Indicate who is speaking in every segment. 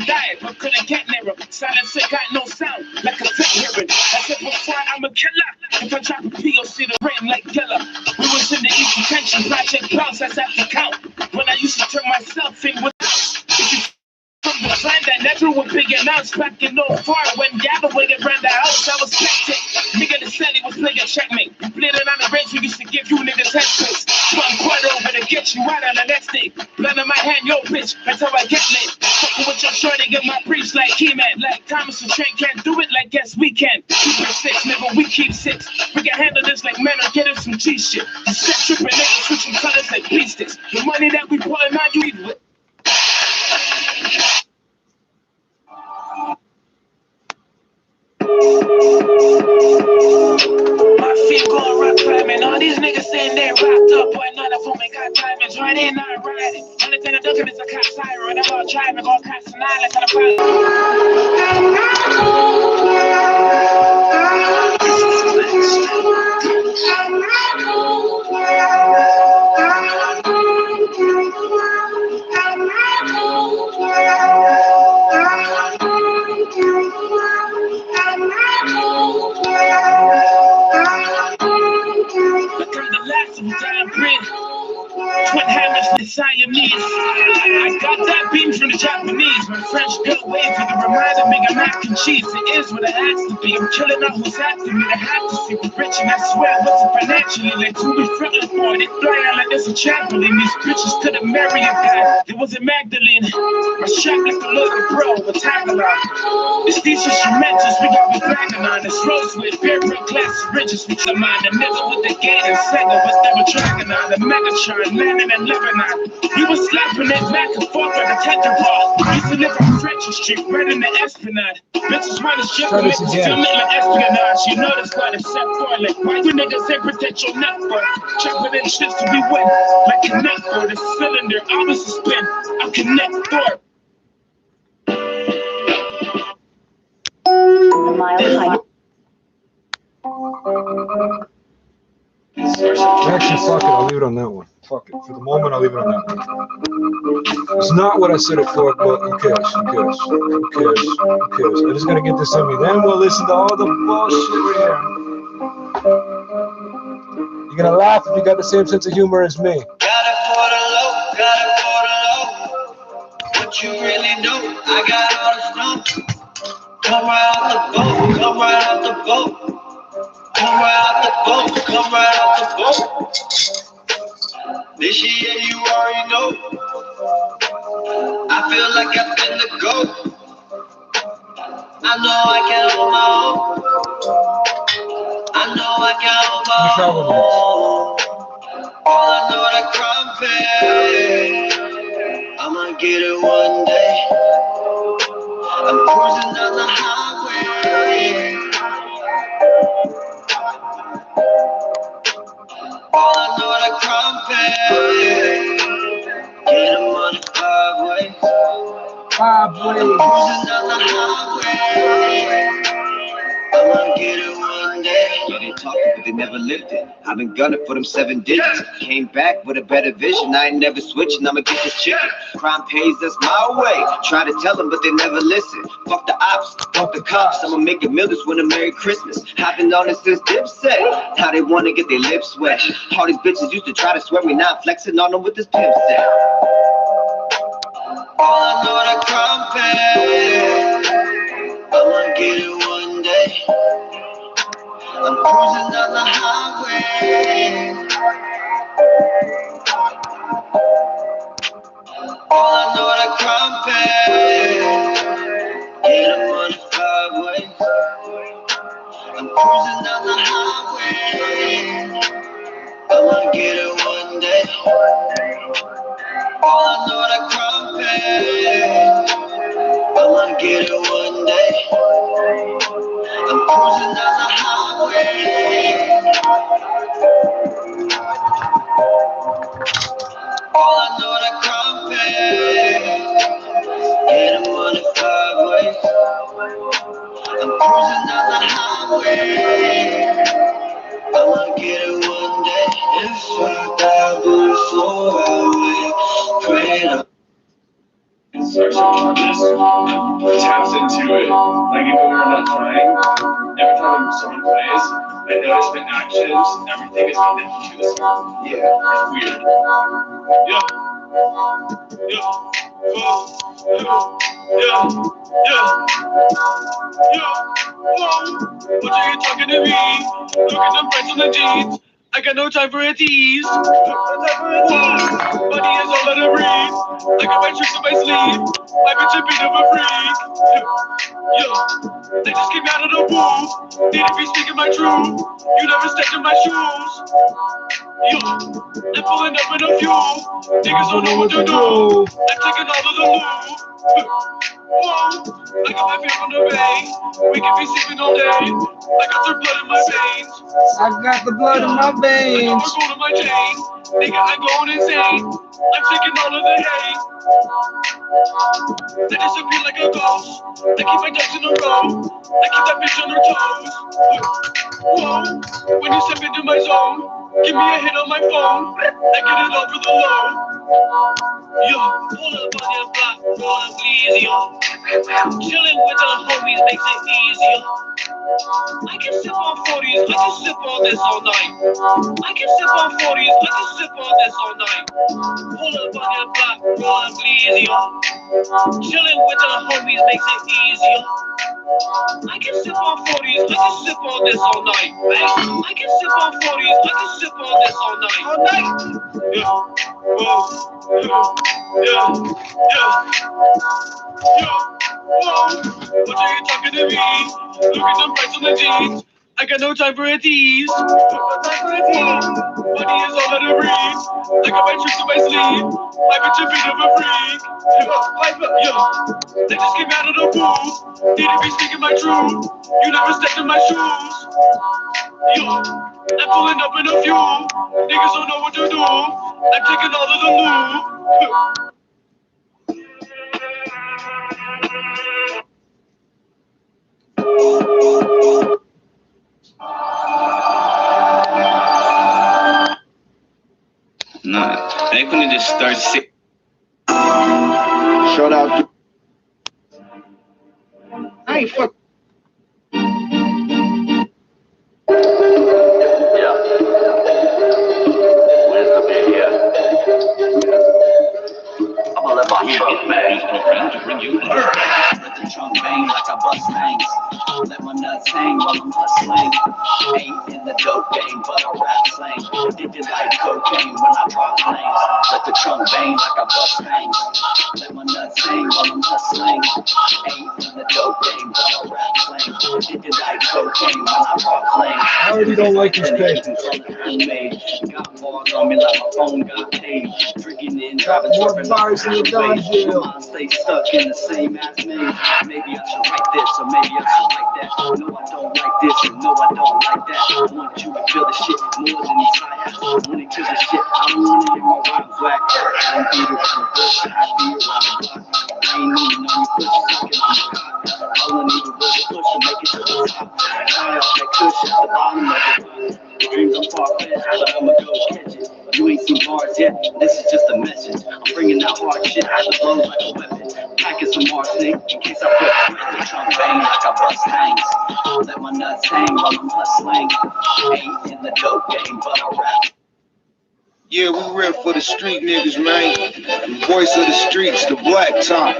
Speaker 1: dying, but couldn't get near him. Silence ain't got no sound, like a fit hearing. I said before I'm a killer. If I drop a P, you'll see the rain like killer. We was in the East Detention, Project Bounce, that's at the count. When I used to turn myself in with from the time that never would big announce back in 04 when Galloway around the house, I was spectate. Nigga that said he was playing checkmate. You bleeding on the range, we used to give you niggas headspace. One quarter over to get you out on the next day. Blood in my hand, yo bitch, that's how I get laid. Fucking with your shorty, get my preach like He-Man. Like Thomas and Trent can't do it like yes we can. Keep it 6, nigga, we keep 6. We can handle this like men or get us some G shit. Set tripping niggas switching colors like beat sticks. The money that we putting on you eat with. My feet going rock climbing. All these niggas saying they wrapped up, but none of them ain't got diamonds. Right in, not riding. Only thing I'm looking is a cop siren. I'm all driving, all cops and islands on the Twin hammers, the Siamese. I got that beam from the Japanese. My French built wave for the reminder, make a mac and cheese. It is what it has to be. I'm killing all who's after me. They have to see we're rich, and I swear it wasn't financially. Like who we frontin' for? They fly out like there's a trampoline. These bitches couldn't marry a guy. It wasn't Magdalene. My strap like a little bro with Tagalog. It's these instrumentals we got me bragging on. It's Rosewood, barefoot glass ridges with the mind. The nigga with the gate and Sega was never dragging on. The Megatron landing in Lebanon. We was slapping it back and forth on the Tetra-Ball. Used to live on French Street, right in the Esplanade. Bitches want to ship them, still make like espionage. You know this what it's set for. Like, why you niggas ain't protect your neck for? Chopping in shits to be wet, like a neck for the cylinder. Always a spin, I connect door.
Speaker 2: Actually, fuck it, I'll leave it on that one. Fuck it. For the moment, I'll leave it on that one. It's not what I said it for, but who cares? Who cares? Who cares? Who cares? I just gotta get this in me. Then we'll listen to all the bullshit right here. You're gonna laugh if you got the same sense of humor as me.
Speaker 3: Got it for the low, got it for the low. What you really know, I got all the snow. Come right out the boat, come right out the boat. Come right out the boat, come right out the boat. This year you already know. I feel like I've been the GOAT. I know I can hold my own. I know I can hold my own. All I know that crime pay. I'ma get it one day. I'm cruising down the highway. All I know that crime pay. Get 'em on the 5 ways. I'm cruising down the highway. I'ma get it one day. Yeah, they talking, but they never lived it. I've been gunning for them 7 digits. Came back with a better vision. I ain't never switching. I'ma get this chicken. Crime pays, that's my way. Try to tell them, but they never listen. Fuck the ops, fuck the cops. I'ma make a million win a Merry Christmas. I've been on it since Dipset. How they wanna get their lips wet. All these bitches used to try to swear me, now I'm flexing on them with this pimp set. All I know that crime pay. I'ma get it one day. I'm cruising down the highway. All I know that crime pay. Get 'em on the 5 ways. I'm cruising down the highway. I'ma get it one day. All I know that crime pay. I'ma get it one day. I'm cruising down the highway. All I know that crime pay. Get 'em on the 5 ways. I'm cruising down the highway. I'ma get it one day. If I die before I wake, pray to
Speaker 1: taps into it. Like even when we're not trying, every time someone plays, I notice the actions, everything is connected to the song. Yeah, it's weird. Yeah. What are you talking to me? Look at them prints on the jeans. I got no time for a tease. Money is all that I breathe. I got my tricks on my sleeve. My bitch a bit of a freak. Yo, they just came out of the womb. Need to be speaking my truth. You never stepped in my shoes. Yo, I'm pulling up in a fuel. Niggas don't know what to do. I'm taking all of the loot. Whoa, I got my feet from the bay. We can be sleeping all day. I got their blood in my veins.
Speaker 2: I got the blood in my veins.
Speaker 1: I got gold in my chain. Nigga, I'm going insane. I'm taking all of the hate. They disappear like a ghost. I keep my ducks in a row. I keep that bitch on her toes. Whoa, when you step into my zone, give me a hit on my phone. I get it over the low. Yo, pull up on your block, roll up easier. Chilling with the homies makes it easier. I can sip on 40s, I can sip on this all night. I can sip on 40s, I can sip on this all night. Pull up on your block, roll up easier. Chilling with the homies makes it easier. I can sip on 40s, I can sip on this all night. I can sip on 40s, I can sip on this all night. All night. Yeah. Yeah. What are you talking to me? Look at them price on the jeans. I got no time for a tease. Money is all that I breathe. I got my tricks on my sleeve. My bitch a bit of a freak. They just came out of the womb. Need to be speaking my truth. You never stepped in my shoes. I'm pulling up in a fuel. Niggas don't know what to do. I'm taking all of the loot. Nah, they couldn't just start sick.
Speaker 4: Shout out to I ain't fuck.
Speaker 5: Where's the beer? I'm gonna let my truck bang. Program to bring you let the trunk bang like I bust bangs. Let my nuts hang while I'm hustling. Ain't in the dope game, but I rap slang. Did it like cocaine when I pop flames. Let the trunk bang like I bust bangs. Let my nuts hang while I'm hustling. Ain't in the dope game, but I rap slang. Did it like cocaine when I pop flames.
Speaker 2: I already don't like his pay.
Speaker 5: Got bars on me like my phone got paid. Drinking and driving,
Speaker 2: More
Speaker 5: twerking
Speaker 2: bars in the Don jail.
Speaker 5: my mind stay stuck in the same ass maze. Maybe I should write this, or maybe I should write that. No, I don't like this, and no, I don't like that. I want you to feel the shit more than these hi-hats. When it kills the shit, I don't want to hear my rhymes whack. I don't beat around the bush, I beat around the block. I ain't even know you push sucking on the cock. All I needed was a push to make it to the top. High off that cushion at the bottom of it. Dreams are far-fetched, but I'ma go catch it. You ain't seen bars yet, this is just a message. I'm bringing out hard shit, I just blow like a weapon. Packing some more snake in case I put the trunk bang like I bust hangs. Let my nuts hang while I'm hustling. Ain't in the dope game, but I rap.
Speaker 4: Yeah, we rep for the street niggas, man. The voice of the streets, the black top.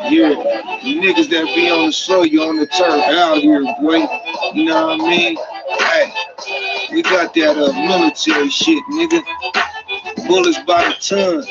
Speaker 4: Yeah, the niggas that be on the show, you on the turf out here, boy. You know what I mean? Hey, we got that military shit, nigga. Bullets by the ton.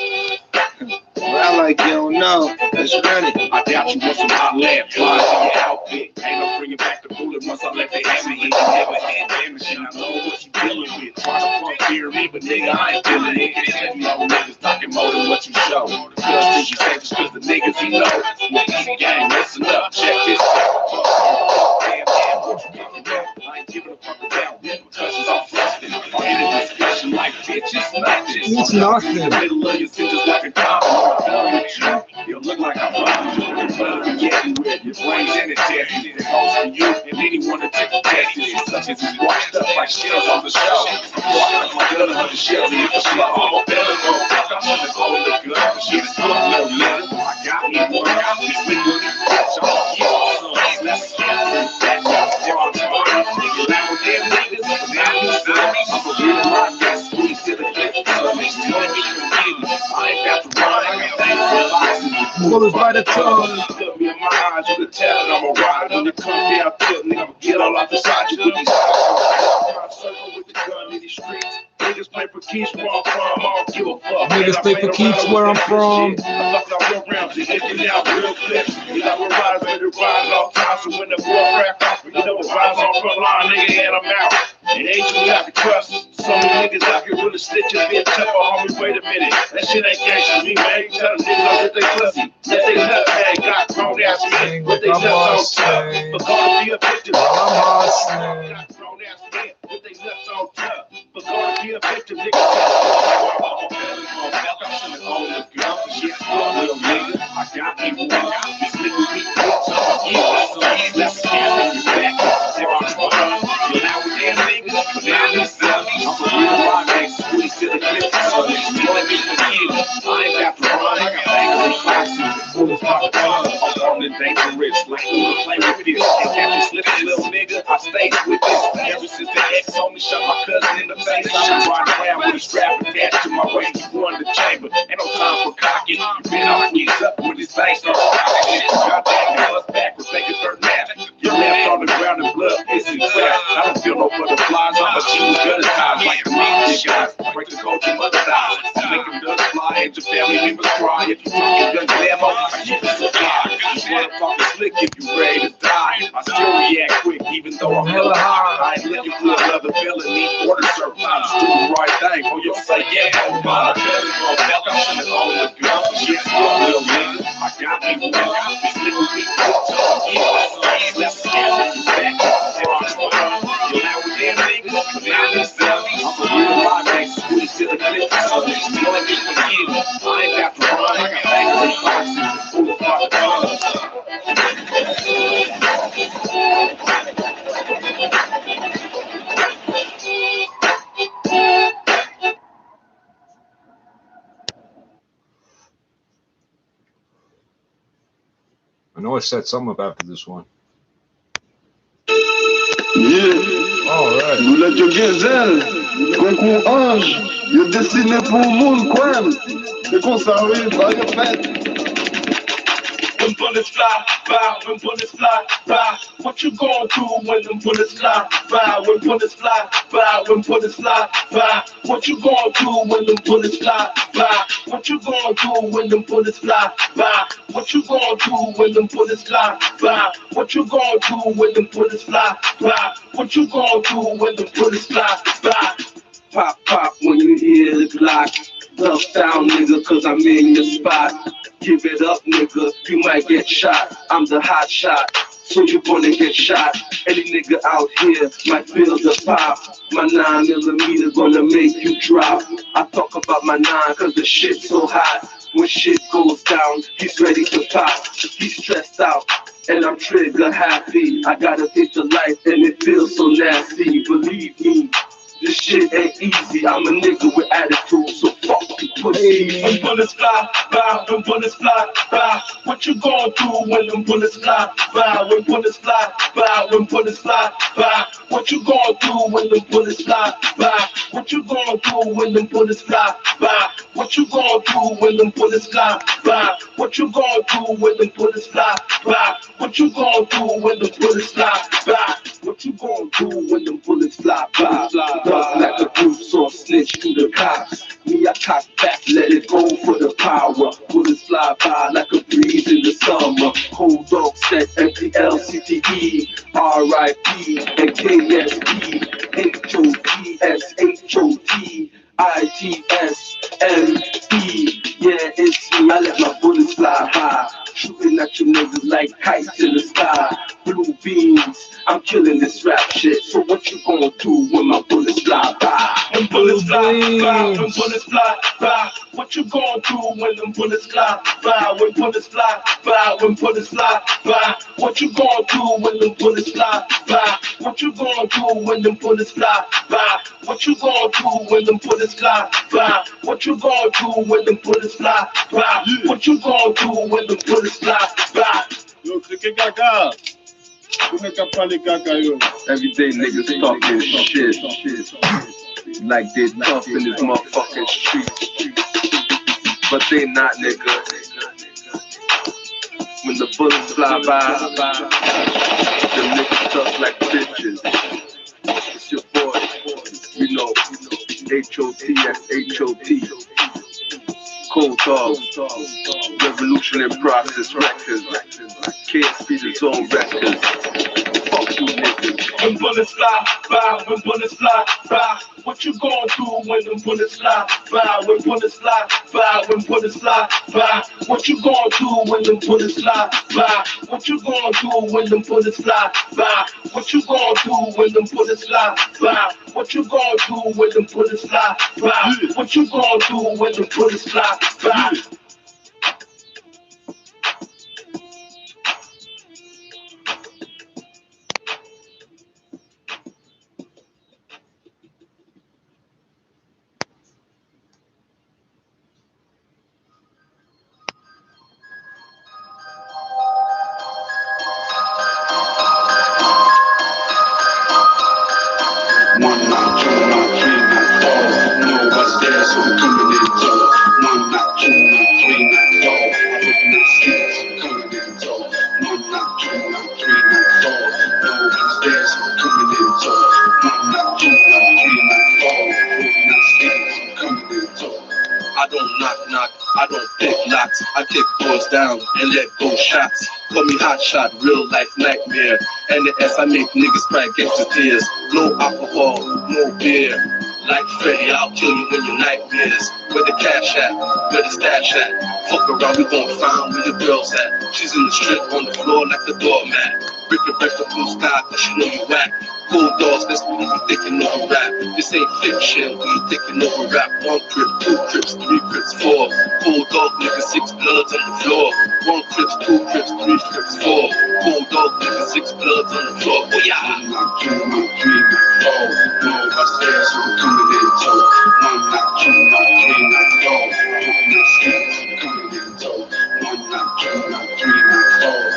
Speaker 4: I like you don't know. Let's run it.
Speaker 1: I doubt you want some hot lead flies in your outfit. Ain't no bringing back the bullet once I left the hammer. You never had damage, and I know what you dealing with. Try to front fear me, but nigga, I ain't feeling it. Can't no niggas talking more than what you show. Cause think you say just cause the niggas he know. Well, easy gang, listen up, check this out. Damn, what you talking about? I ain't giving a fuck about this because it's all flustered. I'm in a discussion like bitches, nothing.
Speaker 2: It's nothing.
Speaker 1: In the middle of your sentence like a cop. I'm done with you. You look like I'm wrong. Yeah, with your brains in the dead. It goes for you and anyone that take a test. Such as we washed up like shells on the shelf. Walk up my gun under the shells and hit the slug. I'm a better motherfucker. I'm gonna go to the gun. Shit is good, no letter. I got me
Speaker 2: by the tongue.
Speaker 1: Look me in my eyes, you can tell that I'm a rider. When you come down, flip, nigga, I'ma get all out the side. You with these circle with the gun in these streets. Niggas play for keeps where I'm from, I don't give a fuck.
Speaker 2: Niggas play for keeps where I'm from.
Speaker 1: I fuck out real rounds, you get it out real quick. You got a rider, ready to ride off time. So when the war crack off, you know the rise on front line, nigga, and I'm out. And ain't you got to trust. Some of these niggas out here really stitching, being tough, homie, wait a minute. That shit ain't gangsta me, man. You tell them niggas that they pussy. That they left, man, got grown ass men. What they left on top. But gonna be a victim.
Speaker 2: I'm hustling.
Speaker 1: Got grown ass men. What they left on top. But gonna be a victim, nigga. I got people, I got this nigga beat. Let's scam you back. There are you now with them niggas, now you sell me. I'm a real rock next squeeze to the clip. So they wanna get the kid. I ain't got to run, I got bangers and classes. Bullets by the gun, I'm on the dangerous. Like who to play with this? And after slipping, little nigga, I stayed with this. Ever since the ex on me shot my cousin in the face, I'm riding around with a strap attached to my waist. You run the chamber, ain't no time for cocking. You been off knees up with his face on. Goddamn, you bust backwards, take a third nap. You're left on the ground and blood pissing crap. I don't feel no butterflies, I'm a choose gutter ties like the meat guys. Break the culture, mother dies. Make them dust fly and your family members cry. If you talking gun ammo, I keep it supply. Just wanna talk slick if you ready to die. I still react quick even though I'm hella high. I ain't looking for another felony. Order serve time, just do the right thing. For your sake, yeah, oh my. I'm shooting all the guns, yes, little nigga. I got people, I got this little beat. Let's scam you back. You're now with them niggas, now you sell me. I'm a real rock next squeeze to the clip. So they wanna get the kid. I ain't got to run, I got bangers and boxes. Bullets by the gun.
Speaker 2: I know I set some up after this one.
Speaker 6: Yeah,
Speaker 2: All right.
Speaker 6: Boulette yo gazelle, concon ange, yo destiné pour le monde, quoi. C'est qu'on s'arrive, pas de fête.
Speaker 1: When bullets fly by, when bullets fly by, what you gon' do when them bullets fly by? When bullets fly by, when bullets fly by, what you gon' do when them bullets fly by? What you gon' do when them bullets fly by? What you gon' do when them bullets fly by? What you gon' do when them bullets fly by? What you gon' do when them bullets fly by? Pop, pop when you hear the Glock. Tough down, nigga, cause I'm in your spot. Give it up, nigga, you might get shot. I'm the hot shot, so you gonna get shot. Any nigga out here might feel the pop. My 9mm gonna make you drop. I talk about my 9 cause the shit's so hot. When shit goes down, he's ready to pop. He's stressed out, and I'm trigger happy. I got a taste of life and it feels so nasty. Believe me, this shit ain't easy. I'm a nigga with attitude, so fuck you pussy. When bullets fly by, when bullets fly by, what you gon' do when them bullets fly by? When bullets fly by, when bullets fly by, what you gon' do when them bullets fly by? What you gon' do when them bullets fly by? What you gon' do when them bullets fly by? What you gon' do when them bullets fly by? What you gon' do when them bullets fly by? What you gon' do when them bullets fly by? Duck like a goose or snitch to the cops. Me, I cock back, let it go for the power. Bullets fly by like a breeze in the summer. Cold dog set, MPLCTE, RIP, and KSP, HOTS, HOTITSME. Yeah, it's me, I let my bullets fly high. Shooting at you niggas like kites in the sky. Blue beams, I'm killing this rap shit. So what you gonna do when my bullets fly by? When bullets fly by, when bullets fly by, what you gonna do when them bullets fly by? When bullets fly by, when bullets fly by, what you gonna do when them bullets fly by? What you gonna do when them bullets fly by? What you gonna do when them bullets fly by? What you gonna do when them bullets fly by? What you gonna do when them bullets fly by?
Speaker 6: Yo, clique gaga. Como é que fala gaga, yo?
Speaker 7: Everyday niggas talking shit. Like they tough in this motherfucking street. But they not, nigga. When the bullets fly by, the niggas tough like bitches. It's your boy, you know, HOTS, Cold Dog, Revolution in Process Records, KSP the Zone Records. Fuck you niggas.
Speaker 1: When bullets fly by, when bullets fly by, what you going through when them bullets fly by? When bullets fly by, when bullets fly by, what you going through when them bullets fly by? What you going through when them bullets fly by? What you going through when them bullets fly by? What you going through when them bullets fly by? What you going through when them bullets fly by?
Speaker 7: I don't pick locks, I kick doors down and let go shots. Call me hot shot, real life nightmare. And the S, I make niggas cry gangster tears. No alcohol, no beer. Like Freddy, I'll kill you in your nightmares. Where the cash at? Where the stash at? Fuck around, we gon' find where your girl's at. She's in the strip on the floor like a doormat. Rip the break the blue sky, cause she know you whack. Cold dogs, that's what you thinking over rap. This ain't fiction, we thinking over rap. 1 crip, 2 crips, 3 crips, 4. Cold dog, nigga, 6 bloods on the floor. 1 crips, 2 crips, 3 crips, 4. Cold dog, nigga, 6 bloods on the floor. Oh yeah.
Speaker 6: Upstairs, so I'm coming in tow. 1 knock, 2 knock, 3 knock, dog. Open up stairs, I'm coming in tow. 1 knock, 2 knock, 3 knock, dog.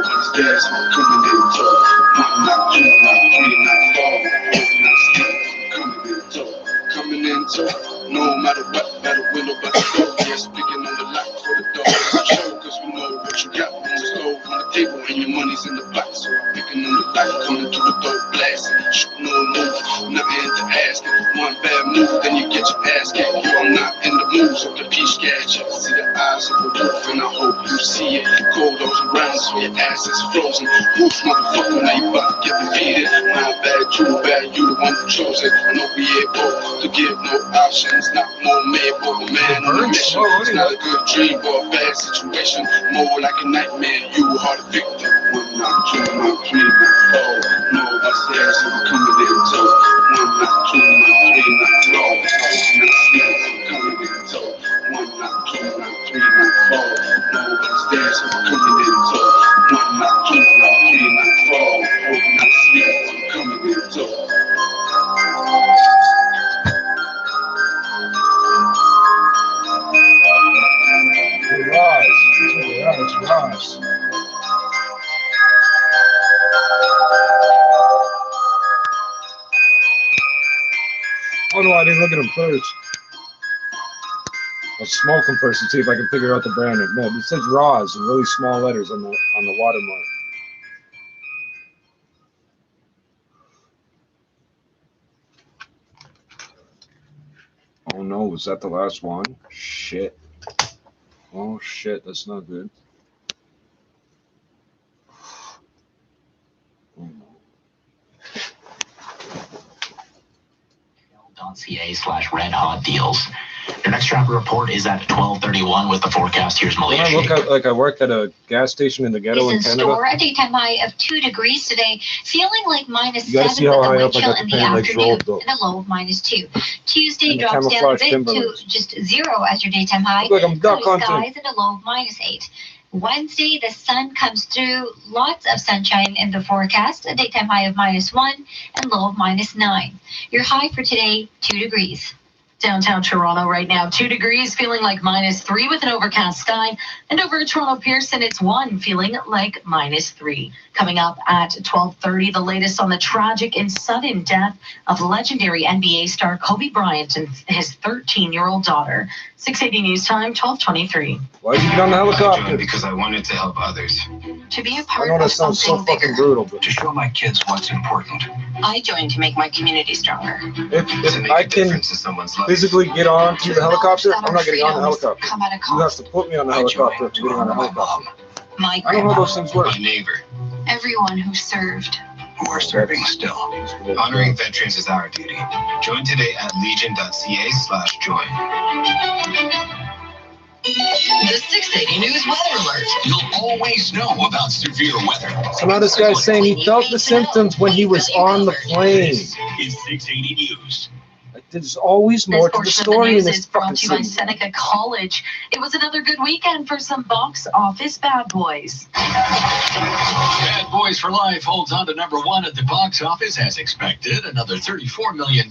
Speaker 6: Upstairs, so I'm coming in tow. 1 knock, 2 knock, 3 knock, dog. Open up stairs, I'm coming in tow. Coming in tow. No matter what, better window, but the door. Yeah, speaking on the lock for the door. Show, cause we know what you got on the stove, on the table, and your money's in the box. So I'm picking on the lock, coming to the door, blasting. Shoot, no move, nothing to ask. 1 bad move, then you get your ass kicked. Yo, I'm not in the mood, so the peace catch you. See the eyes of a wolf, and I hope you see it. Cold those around, so your ass is frozen. Wolf, motherfucker, now you about to get defeated. My bad, you the one who chose it. I know we able to give no options, not more made, but a man on a mission. It's not a good dream or a bad situation, more like a nightmare. You were hard to victim. 1 knock, 2 knock, 3 knock, 4. No upstairs, so I'm coming in tow. 1 knock, 2 knock, 3 knock, dog. Open up stairs, I'm coming in tow. 1 knock, 2 knock, 3 knock, 4. No upstairs, so I'm coming in tow. 1 knock, 2 knock, 3 knock, 4. Open up stairs, I'm coming in tow.
Speaker 2: Rise. Oh no, I didn't look at them first. I'll smoke them first and see if I can figure out the brand. No, it says Roz in really small letters on the watermark. Oh no, was that the last one? Shit. Oh shit, that's not good.
Speaker 8: .ca/red hot deals. Your next traffic report is at 12:31 with the forecast. Here's Malia.
Speaker 2: I look like I work at a gas station in the ghetto in Canada.
Speaker 9: Store, a daytime high of 2 degrees today, feeling like -7 with
Speaker 2: see how
Speaker 9: the
Speaker 2: high
Speaker 9: wind
Speaker 2: up I
Speaker 9: chill
Speaker 2: got
Speaker 9: in
Speaker 2: the
Speaker 9: the
Speaker 2: paint, like,
Speaker 9: afternoon
Speaker 2: rolled up.
Speaker 9: and a low of -2. Tuesday
Speaker 2: And the
Speaker 9: drops down a
Speaker 2: camouflage
Speaker 9: bit to
Speaker 2: Timberlands.
Speaker 9: just 0 as your daytime high.
Speaker 2: Look like I'm duck
Speaker 9: Cloudy
Speaker 2: hunting.
Speaker 9: skies and a low of -8. Wednesday, the sun comes through, lots of sunshine in the forecast, a daytime high of -1 and low of -9. Your high for today, 2 degrees.
Speaker 10: Downtown Toronto right now, 2 degrees, feeling like -3 with an overcast sky. And over at Toronto Pearson, it's 1, feeling like -3. Coming up at 12:30, the latest on the tragic and sudden death of legendary NBA star Kobe Bryant and his 13-year-old daughter. 680 News Time, 12:23.
Speaker 2: Why did you get on the helicopter?
Speaker 11: Because I wanted to help others.
Speaker 10: To be a
Speaker 2: I
Speaker 10: part
Speaker 2: know that
Speaker 10: of
Speaker 2: sounds so
Speaker 10: something
Speaker 2: fucking
Speaker 10: bigger.
Speaker 2: brutal, but
Speaker 11: To show my kids what's important.
Speaker 10: I joined to make my community stronger.
Speaker 11: To
Speaker 2: if
Speaker 11: make
Speaker 2: I
Speaker 11: a
Speaker 2: can
Speaker 11: difference in someone's life.
Speaker 2: physically get on to the helicopter,
Speaker 10: That
Speaker 2: I'm
Speaker 10: our
Speaker 2: not getting on the
Speaker 10: freedoms
Speaker 2: helicopter.
Speaker 10: come at a
Speaker 2: You have
Speaker 10: cost.
Speaker 2: to put me on the
Speaker 11: I
Speaker 2: helicopter
Speaker 11: joined
Speaker 2: to
Speaker 11: to
Speaker 2: get on the
Speaker 11: honor my
Speaker 2: helicopter.
Speaker 11: mom,
Speaker 10: My
Speaker 2: I don't know how those
Speaker 10: grandma,
Speaker 2: things work.
Speaker 11: my neighbor,
Speaker 10: everyone who served.
Speaker 11: who are serving still. Honoring veterans is our duty. Join today at legion.ca/join.
Speaker 10: The 680 News Weather Alert.
Speaker 8: You'll always know about severe weather.
Speaker 2: So now this guy's saying he felt the symptoms when he was on the plane.
Speaker 8: It's 680 News.
Speaker 2: Like, there's always more to the
Speaker 10: This portion of
Speaker 2: story
Speaker 10: the
Speaker 2: in
Speaker 10: news
Speaker 2: this
Speaker 10: is brought
Speaker 2: fucking
Speaker 10: to you by
Speaker 2: city.
Speaker 10: Seneca College. It was another good weekend for some box office bad boys.
Speaker 8: Bad Boys for Life holds on to #1 at the box office as expected. Another $34 million,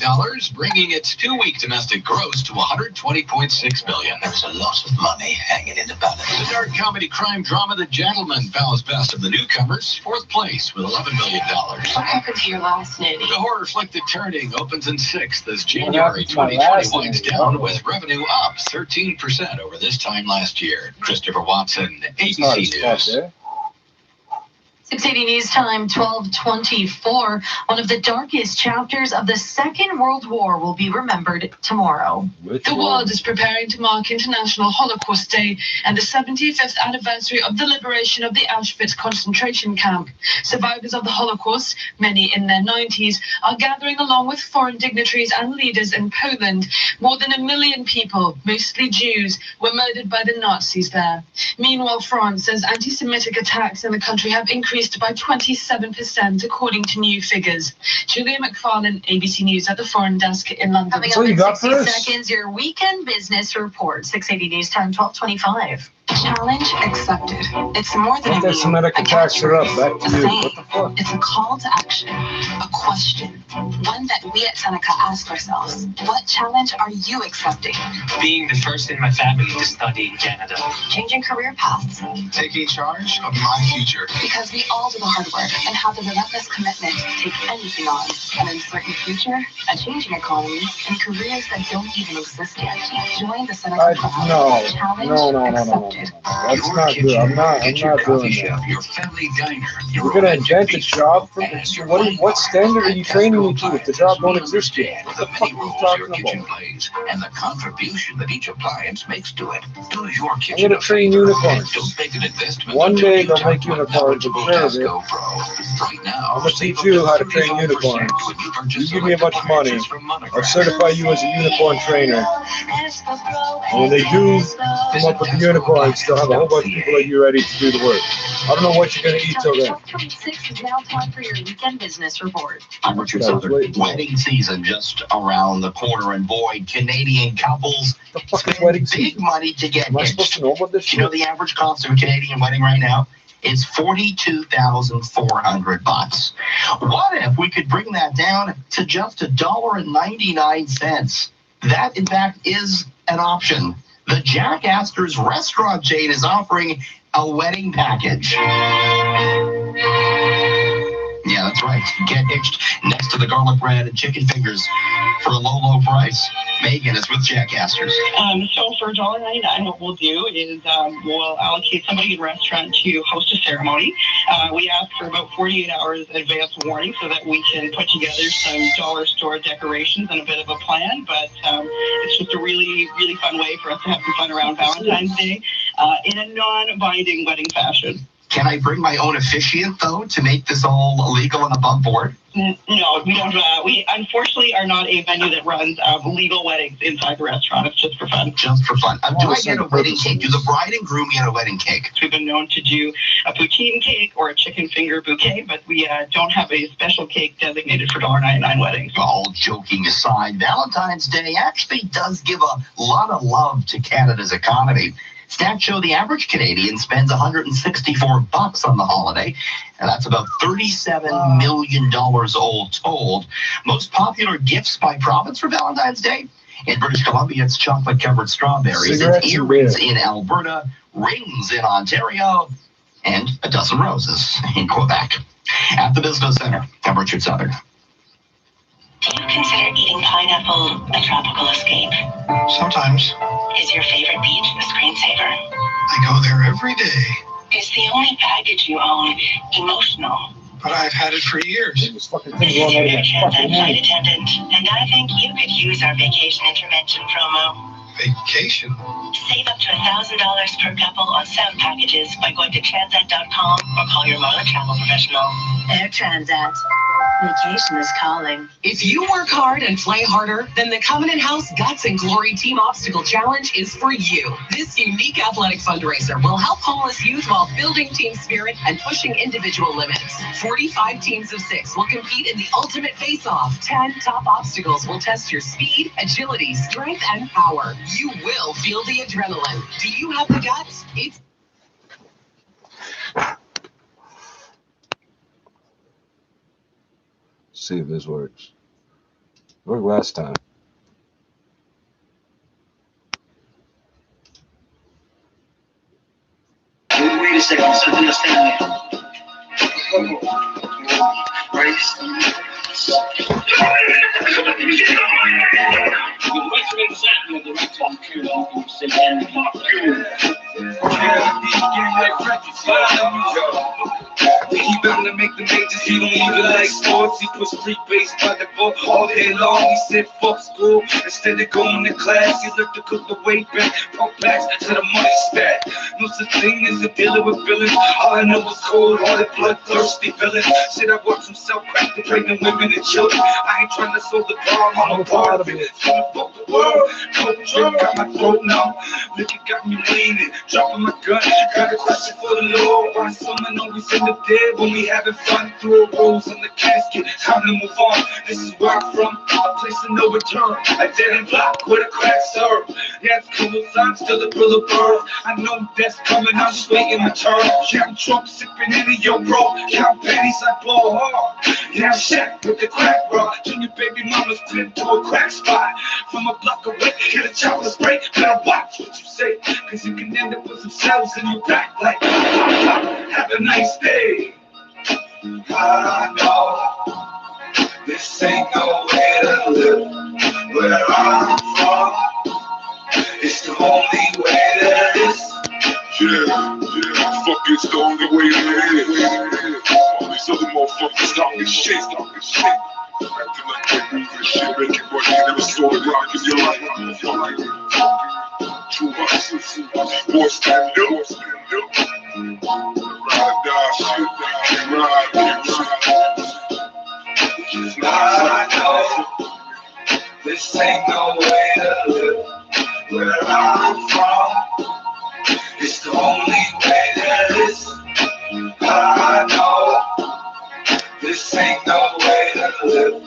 Speaker 8: bringing its 2-week domestic gross to $120.6 million.
Speaker 11: There's a lot of money hanging in the balance.
Speaker 8: The dark comedy crime drama The Gentleman follows best of the newcomers, 4th place with $11 million.
Speaker 10: What happened to your last name?
Speaker 8: The horror flick The Turning opens in 6th as
Speaker 2: What
Speaker 8: January
Speaker 2: happened to my
Speaker 8: 2020
Speaker 2: last
Speaker 8: winds
Speaker 2: name?
Speaker 8: down with revenue up 13% over this time last year. Christopher Watson,
Speaker 2: It's hard
Speaker 8: ABC
Speaker 2: as fuck,
Speaker 8: News.
Speaker 2: eh?
Speaker 10: 680 News Time, 12:24. One of the darkest chapters of the Second World War will be remembered tomorrow.
Speaker 2: Which
Speaker 12: The
Speaker 2: one?
Speaker 12: world is preparing to mark International Holocaust Day and the 75th anniversary of the liberation of the Auschwitz concentration camp. Survivors of the Holocaust, many in their 90s, are gathering along with foreign dignitaries and leaders in Poland. More than 1 million people, mostly Jews, were murdered by the Nazis there. Meanwhile, France says anti-Semitic attacks in the country have increased by 27%, according to new figures. Julia McFarlane, ABC News at the Foreign Desk in London.
Speaker 10: Coming
Speaker 2: So
Speaker 10: up
Speaker 2: you
Speaker 10: in
Speaker 2: got
Speaker 10: 60
Speaker 2: this?
Speaker 10: seconds, your weekend business report. 680 News Time, 12:25. Challenge accepted. It's more than a
Speaker 2: Anti-Semitic
Speaker 10: meme, a
Speaker 2: attacks are up.
Speaker 10: catchphrase,
Speaker 2: Back
Speaker 10: a
Speaker 2: to you.
Speaker 10: saying.
Speaker 2: What the fuck?
Speaker 10: It's a call to action, a question, one that we at Seneca ask ourselves. What challenge are you accepting?
Speaker 11: Being the first in my family to study in Canada.
Speaker 10: Changing career paths,
Speaker 11: Taking charge of my future.
Speaker 10: because we all do the hard work and have the relentless commitment to take anything on. An uncertain future, a changing economy, and careers that don't even exist yet. Join the Seneca Club.
Speaker 2: No.
Speaker 10: Challenge
Speaker 2: No.
Speaker 10: accepted.
Speaker 2: That's not good. I'm not doing that.
Speaker 8: Your family diner.
Speaker 2: You're gonna invent a job for me? What standard are you training me to if the job don't exist yet? What the fuck are you talking about?
Speaker 8: plays and the contribution that each appliance makes to it. Do your
Speaker 2: I'm
Speaker 8: kitchen
Speaker 2: gonna train unicorns.
Speaker 8: Don't make an investment.
Speaker 2: One
Speaker 8: until
Speaker 2: day
Speaker 8: you
Speaker 2: they'll
Speaker 8: tap
Speaker 2: make
Speaker 8: one
Speaker 2: unicorns, I'm
Speaker 8: knowledgeable
Speaker 2: sure of it.
Speaker 8: Tasco Pro. Right now,
Speaker 2: I'm gonna
Speaker 8: save
Speaker 2: teach
Speaker 8: up
Speaker 2: you
Speaker 8: to
Speaker 2: how to train
Speaker 8: 35%
Speaker 2: unicorns.
Speaker 8: when you purchase
Speaker 2: You give me a bunch of money,
Speaker 8: appliances from Monogram.
Speaker 2: I'll certify you as a unicorn trainer. And when they do come up with the unicorns, they'll have a whole bunch of people like you ready to do the work. I don't know what you're gonna eat till then.
Speaker 10: 12:26 is now time for your weekend business report.
Speaker 8: I'm Richard
Speaker 2: That was
Speaker 8: Southern.
Speaker 2: waiting.
Speaker 8: Wedding season just around the corner, and boy, Canadian couples
Speaker 2: The fuck is
Speaker 8: spend
Speaker 2: wedding
Speaker 8: big
Speaker 2: season?
Speaker 8: money to get
Speaker 2: Am I supposed
Speaker 8: hitched.
Speaker 2: to know about this
Speaker 8: You know
Speaker 2: shit?
Speaker 8: the average cost of a Canadian wedding right now? It's $42,400. What if we could bring that down to just $1.99? That, in fact, is an option. The Jack Astor's restaurant chain is offering a wedding package. Yeah, that's right. Get hitched next to the garlic bread and chicken fingers for a low, low price. Megan is with Jack Astor's.
Speaker 12: So for $1.99, what we'll do is we'll allocate somebody in the restaurant to host a ceremony. We ask for about 48 hours advance warning so that we can put together some dollar store decorations and a bit of a plan. But it's just a really, really fun way for us to have some fun around Valentine's Day in a non-binding wedding fashion.
Speaker 8: Can I bring my own officiant, though, to make this all legal and above board?
Speaker 12: No, we don't. We unfortunately are not a venue that runs legal weddings inside the restaurant. It's just for fun.
Speaker 8: Just for fun. Do I get a wedding
Speaker 2: purpose
Speaker 8: cake?
Speaker 2: of
Speaker 8: Do the bride and groom get a wedding cake?
Speaker 12: We've been known to do a poutine cake or a chicken finger bouquet, but we don't have a special cake designated for $1.99 weddings.
Speaker 8: All joking aside, Valentine's Day actually does give a lot of love to Canada's economy. Stats show the average Canadian spends $164 on the holiday, and that's about $37 million all told. Most popular gifts by province for Valentine's Day: In British Columbia, it's chocolate-covered strawberries.
Speaker 2: Cigarettes
Speaker 8: It's
Speaker 2: and
Speaker 8: earrings
Speaker 2: beer.
Speaker 8: in Alberta, rings in Ontario, and a dozen roses in Quebec. At the Business Center, I'm Richard Southern.
Speaker 13: Do you consider eating pineapple a tropical escape?
Speaker 11: Sometimes.
Speaker 13: Is your favorite beach a screensaver?
Speaker 11: I go there every day,
Speaker 13: Is the only baggage you own emotional?
Speaker 11: but I've had it for years.
Speaker 2: This fucking
Speaker 13: This
Speaker 2: thing
Speaker 13: is
Speaker 2: going
Speaker 13: your
Speaker 2: out of
Speaker 13: Air
Speaker 2: that
Speaker 13: Transat
Speaker 2: fucking
Speaker 13: flight
Speaker 2: hand.
Speaker 13: attendant, and I think you could use our vacation intervention promo.
Speaker 11: Vacation?
Speaker 13: Save up to $1,000 per couple on sound packages by going to transat.com or call your Marla travel professional.
Speaker 10: Air Transat. Vacation is calling.
Speaker 14: If you work hard and play harder, then the Covenant House Guts and Glory Team Obstacle Challenge is for you. This unique athletic fundraiser will help homeless youth while building team spirit and pushing individual limits. 45 teams of 6 will compete in the ultimate face-off. 10 top obstacles will test your speed, agility, strength, and power. You will feel the adrenaline. Do you have the guts? It's
Speaker 2: See if this works. Worked last time.
Speaker 5: Wait a second, I'm something understand me. Right?
Speaker 6: He bound to make the majors, he don't even like sports. He put street based by the book all day long. He said fuck school, instead of going to class. He looked to cook the weight back, pump backs to the money stack. No such thing as a dealer with villains. All I know is cold-hearted, bloodthirsty villains. Shit, I watch himself crack the pregnant women and children. I ain't trying to solve the problem, I'm a part of it. Trying to fuck the world, cold drink got my throat numb. Liquor got me leaning, dropping my gun. Got a question for the Lord, why someone always in the dead when we having fun? Throw a rose in the casket, time to move on. This is where I'm from, a place of no return. A dead end block where the cracks serve. Yeah, it's cool, I'm still a bill of birth. I know death's coming, I'm just waiting my turn. Yeah, I'm drunk, sipping any yo, bro. Count pennies, I ball hard. Yeah, I'm Shaq with the crack, bro. Junior baby mama's pinned to a crack spot. From a block away, get a chopper spray. Better watch what you say, cause you can end up with some cells in your back. Like, have a nice day. I know this ain't no way to live. Where I'm from, it's the only way that it is.
Speaker 15: Yeah, fuck it's the only way that it is. All these other motherfuckers talking shit. Acting like they moving shit, making money, never saw it rock in your life. Too much, boy, stand up. Ride, die, shit, can't ride.
Speaker 6: I know this ain't no way to live. Where I'm from, it's the only way that it is. I know this ain't no way to live.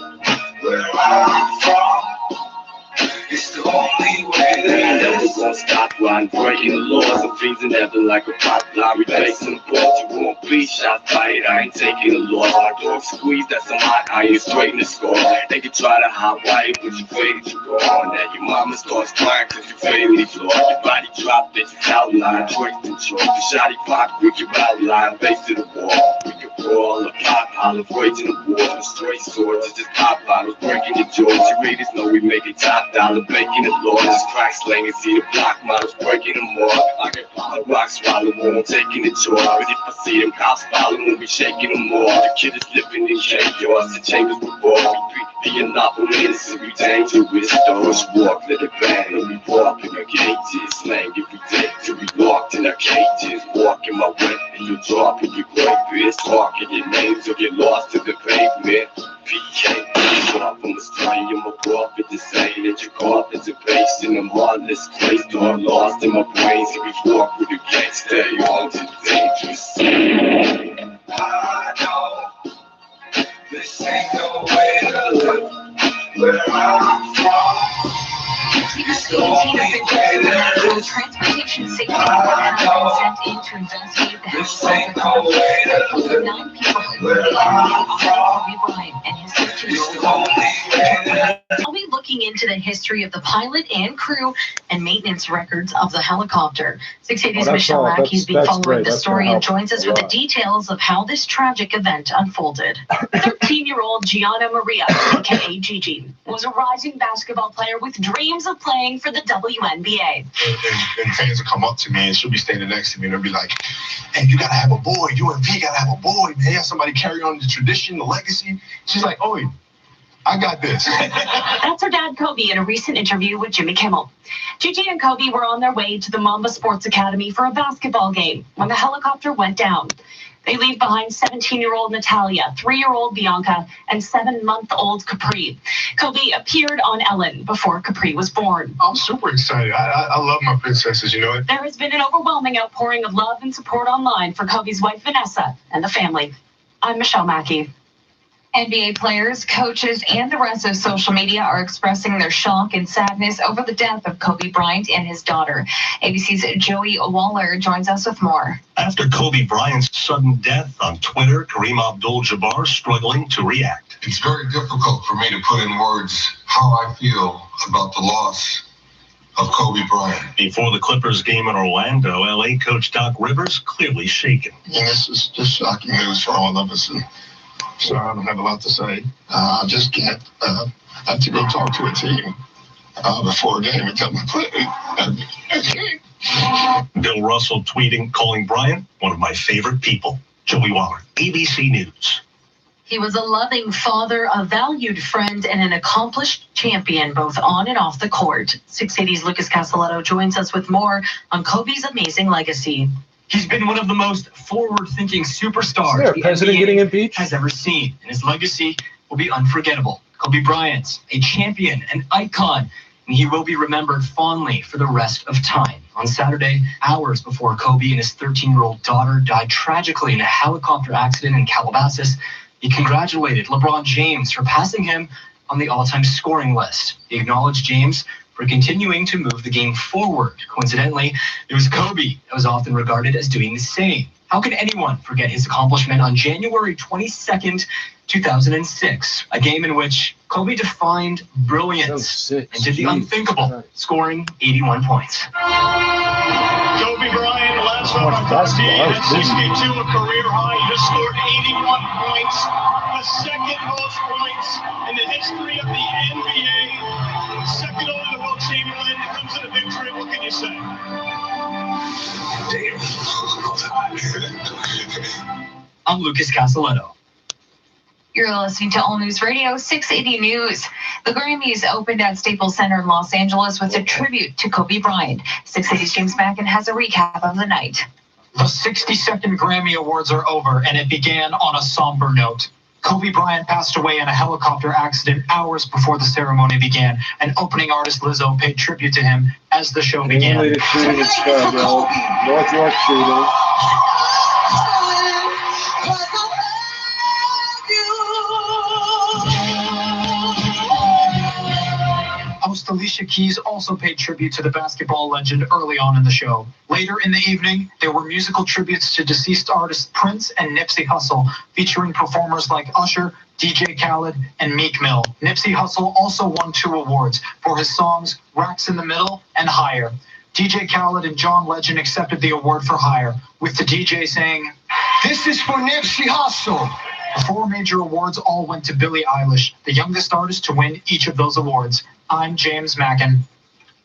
Speaker 6: Where I'm from, it's the only way that it is.
Speaker 5: Never gonna stop riding, breaking the laws. I'm freezing heaven like a pop lottery, facing the balls. You won't please, shot fired, I ain't taking the loss. My dog squeeze, that's some hot iron, straighten the score. They can try to hot wire, but you faded, you go on. Now your mama starts crying cause you fatally flawed. Your body dropped, bitch, outline, drink control. The shotty pop, with your outline, face to the wall. We can brawl, a pop, olive, raging the war. The straight swords, it's just pop bottles, breaking the jaws. You readers know we make it top dollar, baking the law. This crack slanging, see the block models, breaking them off. I get a rock swallow, won't taking the choice. But if I see them cops follow, we'll be shaking them off. The kid is living in chaos, the chambers before we be an operator, we dangerous. Doors walk, let it bang, and we walk in our cages. Slang every day till we locked in our cages. Walking my way, and you dropping your great bitch. Talking your names or get lost in the pavement. PK, drop from the strain, you're my prophet to say that your carpets are based in a heartless place. Door lost in my brains, if we walk with the gang, stay on to dangerous.
Speaker 6: I know this ain't no way to live. Where I'm from, it's the only way that it is.
Speaker 10: The Transportation Safety Board has been sent in to investigate the helicopter. 9 people, including Kobe Bryant and his 13-year-old. I'll be looking into the history of the pilot and crew and maintenance records of the helicopter. 680's Michelle Mackey's been following the story and joins us with the details of how this tragic event unfolded. 13-year-old Gianna Maria, aka Gigi, was a rising basketball player with dreams of playing for the WNBA.
Speaker 16: And fans will come up to me and she'll be standing next to me and they'll be like, "Hey, you gotta have a boy. UNB gotta have a boy, man. Have somebody carry on the tradition, the legacy." She's like, "Oh, I got this."
Speaker 10: That's her dad, Kobe, in a recent interview with Jimmy Kimmel. Gigi and Kobe were on their way to the Mamba Sports Academy for a basketball game when the helicopter went down. They leave behind 17-year-old Natalia, 3-year-old Bianca, and 7-month-old Capri. Kobe appeared on Ellen before Capri was born.
Speaker 16: I'm super excited. I love my princesses, you know it.
Speaker 10: There has been an overwhelming outpouring of love and support online for Kobe's wife, Vanessa, and the family. I'm Michelle Mackey. NBA players, coaches, and the rest of social media are expressing their shock and sadness over the death of Kobe Bryant and his daughter. ABC's Joey Waller joins us with more.
Speaker 17: After Kobe Bryant's sudden death on Twitter, Kareem Abdul-Jabbar struggling to react.
Speaker 16: It's very difficult for me to put in words how I feel about the loss of Kobe Bryant.
Speaker 17: Before the Clippers game in Orlando, LA coach Doc Rivers clearly shaken.
Speaker 16: And this is just shocking news for all of us. And so I don't have a lot to say. I just can't. I have to go talk to a team before a game and tell them
Speaker 17: Bill Russell tweeting, calling Bryant one of my favorite people. Joey Waller, ABC News.
Speaker 10: He was a loving father, a valued friend, and an accomplished champion, both on and off the court. 680's Lucas Castelletto joins us with more on Kobe's amazing legacy.
Speaker 18: He's been one of the most forward-thinking superstars
Speaker 2: the president
Speaker 18: NBA
Speaker 2: getting impeached
Speaker 18: has ever seen, and his legacy will be unforgettable. Kobe Bryant, a champion, an icon, and he will be remembered fondly for the rest of time. On Saturday, hours before Kobe and his 13-year-old daughter died tragically in a helicopter accident in Calabasas, he congratulated LeBron James for passing him on the all-time scoring list. He acknowledged James for continuing to move the game forward. Coincidentally, it was Kobe that was often regarded as doing the same. How can anyone forget his accomplishment on January 22nd, 2006, a game in which Kobe defined brilliance and did the unthinkable, scoring 81 points.
Speaker 19: Kobe Bryant last on the 14 at 62, a career high. He just scored 81 points, the second most points in the history of the NBA. Second only to Will Chamberlain. It comes in a victory. What can you say?
Speaker 18: I'm Lucas Castelletto.
Speaker 10: You're listening to All News Radio 680 News. The Grammys opened at Staples Center in Los Angeles with a tribute to Kobe Bryant. 680's James Mackin has a recap of the night.
Speaker 20: The 62nd Grammy Awards are over, and it began on a somber note. Kobe Bryant passed away in a helicopter accident hours before the ceremony began, and opening artist Lizzo paid tribute to him as the show began.
Speaker 2: North York shooting.
Speaker 20: Host Alicia Keys also paid tribute to the basketball legend early on in the show. Later in the evening, there were musical tributes to deceased artists Prince and Nipsey Hussle, featuring performers like Usher, DJ Khaled, and Meek Mill. Nipsey Hussle also won 2 awards for his songs Racks in the Middle and Higher. DJ Khaled and John Legend accepted the award for Higher, with the DJ saying, "This is for Nipsey Hussle." The 4 major awards all went to Billie Eilish, the youngest artist to win each of those awards. I'm James Mackin.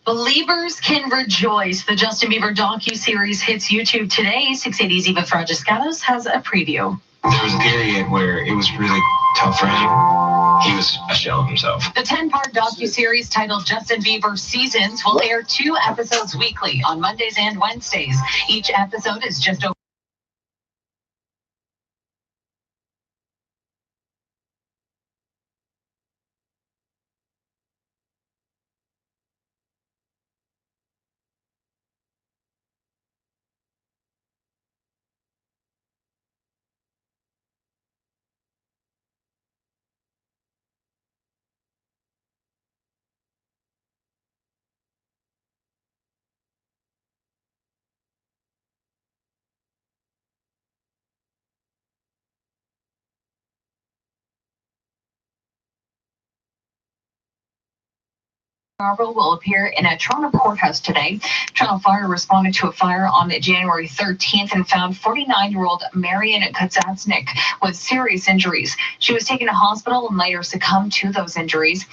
Speaker 10: Believers can rejoice. The Justin Bieber docu-series hits YouTube today. 680's Eva Fragiscatos has a preview.
Speaker 11: There was a period where it was really tough for him. He was a shell of himself.
Speaker 10: The 10-part docu-series titled Justin Bieber Seasons will air 2 episodes weekly on Mondays and Wednesdays. Each episode is just over Marble will appear in a Toronto courthouse today. Toronto Fire responded to a fire on January 13th and found 49-year-old Marian Kazatsnik with serious injuries. She was taken to hospital and later succumbed to those injuries.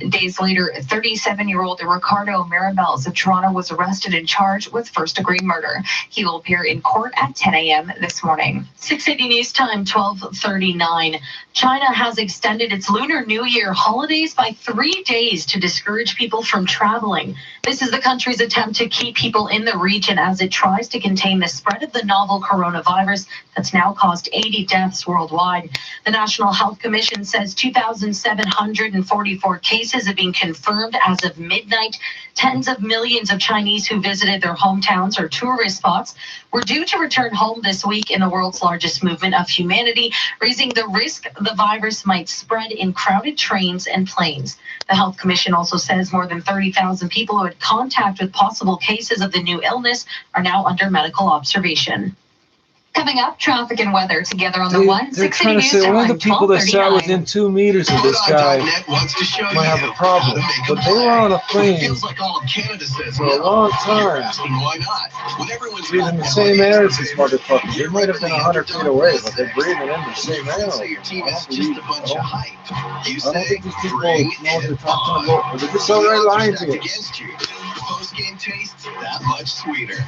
Speaker 10: Days later, 37-year-old Ricardo Mirabels of Toronto was arrested and charged with first-degree murder. He will appear in court at 10 a.m. this morning. 680 News Time, 12:39. China has extended its Lunar New Year holidays by 3 days to discourage people from traveling. This is the country's attempt to keep people in the region as it tries to contain the spread of the novel coronavirus that's now caused 80 deaths worldwide. The National Health Commission says 2,744 cases have been confirmed as of midnight. Tens of millions of Chinese who visited their hometowns or tourist spots were due to return home this week in the world's largest movement of humanity, raising the risk the virus might spread in crowded trains and planes. The Health Commission also says more than 30,000 people who had contact with possible cases of the new illness are now under medical observation. Coming up, traffic and weather together on the one.
Speaker 2: They're trying to say only the people that sat within 2 meters of this guy might have a problem. But they were on a plane for a long time. Breathing the same air as these motherfuckers. They might have been 100 feet away, but they're breathing in the same air. I don't think these people know what they're talking about. Or they're just outright lying to us.
Speaker 11: Post-game tastes that much sweeter.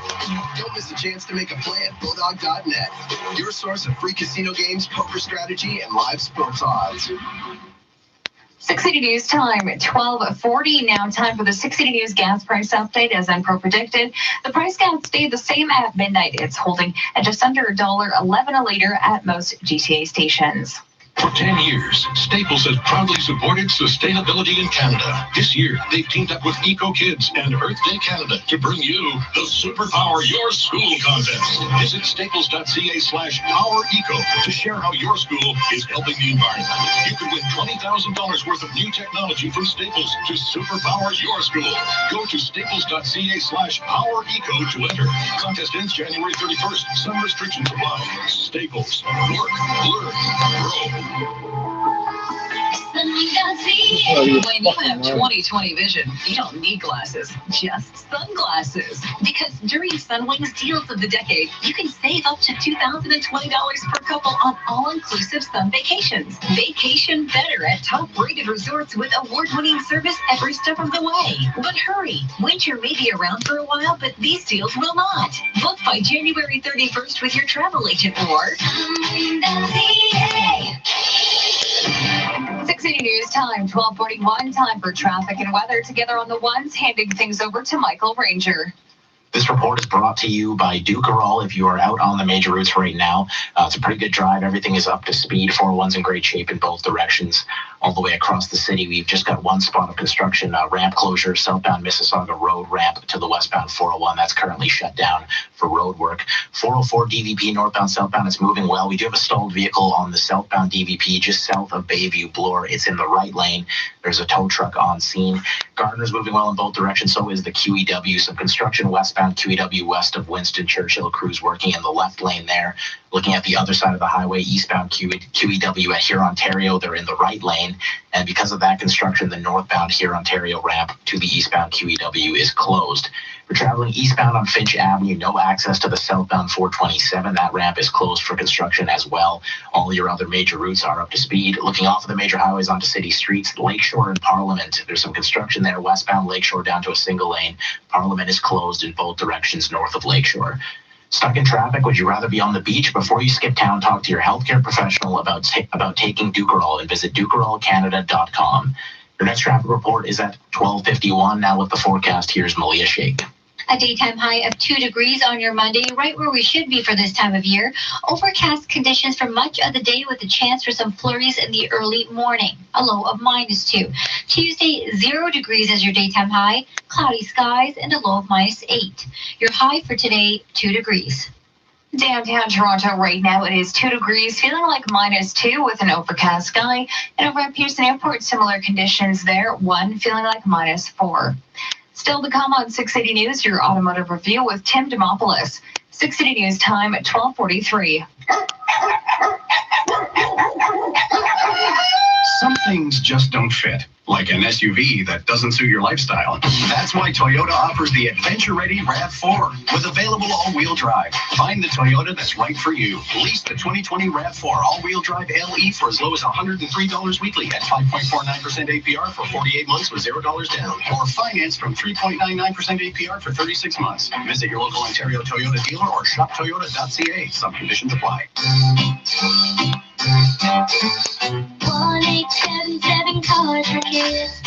Speaker 11: Don't miss a chance to make a play at Bodog.net, your source of free casino games, poker strategy, and live sports odds.
Speaker 10: 680 News Time, 12:40. Now time for the 680 News gas price update. As Enpro predicted, the price gap stayed the same at midnight. It's holding at just under $1.11 a liter at most GTA stations.
Speaker 17: For 10 years, Staples has proudly supported sustainability in Canada. This year, they've teamed up with Eco Kids and Earth Day Canada to bring you the Superpower Your School contest. Visit staples.ca/powereco to share how your school is helping the environment. You could win $20,000 worth of new technology from Staples to superpower your school. Go to staples.ca/powereco to enter. Contest ends January 31st. Some restrictions apply. Staples. Work, learn, grow.
Speaker 10: When you have 20/20 vision, you don't need glasses, just sunglasses. Because during Sunwing's Deals of the Decade, you can save up to $2,020 per couple on all-inclusive sun vacations. Vacation better at top-rated resorts with award-winning service every step of the way. But hurry, winter may be around for a while, but these deals will not. Book by January 31st with your travel agent or 680 News Time, 12:41. Time for traffic and weather together on the ones. Handing things over to Michael Ranger.
Speaker 8: This report is brought to you by Dukerol. If you are out on the major routes right now, it's a pretty good drive. Everything is up to speed. 401's in great shape in both directions. All the way across the city, we've just got one spot of construction, ramp closure, southbound Mississauga Road ramp to the westbound 401. That's currently shut down for road work. 404 DVP northbound, southbound, it's moving well. We do have a stalled vehicle on the southbound DVP just south of Bayview Bloor. It's in the right lane. There's a tow truck on scene. Gardner's moving well in both directions. So is the QEW. Some construction westbound QEW west of Winston Churchill. Crews working in the left lane there. Looking at the other side of the highway, eastbound QEW at Hurontario, they're in the right lane. And because of that construction, the northbound Hurontario ramp to the eastbound QEW is closed. For traveling eastbound on Finch Avenue, no access to the southbound 427. That ramp is closed for construction as well. All your other major routes are up to speed. Looking off of the major highways onto city streets, Lakeshore and Parliament. There's some construction there. Westbound Lakeshore down to a single lane. Parliament is closed in both directions north of Lakeshore. Stuck in traffic? Would you rather be on the beach? Before you skip town, talk to your healthcare professional about taking Dukerol and visit DukerolCanada.com. Your next traffic report is at 12:51. Now with the forecast, here's Malia Sheikh.
Speaker 9: A daytime high of 2 degrees on your Monday, right where we should be for this time of year. Overcast conditions for much of the day with a chance for some flurries in the early morning. A low of -2. Tuesday, 0 degrees as your daytime high, cloudy skies, and a low of -8. Your high for today, 2 degrees.
Speaker 10: Downtown Toronto right now, it is 2 degrees, feeling like -2 with an overcast sky. And over at Pearson Airport, similar conditions there, 1 feeling like -4. Still to come on 680 News, your automotive review with Tim Demopoulos. 680 News time at 12:43.
Speaker 17: Some things just don't fit.
Speaker 21: Like an SUV that doesn't suit your lifestyle. That's why Toyota offers the adventure-ready RAV4 with available all-wheel drive. Find the Toyota that's right for you. Lease the 2020 RAV4 all-wheel drive LE for as low as $103 weekly at 5.49% APR for 48 months with $0 down. Or finance from 3.99% APR for 36 months. Visit your local Ontario Toyota dealer or shoptoyota.ca. Some conditions apply.
Speaker 22: 1-877 Cars for Kids.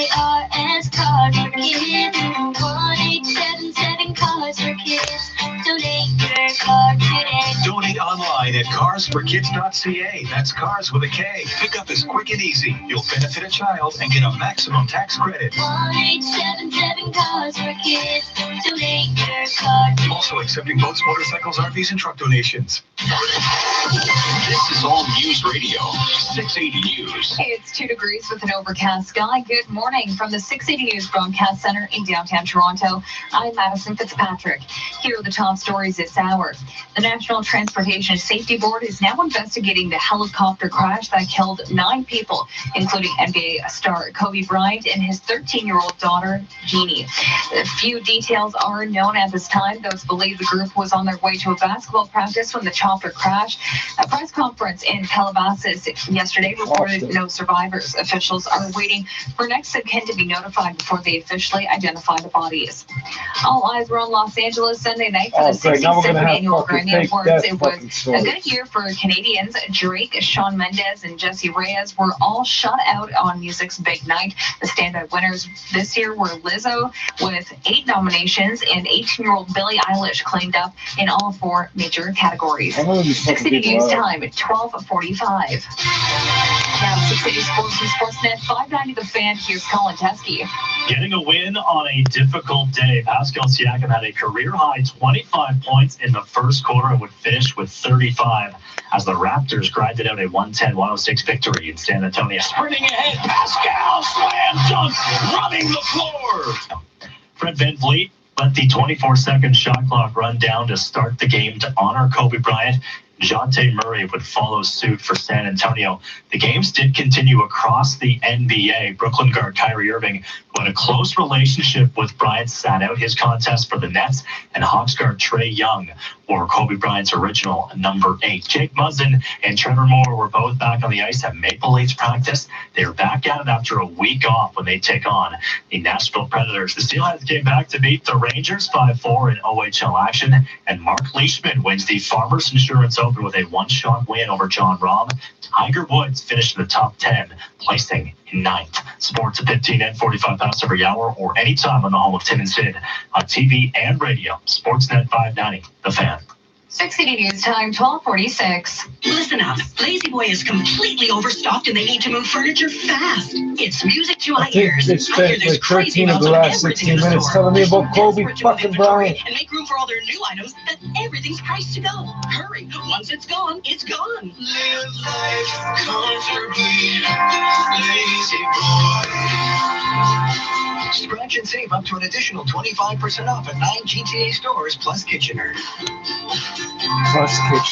Speaker 22: KARS Cars for Kids. 1-877 Cars for Kids. Donate your car today.
Speaker 21: Donate online at carsforkids.ca. That's cars with a K. Pickup is quick and easy. You'll benefit a child and get a maximum tax credit.
Speaker 22: 1-877 Cars for Kids. Donate your car today.
Speaker 21: Also accepting boats, motorcycles, RVs, and truck donations. This is All News Radio, 680 News.
Speaker 10: It's 2 degrees with an overcast sky. Good morning from the 680 News Broadcast Center in downtown Toronto. I'm Madison Fitzpatrick. Here are the top stories this hour. The National Transportation Safety Board is now investigating the helicopter crash that killed 9 people, including NBA star Kobe Bryant and his 13-year-old daughter, Jeannie. A few details are known at this time. Those believe the group was on their way to a basketball practice when the chopper crashed. A press conference in Calabasas yesterday reported no survivors. Officials are waiting for next of kin to be notified before they officially identify the bodies. All eyes were on Los Angeles Sunday night for the 62nd annual Grammy Awards. It was a good year for Canadians. Drake, Shawn Mendes, and Jessie Reyes were all shut out on music's big night. The standout winners this year were Lizzo with 8 nominations, and 18-year-old Billie Eilish claimed up in all 4 major categories. 680 News Time at 12:45. Now 680 Sports and Sportsnet 590 The Fan. Here's Colin Teskey.
Speaker 23: Getting a win on a difficult day. Pascal Siakam had a career-high 25 points in the first quarter and would finish with 35 as the Raptors grinded out a 110-106 victory in San Antonio. Sprinting ahead, Pascal slam dunk, running the floor. Fred VanVleet let the 24-second shot clock run down to start the game to honor Kobe Bryant. Dejounte Murray would follow suit for San Antonio. The games did continue across the NBA. Brooklyn guard Kyrie Irving, who had a close relationship with Bryant, sat out his contest for the Nets, and Hawks guard Trae Young wore Kobe Bryant's original number 8. Jake Muzzin and Trevor Moore were both back on the ice at Maple Leafs practice. They were back at it after a week off when they take on the Nashville Predators. The Steelheads came back to beat the Rangers 5-4 in OHL action, and Mark Leishman wins the Farmers Insurance Open with a one-shot win over John Rahm. Tiger Woods finished in the top 10, placing in 9th. Sports at 15 and 45 past every hour or anytime on the home of Tim and Sid on TV and radio. Sportsnet 590, The Fan.
Speaker 10: 680 News Time, 12:46.
Speaker 14: Listen up. Lazy Boy is completely overstocked and they need to move furniture fast. It's music to my ears.
Speaker 2: They spent like 13 of the last 16 minutes telling me about Kobe fucking Bryant.
Speaker 14: And make room for all their new items that everything's priced to go. Hurry. Once it's gone, it's gone.
Speaker 3: Live life comfortably, lazy boy.
Speaker 21: Scratch and save up to an additional 25% off at 9 GTA stores plus Kitchener.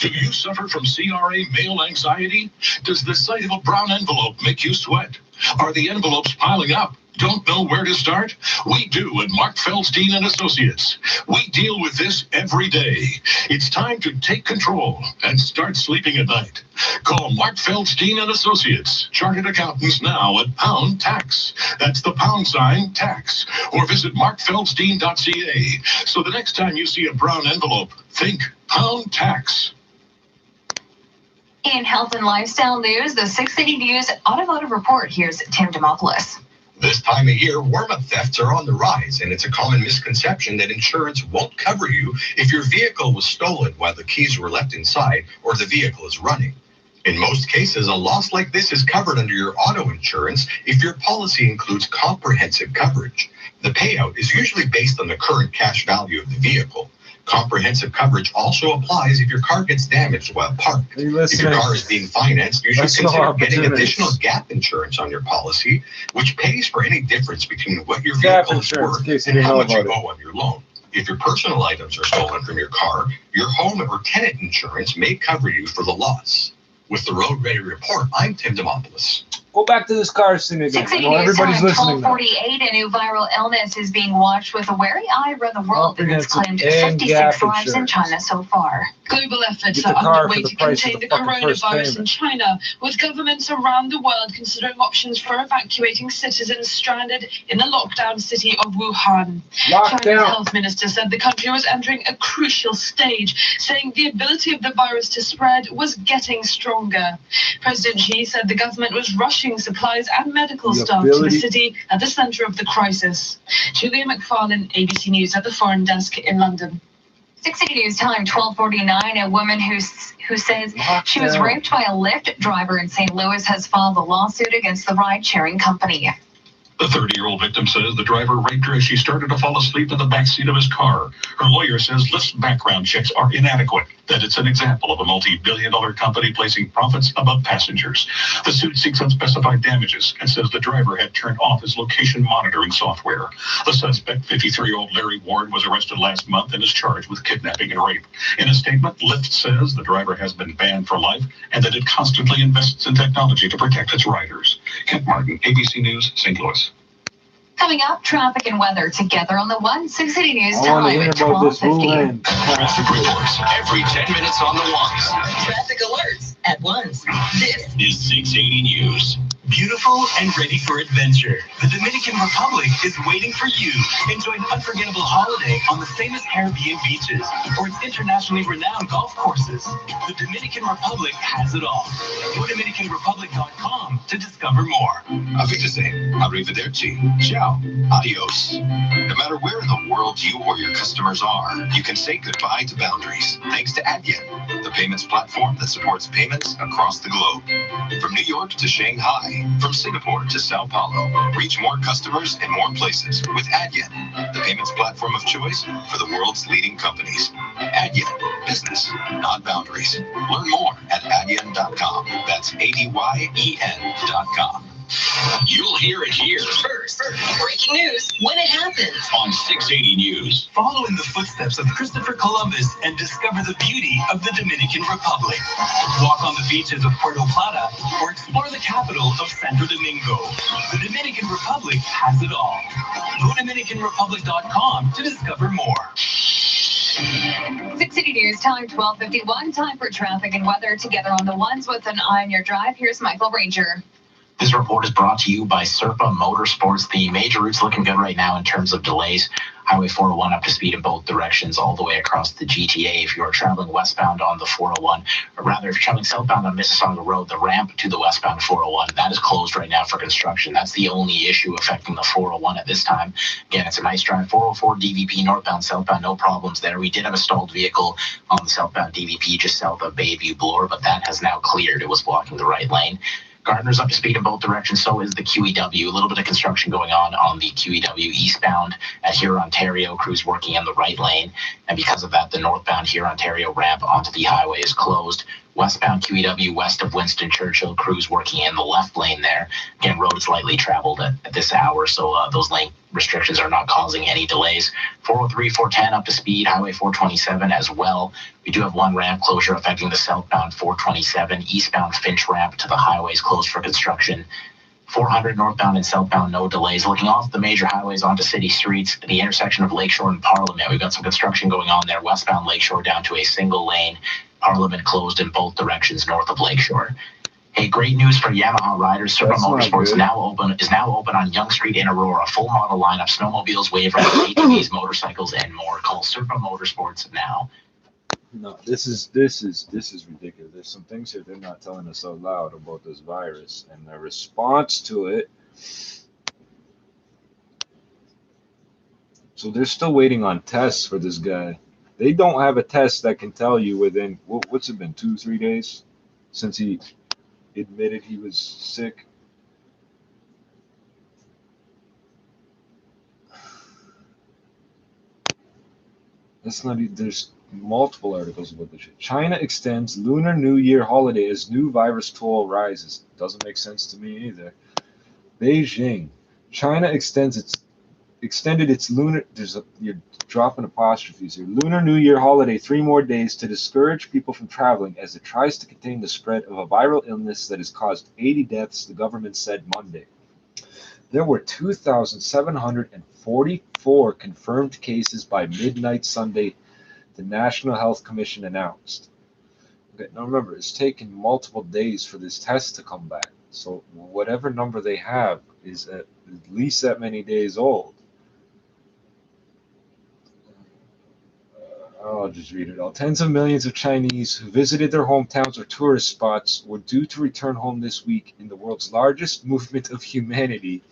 Speaker 17: Do you suffer from CRA mail anxiety? Does the sight of a brown envelope make you sweat? Are the envelopes piling up? Don't know where to start? We do at Mark Feldstein and Associates. We deal with this every day. It's time to take control and start sleeping at night. Call Mark Feldstein and Associates, chartered accountants now at Pound Tax. That's the # tax. Or visit markfeldstein.ca. So the next time you see a brown envelope, think Pound Tax.
Speaker 10: In health and lifestyle news, the 680 News Automotive Report. Here's Tim Demopoulos.
Speaker 24: This time of year, warm-up thefts are on the rise, and it's a common misconception that insurance won't cover you if your vehicle was stolen while the keys were left inside or the vehicle is running. In most cases, a loss like this is covered under your auto insurance if your policy includes comprehensive coverage. The payout is usually based on the current cash value of the vehicle. Comprehensive coverage also applies if your car gets damaged while parked. If your car is being financed, you should consider getting additional gap insurance on your policy, which pays for any difference between what your vehicle is worth and how much you owe on your loan. If your personal items are stolen from your car, your home or tenant insurance may cover you for the loss. With the Road Ready Report, I'm Tim Demopoulos.
Speaker 2: Go back to this cars thing again. I know everybody's listening now.
Speaker 10: 12:48, a new viral illness is being watched with a wary eye around the world, and it's claimed 56 lives in China so far.
Speaker 1: Global efforts are underway to contain the coronavirus in China, with governments around the world considering options for evacuating citizens stranded in the lockdown city of Wuhan. China's health minister said the country was entering a crucial stage, saying the ability of the virus to spread was getting stronger. President Xi said the government was rushing supplies and medical staff to the city at the center of the crisis. Julia McFarlane, ABC News at the Foreign Desk in London.
Speaker 10: 6 News Time, 12:49. A woman who says she was raped by a Lyft driver in St. Louis has filed a lawsuit against the ride-sharing company.
Speaker 17: The 30-year-old victim says the driver raped her as she started to fall asleep in the backseat of his car. Her lawyer says Lyft's background checks are inadequate, that it's an example of a multi-billion-dollar company placing profits above passengers. The suit seeks unspecified damages and says the driver had turned off his location monitoring software. The suspect, 53-year-old Larry Ward, was arrested last month and is charged with kidnapping and rape. In a statement, Lyft says the driver has been banned for life and that it constantly invests in technology to protect its riders. Kent Martin, ABC News, St. Louis.
Speaker 10: Coming up, traffic and weather together on the 1 6 City News
Speaker 2: I want to
Speaker 10: time
Speaker 2: hear
Speaker 10: at
Speaker 2: about this
Speaker 10: 12:50.
Speaker 21: Traffic reports every 10 minutes on the ones.
Speaker 4: Traffic alerts at once. This
Speaker 21: Is 680 News. Beautiful and ready for adventure, the Dominican Republic is waiting for you. Enjoy an unforgettable holiday on the famous Caribbean beaches or its internationally renowned golf courses. The Dominican Republic has it all. Go to DominicanRepublic.com to discover more. Auf Wiedersehen. Arrivederci. Ciao. Adios. No matter where in the world you or your customers are, you can say goodbye to boundaries thanks to Adyen, the payments platform that supports payments across the globe. From New York to Shanghai, from Singapore to Sao Paulo, reach more customers in more places with Adyen, the payments platform of choice for the world's leading companies. Adyen, business, not boundaries. Learn more at adyen.com. That's ADYEN.com. You'll hear it here
Speaker 4: first. Breaking news when it happens.
Speaker 21: On 680 News. Follow in the footsteps of Christopher Columbus and discover the beauty of the Dominican Republic. Walk on the beaches of Puerto Plata or explore the capital of Santo Domingo. The Dominican Republic has it all. Go to DominicanRepublic.com to discover more.
Speaker 10: 6 City News time, 12:51. Time for traffic and weather together on the ones with an eye on your drive. Here's Michael Ranger.
Speaker 18: This report is brought to you by Serpa Motorsports. The major routes looking good right now in terms of delays. Highway 401 up to speed in both directions all the way across the GTA. If you are traveling westbound on the 401, or rather if you're traveling southbound on Mississauga Road, the ramp to the westbound 401, that is closed right now for construction. That's the only issue affecting the 401 at this time. Again, it's a nice drive. 404 DVP northbound, southbound, no problems there. We did have a stalled vehicle on the southbound DVP just south of Bayview Bloor, but that has now cleared. It was blocking the right lane. Gardner's up to speed in both directions, so is the QEW. A little bit of construction going on the QEW eastbound at Huron, Ontario. Crews working in the right lane, and because of that, the northbound Huron, Ontario ramp onto the highway is closed. Westbound QEW west of Winston Churchill, crews working in the left lane there. Again, road is lightly traveled at this hour, so those lane restrictions are not causing any delays. 403, 410 up to speed, Highway 427 as well. We do have one ramp closure affecting the southbound 427. Eastbound Finch ramp to the highway is closed for construction. 400 northbound and southbound, no delays. Looking off the major highways onto city streets, the intersection of Lakeshore and Parliament, we've got some construction going on there. Westbound Lakeshore down to a single lane. Parliament closed in both directions north of Lakeshore. Hey, great news for Yamaha riders. Serpa Motorsports is now open on Yonge Street in Aurora. Full model lineup, snowmobiles, wave riders, ATVs, motorcycles, and more. Call Serpa Motorsports now.
Speaker 2: No, this is ridiculous. There's some things here they're not telling us out loud about this virus and the response to it. So they're still waiting on tests for this guy. They don't have a test that can tell you within, what's it been, 2-3 days since he admitted he was sick. That's not, there's multiple articles about this shit. China extends Lunar New Year holiday as new virus toll rises. Doesn't make sense to me either. Beijing. China extends its extended its lunar, you're dropping apostrophes here, Lunar New Year holiday 3 more days to discourage people from traveling as it tries to contain the spread of a viral illness that has caused 80 deaths, the government said Monday. There were 2,744 confirmed cases by midnight Sunday, the National Health Commission announced. Okay, now remember, it's taken multiple days for this test to come back. So whatever number they have is at least that many days old. I'll just read it all. Tens of millions of Chinese who visited their hometowns or tourist spots were due to return home this week in the world's largest movement of humanity.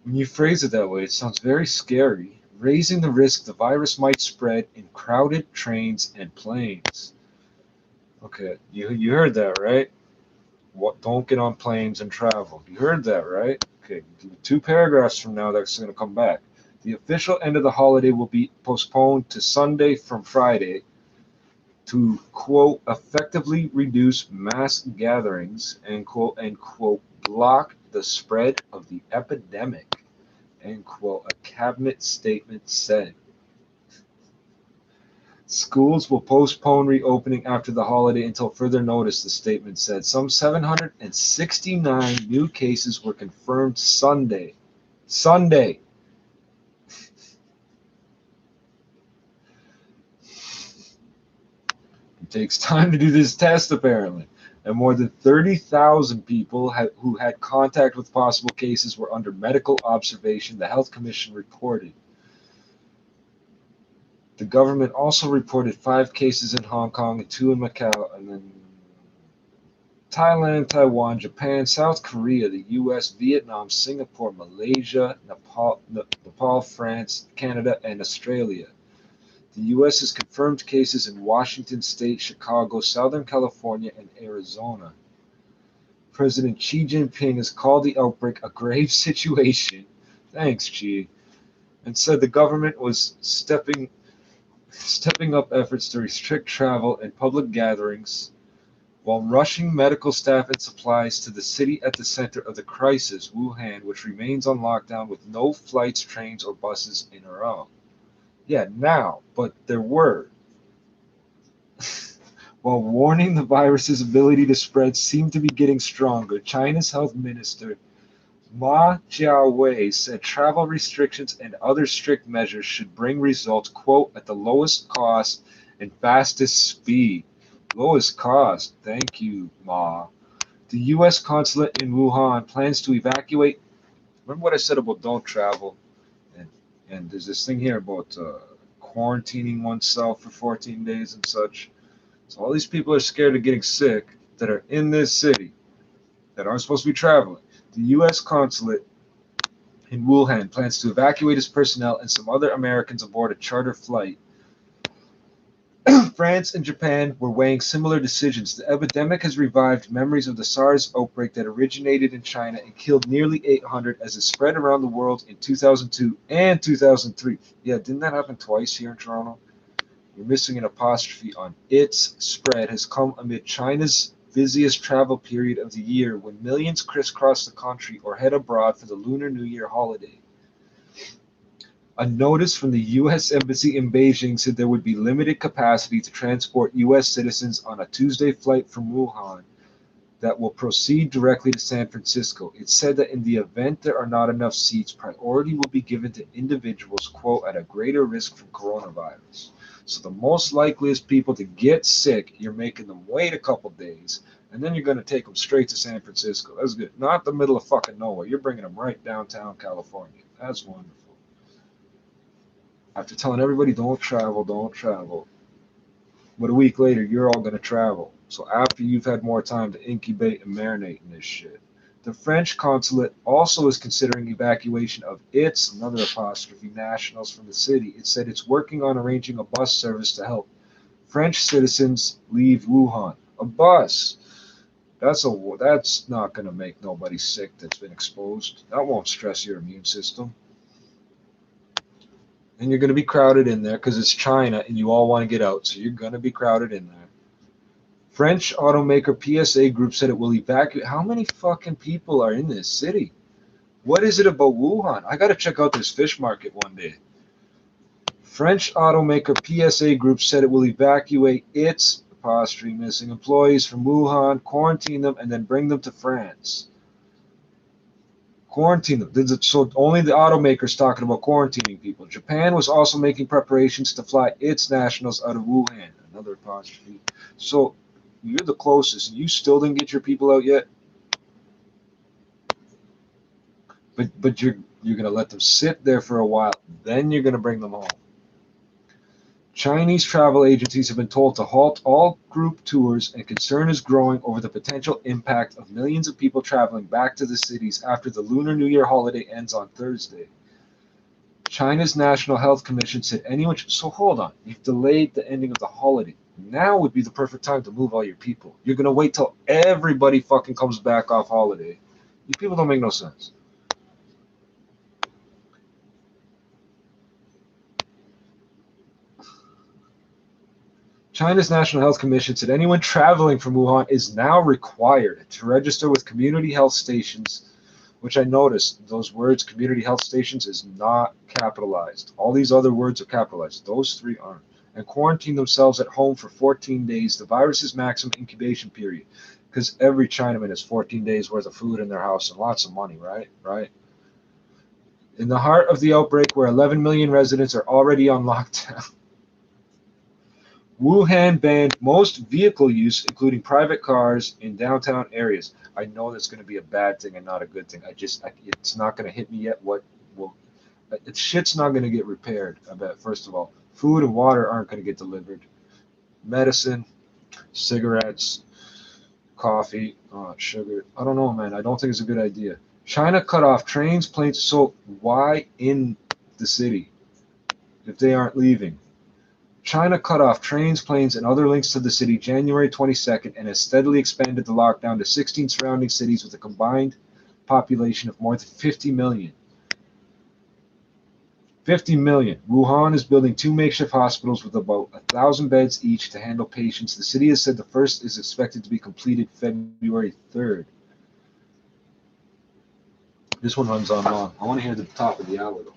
Speaker 2: When you phrase it that way, it sounds very scary, raising the risk the virus might spread in crowded trains and planes. Okay, you heard that, right? What? Don't get on planes and travel. You heard that, right? Okay, 2 paragraphs from now, that's going to come back. The official end of the holiday will be postponed to Sunday from Friday to, quote, effectively reduce mass gatherings and, quote, block the spread of the epidemic, end quote, a cabinet statement said. Schools will postpone reopening after the holiday until further notice, the statement said. Some 769 new cases were confirmed Sunday. It takes time to do this test, apparently. And more than 30,000 people who had contact with possible cases were under medical observation, the Health Commission reported. The government also reported 5 cases in Hong Kong and 2 in Macau, and then Thailand, Taiwan, Japan, South Korea, the US, Vietnam, Singapore, Malaysia, Nepal, France, Canada, and Australia. The U.S. has confirmed cases in Washington State, Chicago, Southern California, and Arizona. President Xi Jinping has called the outbreak a grave situation, thanks Xi, and said the government was stepping up efforts to restrict travel and public gatherings while rushing medical staff and supplies to the city at the center of the crisis, Wuhan, which remains on lockdown with no flights, trains, or buses in or out. Yeah, now, but there were. While warning the virus's ability to spread seemed to be getting stronger, China's health minister Ma Jiawei said travel restrictions and other strict measures should bring results, quote, at the lowest cost and fastest speed. Lowest cost, thank you, Ma. The U.S. consulate in Wuhan plans to evacuate. Remember what I said about don't travel? And there's this thing here about quarantining oneself for 14 days and such. So all these people are scared of getting sick that are in this city that aren't supposed to be traveling. The U.S. consulate in Wuhan plans to evacuate its personnel and some other Americans aboard a charter flight. France and Japan were weighing similar decisions. The epidemic has revived memories of the SARS outbreak that originated in China and killed nearly 800 as it spread around the world in 2002 and 2003. Yeah, didn't that happen twice here in Toronto? You're missing an apostrophe on its spread has come amid China's busiest travel period of the year when millions crisscross the country or head abroad for the Lunar New Year holiday. A notice from the U.S. Embassy in Beijing said there would be limited capacity to transport U.S. citizens on a Tuesday flight from Wuhan that will proceed directly to San Francisco. It said that in the event there are not enough seats, priority will be given to individuals, quote, at a greater risk from coronavirus. So the most likeliest people to get sick, you're making them wait a couple days, and then you're going to take them straight to San Francisco. That's good. Not the middle of fucking nowhere. You're bringing them right downtown California. That's wonderful. After telling everybody don't travel, but a week later, you're all going to travel. So after you've had more time to incubate and marinate in this shit. The French consulate also is considering evacuation of its, another apostrophe, nationals from the city. It said it's working on arranging a bus service to help French citizens leave Wuhan. A bus. That's not going to make nobody sick that's been exposed. That won't stress your immune system. And you're going to be crowded in there because it's China and you all want to get out, so you're going to be crowded in there. French automaker PSA Group said it will evacuate. How many fucking people are in this city? What is it about Wuhan? I got to check out this fish market one day. French automaker PSA Group said it will evacuate its apostrophe missing employees from Wuhan, quarantine them, and then bring them to France. Quarantine them. So only the automakers talking about quarantining people. Japan was also making preparations to fly its nationals out of Wuhan. Another apostrophe. So you're the closest. You still didn't get your people out yet? But you're going to let them sit there for a while. Then you're going to bring them home. Chinese travel agencies have been told to halt all group tours, and concern is growing over the potential impact of millions of people traveling back to the cities after the Lunar New Year holiday ends on Thursday. China's National Health Commission said anyone... So hold on. You've delayed the ending of the holiday. Now would be the perfect time to move all your people. You're going to wait till everybody fucking comes back off holiday. You people don't make no sense. China's National Health Commission said anyone traveling from Wuhan is now required to register with community health stations, which I noticed those words, community health stations, is not capitalized. All these other words are capitalized. Those three aren't. And quarantine themselves at home for 14 days, the virus's maximum incubation period, because every Chinaman has 14 days worth of food in their house and lots of money, right? Right. In the heart of the outbreak, where 11 million residents are already on lockdown, Wuhan banned most vehicle use, including private cars, in downtown areas. I know that's going to be a bad thing and not a good thing. It's not going to hit me yet. Shit's not going to get repaired, I bet, first of all. Food and water aren't going to get delivered. Medicine, cigarettes, coffee, sugar. I don't know, man. I don't think it's a good idea. China cut off trains, planes. So why in the city if they aren't leaving? China cut off trains, planes, and other links to the city January 22nd and has steadily expanded the lockdown to 16 surrounding cities with a combined population of more than 50 million. 50 million. Wuhan is building 2 makeshift hospitals with about 1,000 beds each to handle patients. The city has said the first is expected to be completed February 3rd. This one runs on long. I want to hear the top of the hour, though.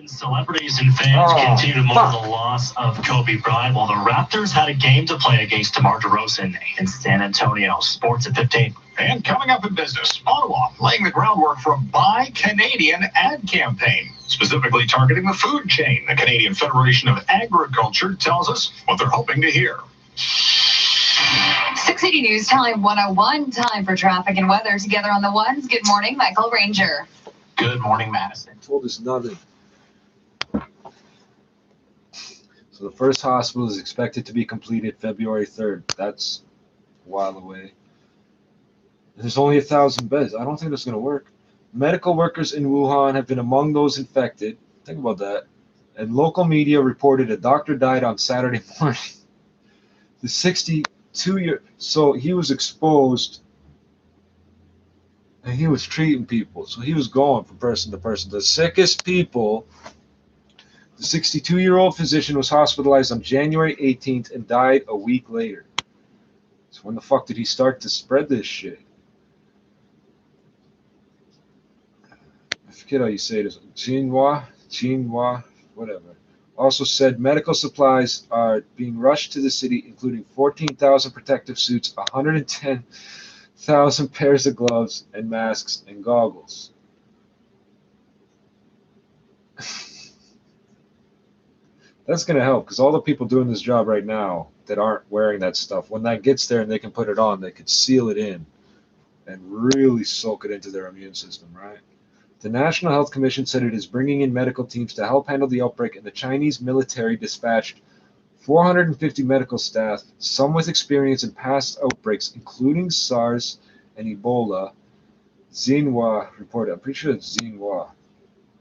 Speaker 23: Celebrities and fans continue to mourn the loss of Kobe Bryant, while the Raptors had a game to play against DeMar DeRozan in San Antonio. Sports at 15.
Speaker 17: And coming up in business, Ottawa laying the groundwork for a Buy Canadian ad campaign, specifically targeting the food chain. The Canadian Federation of Agriculture tells us what they're hoping to hear.
Speaker 7: 680 News Time 101, time for traffic and weather. Together on the ones, good morning, Michael Ranger.
Speaker 23: Good morning, Madison.
Speaker 2: Told us nothing. So the first hospital is expected to be completed February 3rd. That's a while away. There's only 1,000 beds. I don't think that's going to work. Medical workers in Wuhan have been among those infected. Think about that. And local media reported a doctor died on Saturday morning. The 62-year... So he was exposed and he was treating people. So he was going from person to person. The sickest people... The 62-year-old physician was hospitalized on January 18th and died a week later. So when the fuck did he start to spread this shit? I forget how you say this. Xinhua, whatever. Also said medical supplies are being rushed to the city, including 14,000 protective suits, 110,000 pairs of gloves and masks and goggles. That's going to help, because all the people doing this job right now that aren't wearing that stuff, when that gets there and they can put it on, they could seal it in and really soak it into their immune system, right? The National Health Commission said it is bringing in medical teams to help handle the outbreak, and the Chinese military dispatched 450 medical staff, some with experience in past outbreaks, including SARS and Ebola. Xinhua reported. I'm pretty sure it's Xinhua.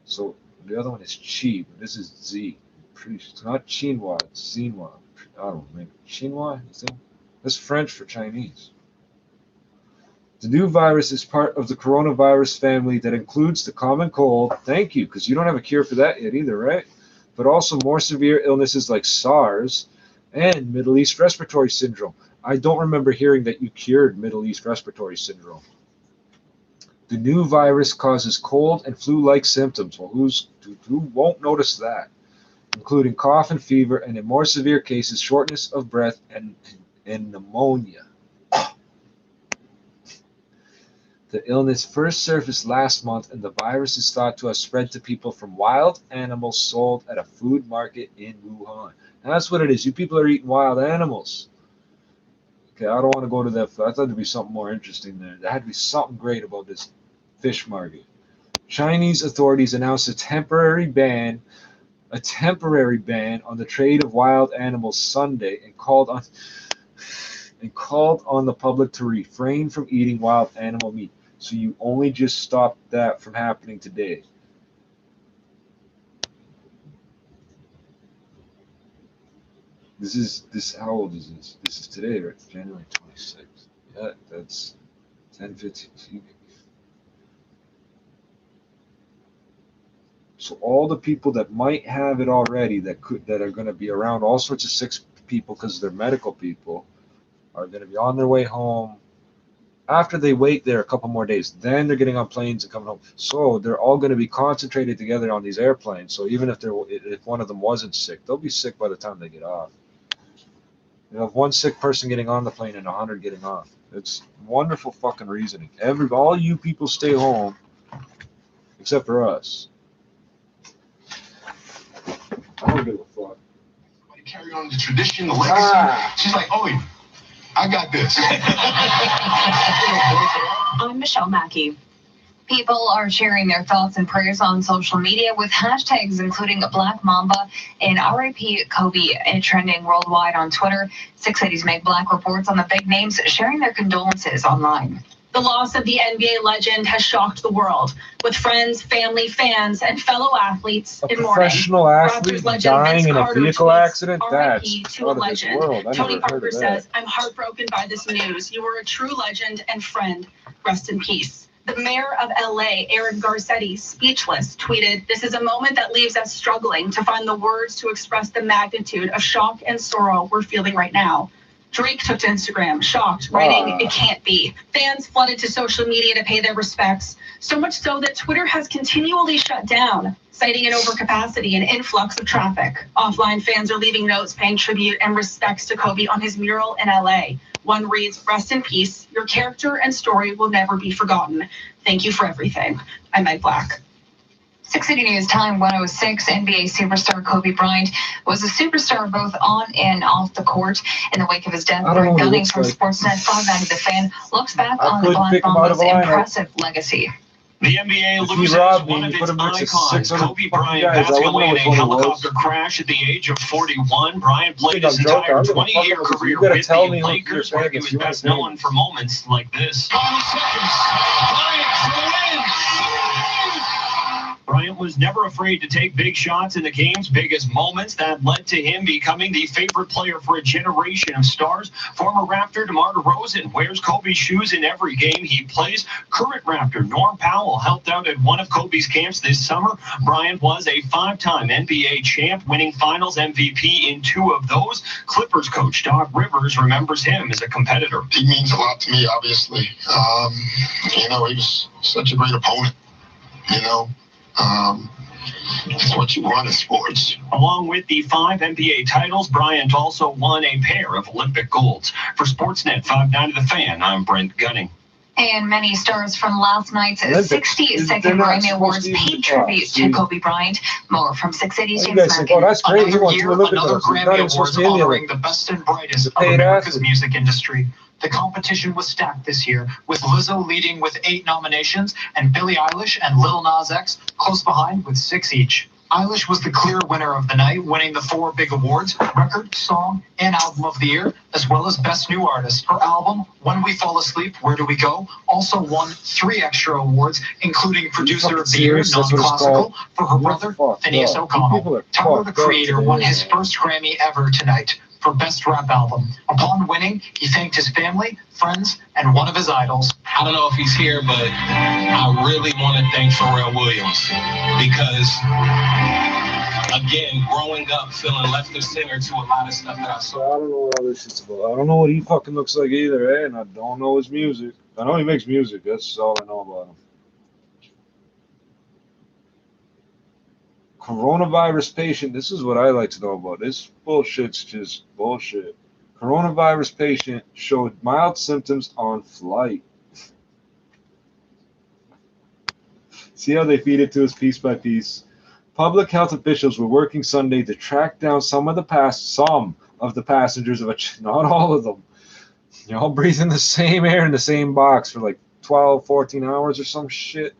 Speaker 2: So the other one is Qi, but this is Z. It's not Xinhua, it's Xinhua. I don't know, maybe Xinhua? That's French for Chinese. The new virus is part of the coronavirus family that includes the common cold. Thank you, because you don't have a cure for that yet either, right? But also more severe illnesses like SARS and Middle East respiratory syndrome. I don't remember hearing that you cured Middle East respiratory syndrome. The new virus causes cold and flu-like symptoms. Well, who won't notice that? Including cough and fever, and in more severe cases, shortness of breath and pneumonia. The illness first surfaced last month, and the virus is thought to have spread to people from wild animals sold at a food market in Wuhan. And that's what it is. You people are eating wild animals. Okay, I don't want to go to that. I thought there'd be something more interesting there. There had to be something great about this fish market. Chinese authorities announced a temporary ban on the trade of wild animals Sunday, and called on the public to refrain from eating wild animal meat. So you only just stopped that from happening today. How old is this? This is today, right? January 26th. Yeah, that's 10:15. So all the people that might have it already, that are going to be around, all sorts of sick people because they're medical people, are going to be on their way home. After they wait there a couple more days, then they're getting on planes and coming home. So they're all going to be concentrated together on these airplanes. So even if one of them wasn't sick, they'll be sick by the time they get off. You have one sick person getting on the plane and 100 getting off. It's wonderful fucking reasoning. All you people stay home, except for us. I don't give a fuck.
Speaker 16: Carry on the tradition, the legacy. She's like, oh, I got this.
Speaker 7: I'm Michelle Mackey. People are sharing their thoughts and prayers on social media with hashtags including Black Mamba and RIP Kobe trending worldwide on Twitter. 680's Meg Black reports on the big names sharing their condolences online.
Speaker 10: The loss of the NBA legend has shocked the world, with friends, family, fans, and fellow athletes in mourning.
Speaker 2: Professional athlete dying in a vehicle accident? That's
Speaker 10: to a legend. Tony Parker says, "I'm heartbroken by this news. You were a true legend and friend. Rest in peace." The mayor of LA, Eric Garcetti, speechless, tweeted, "This is a moment that leaves us struggling to find the words to express the magnitude of shock and sorrow we're feeling right now." Drake took to Instagram, shocked, writing, "It can't be." Fans flooded to social media to pay their respects, so much so that Twitter has continually shut down, citing an overcapacity and influx of traffic. Offline fans are leaving notes paying tribute and respects to Kobe on his mural in LA. One reads, "Rest in peace. Your character and story will never be forgotten. Thank you for everything." I'm Meg Black.
Speaker 7: 680 News Time 106. NBA superstar Kobe Bryant was a superstar both on and off the court. In the wake of his death, Brent Gunning from Sportsnet 590 The Fan looks back on the Black Mamba's impressive legacy.
Speaker 23: The NBA loses one of its icons. Kobe Bryant passed away in a helicopter crash at the age of 41. Bryant played his entire 20-year career with the Lakers, where he was best known for moments like this. 5 seconds. Bryant for the win. Bryant was never afraid to take big shots in the game's biggest moments. That led to him becoming the favorite player for a generation of stars. Former Raptor DeMar DeRozan wears Kobe's shoes in every game he plays. Current Raptor Norm Powell helped out at one of Kobe's camps this summer. Bryant was a 5-time NBA champ, winning Finals MVP in 2 of those. Clippers coach Doc Rivers remembers him as a competitor.
Speaker 16: He means a lot to me, obviously. He was such a great opponent, That's what you want in sports.
Speaker 23: Along with the 5 NBA titles, Bryant also won a pair of Olympic golds. For Sportsnet 590 The Fan, I'm Brent Gunning.
Speaker 7: And many stars from last night's 62nd Grammy Awards paid tribute to Kobe Bryant. More from 680's James Martin.
Speaker 2: Oh, that's great. He won 2 Olympic
Speaker 20: Another Grammy Awards honoring the best and brightest of America's music industry. The competition was stacked this year, with Lizzo leading with 8 nominations and Billie Eilish and Lil Nas X close behind with 6 each. Eilish was the clear winner of the night, winning the 4 big awards: Record, Song, and Album of the Year, as well as Best New Artist. Her album, When We Fall Asleep, Where Do We Go, also won 3 extra awards, including Producer of the Year, Non-Classical, for her brother, Phineas O'Connell. Tyler, the Creator, won his first Grammy ever tonight for Best Rap Album. Upon winning, he thanked his family, friends, and one of his idols.
Speaker 5: I don't know if he's here, but I really want to thank Pharrell Williams because, again, growing up feeling left of center to a lot of stuff that I saw.
Speaker 2: I don't know what all this shit's about. I don't know what he fucking looks like either, and I don't know his music. I know he makes music. That's all I know about him. Coronavirus patient, this is what I like to know about. This bullshit's just bullshit. Coronavirus patient showed mild symptoms on flight. See how they feed it to us piece by piece? Public health officials were working Sunday to track down some of the passengers of not all of them. You're all breathing the same air in the same box for like 12, 14 hours or some shit.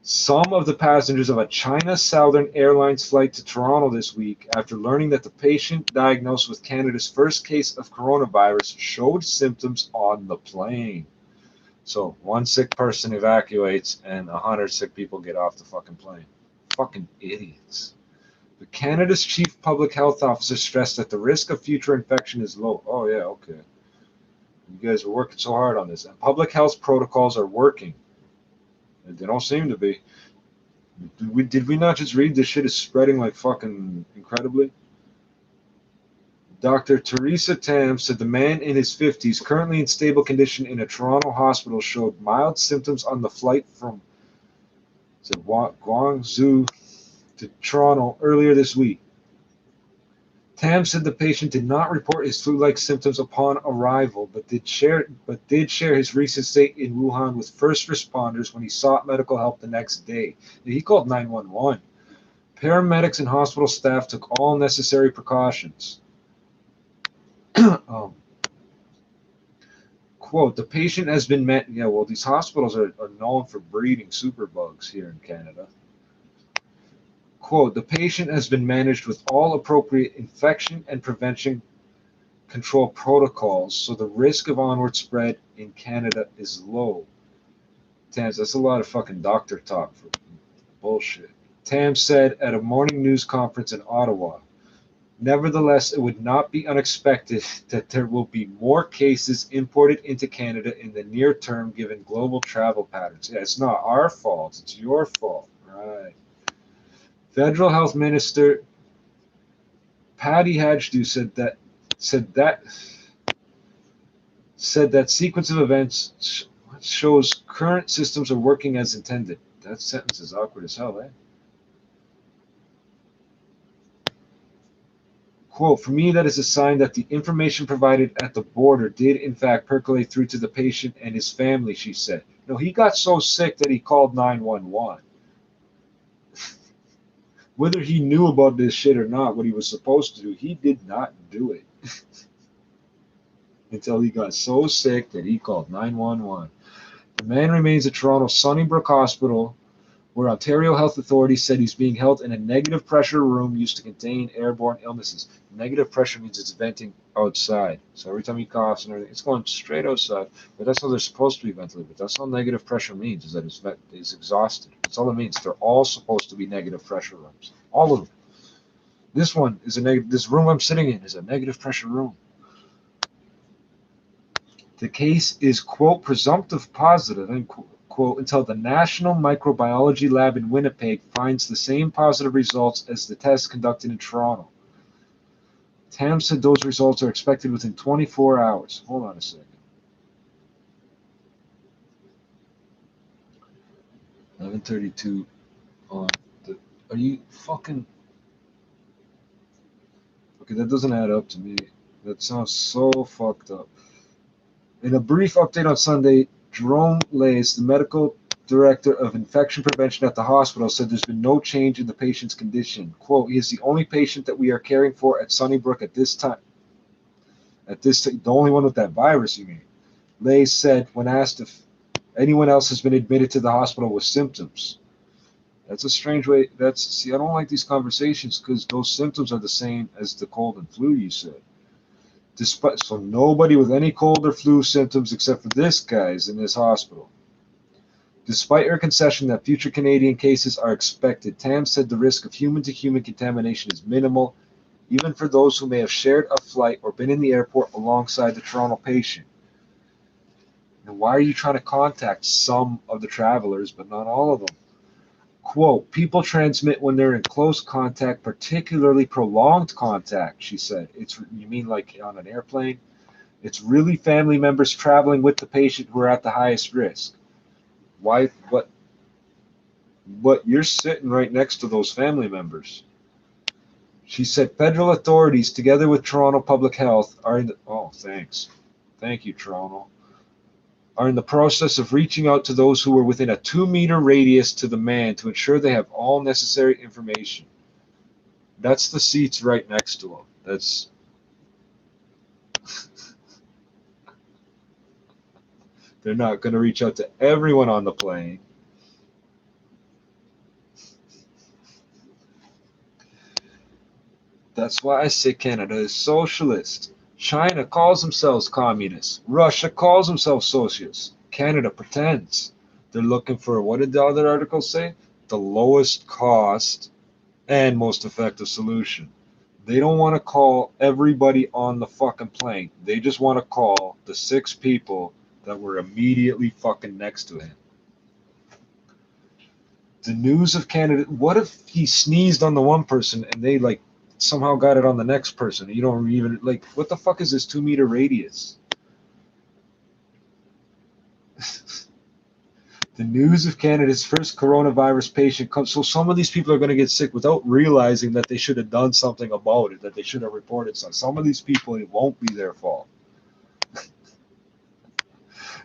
Speaker 2: Some of the passengers of a China Southern Airlines flight to Toronto this week, after learning that the patient diagnosed with Canada's first case of coronavirus showed symptoms on the plane. So one sick person evacuates and 100 sick people get off the fucking plane. Fucking idiots. But Canada's chief public health officer stressed that the risk of future infection is low. Oh yeah, okay. You guys are working so hard on this. And public health protocols are working. They don't seem to be. Did we not just read this shit is spreading like fucking incredibly? Dr. Teresa Tam said the man in his 50s, currently in stable condition in a Toronto hospital, showed mild symptoms on the flight from Guangzhou to Toronto earlier this week. Tam said the patient did not report his flu-like symptoms upon arrival, but did share his recent stay in Wuhan with first responders when he sought medical help the next day. He called 911. Paramedics and hospital staff took all necessary precautions. Quote, the patient has been met. Yeah, well, these hospitals are known for breeding superbugs here in Canada. Quote, the patient has been managed with all appropriate infection and prevention control protocols, so the risk of onward spread in Canada is low. Tams, that's a lot of fucking doctor talk for bullshit. Tam said at a morning news conference in Ottawa, nevertheless, it would not be unexpected that there will be more cases imported into Canada in the near term given global travel patterns. Yeah, it's not our fault, it's your fault. Right. Federal Health Minister Patty Hajdu said that sequence of events shows current systems are working as intended. That sentence is awkward as hell, eh? Quote, for me, that is a sign that the information provided at the border did, in fact, percolate through to the patient and his family, she said. No, he got so sick that he called 911. Whether he knew about this shit or not, what he was supposed to do, he did not do it. Until he got so sick that he called 911. The man remains at Toronto's Sunnybrook Hospital, where Ontario Health Authorities said he's being held in a negative pressure room used to contain airborne illnesses. Negative pressure means it's venting outside. So every time he coughs and everything, it's going straight outside. But that's how they're supposed to be ventilated. But that's all negative pressure means, is that it's exhausted. That's all it means. They're all supposed to be negative pressure rooms. All of them. This one is a negative. This room I'm sitting in is a negative pressure room. The case is, quote, presumptive positive, end quote, until the National Microbiology Lab in Winnipeg finds the same positive results as the test conducted in Toronto. Tam said those results are expected within 24 hours. Hold on a second. 11:32 on the. Are you fucking? Okay, that doesn't add up to me. That sounds so fucked up. In a brief update on Sunday, Jerome Lays, the medical director of infection prevention at the hospital, said there's been no change in the patient's condition. Quote, he is the only patient that we are caring for at Sunnybrook at this time. The only one with that virus, you mean? Lays said when asked if anyone else has been admitted to the hospital with symptoms. That's a strange way. See, I don't like these conversations because those symptoms are the same as the cold and flu, you said. So nobody with any cold or flu symptoms except for this guy is in this hospital. Despite her concession that future Canadian cases are expected, Tam said the risk of human-to-human contamination is minimal, even for those who may have shared a flight or been in the airport alongside the Toronto patient. Now, why are you trying to contact some of the travelers, but not all of them? Quote, people transmit when they're in close contact, particularly prolonged contact, she said. You mean like on an airplane? It's really family members traveling with the patient who are at the highest risk. Why? What? But you're sitting right next to those family members. She said federal authorities, together with Toronto Public Health, are in the... Oh, thanks. Thank you, Toronto. Are in the process of reaching out to those who were within a 2-meter radius to the man to ensure they have all necessary information. That's the seats right next to him. That's... They're not going to reach out to everyone on the plane. That's why I say Canada is socialist. China calls themselves communists. Russia calls themselves socialists. Canada pretends. They're looking for, what did the other article say? The lowest cost and most effective solution. They don't want to call everybody on the fucking plane. They just want to call the 6 people that were immediately fucking next to him. The news of Canada, what if he sneezed on the one person and they like somehow got it on the next person? You don't even, like, what the fuck is this 2-meter radius? The news of Canada's first coronavirus patient comes, so some of these people are going to get sick without realizing that they should have done something about it, that they should have reported something. Some of these people, it won't be their fault.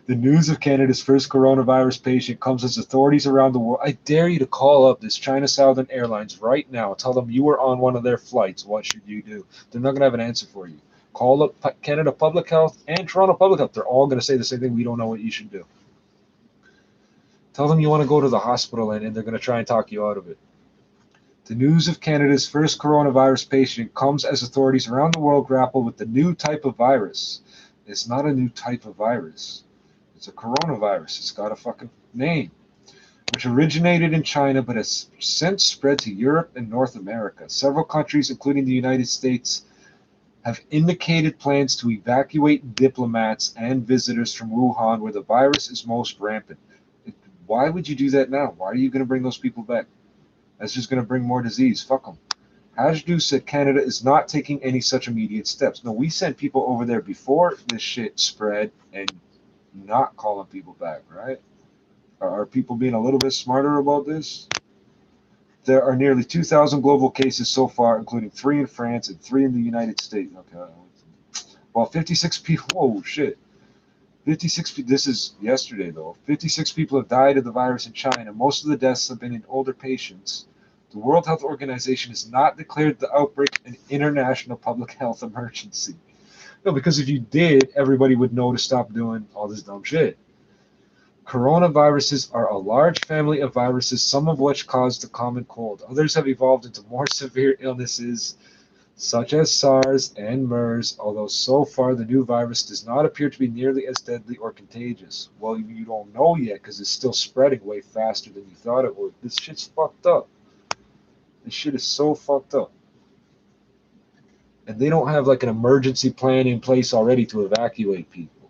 Speaker 2: The news of Canada's first coronavirus patient comes as authorities around the world. I dare you to call up this China Southern Airlines right now. Tell them you were on one of their flights. What should you do? They're not going to have an answer for you. Call up Canada Public Health and Toronto Public Health. They're all going to say the same thing. We don't know what you should do. Tell them you want to go to the hospital and they're going to try and talk you out of it. The news of Canada's first coronavirus patient comes as authorities around the world grapple with the new type of virus. It's not a new type of virus. It's a coronavirus. It's got a fucking name, which originated in China but has since spread to Europe and North America. Several countries, including the United States, have indicated plans to evacuate diplomats and visitors from Wuhan, where the virus is most rampant. Why would you do that now? Why are you going to bring those people back? That's just going to bring more disease. Fuck them. Hajdu said Canada is not taking any such immediate steps. No, we sent people over there before this shit spread and not calling people back, right? Are people being a little bit smarter about this? There are nearly 2,000 global cases so far, including 3 in France and 3 in the United States. Okay. Well, 56 people, oh shit. 56, this is yesterday though. 56 people have died of the virus in China. Most of the deaths have been in older patients. The World Health Organization has not declared the outbreak an international public health emergency. No, because if you did, everybody would know to stop doing all this dumb shit. Coronaviruses are a large family of viruses, some of which cause the common cold. Others have evolved into more severe illnesses, such as SARS and MERS, although so far the new virus does not appear to be nearly as deadly or contagious. Well, you don't know yet because it's still spreading way faster than you thought it would. This shit's fucked up. This shit is so fucked up. And they don't have like an emergency plan in place already to evacuate people.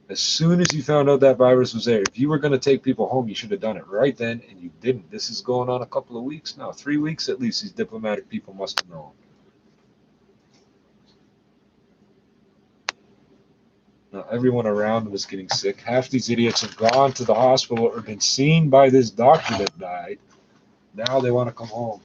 Speaker 2: As soon as you found out that virus was there, if you were going to take people home, you should have done it right then, and you didn't. This is going on a couple of weeks now. 3 weeks at least, these diplomatic people must have known. Now, everyone around them is getting sick. Half these idiots have gone to the hospital or been seen by this doctor that died. Now they want to come home.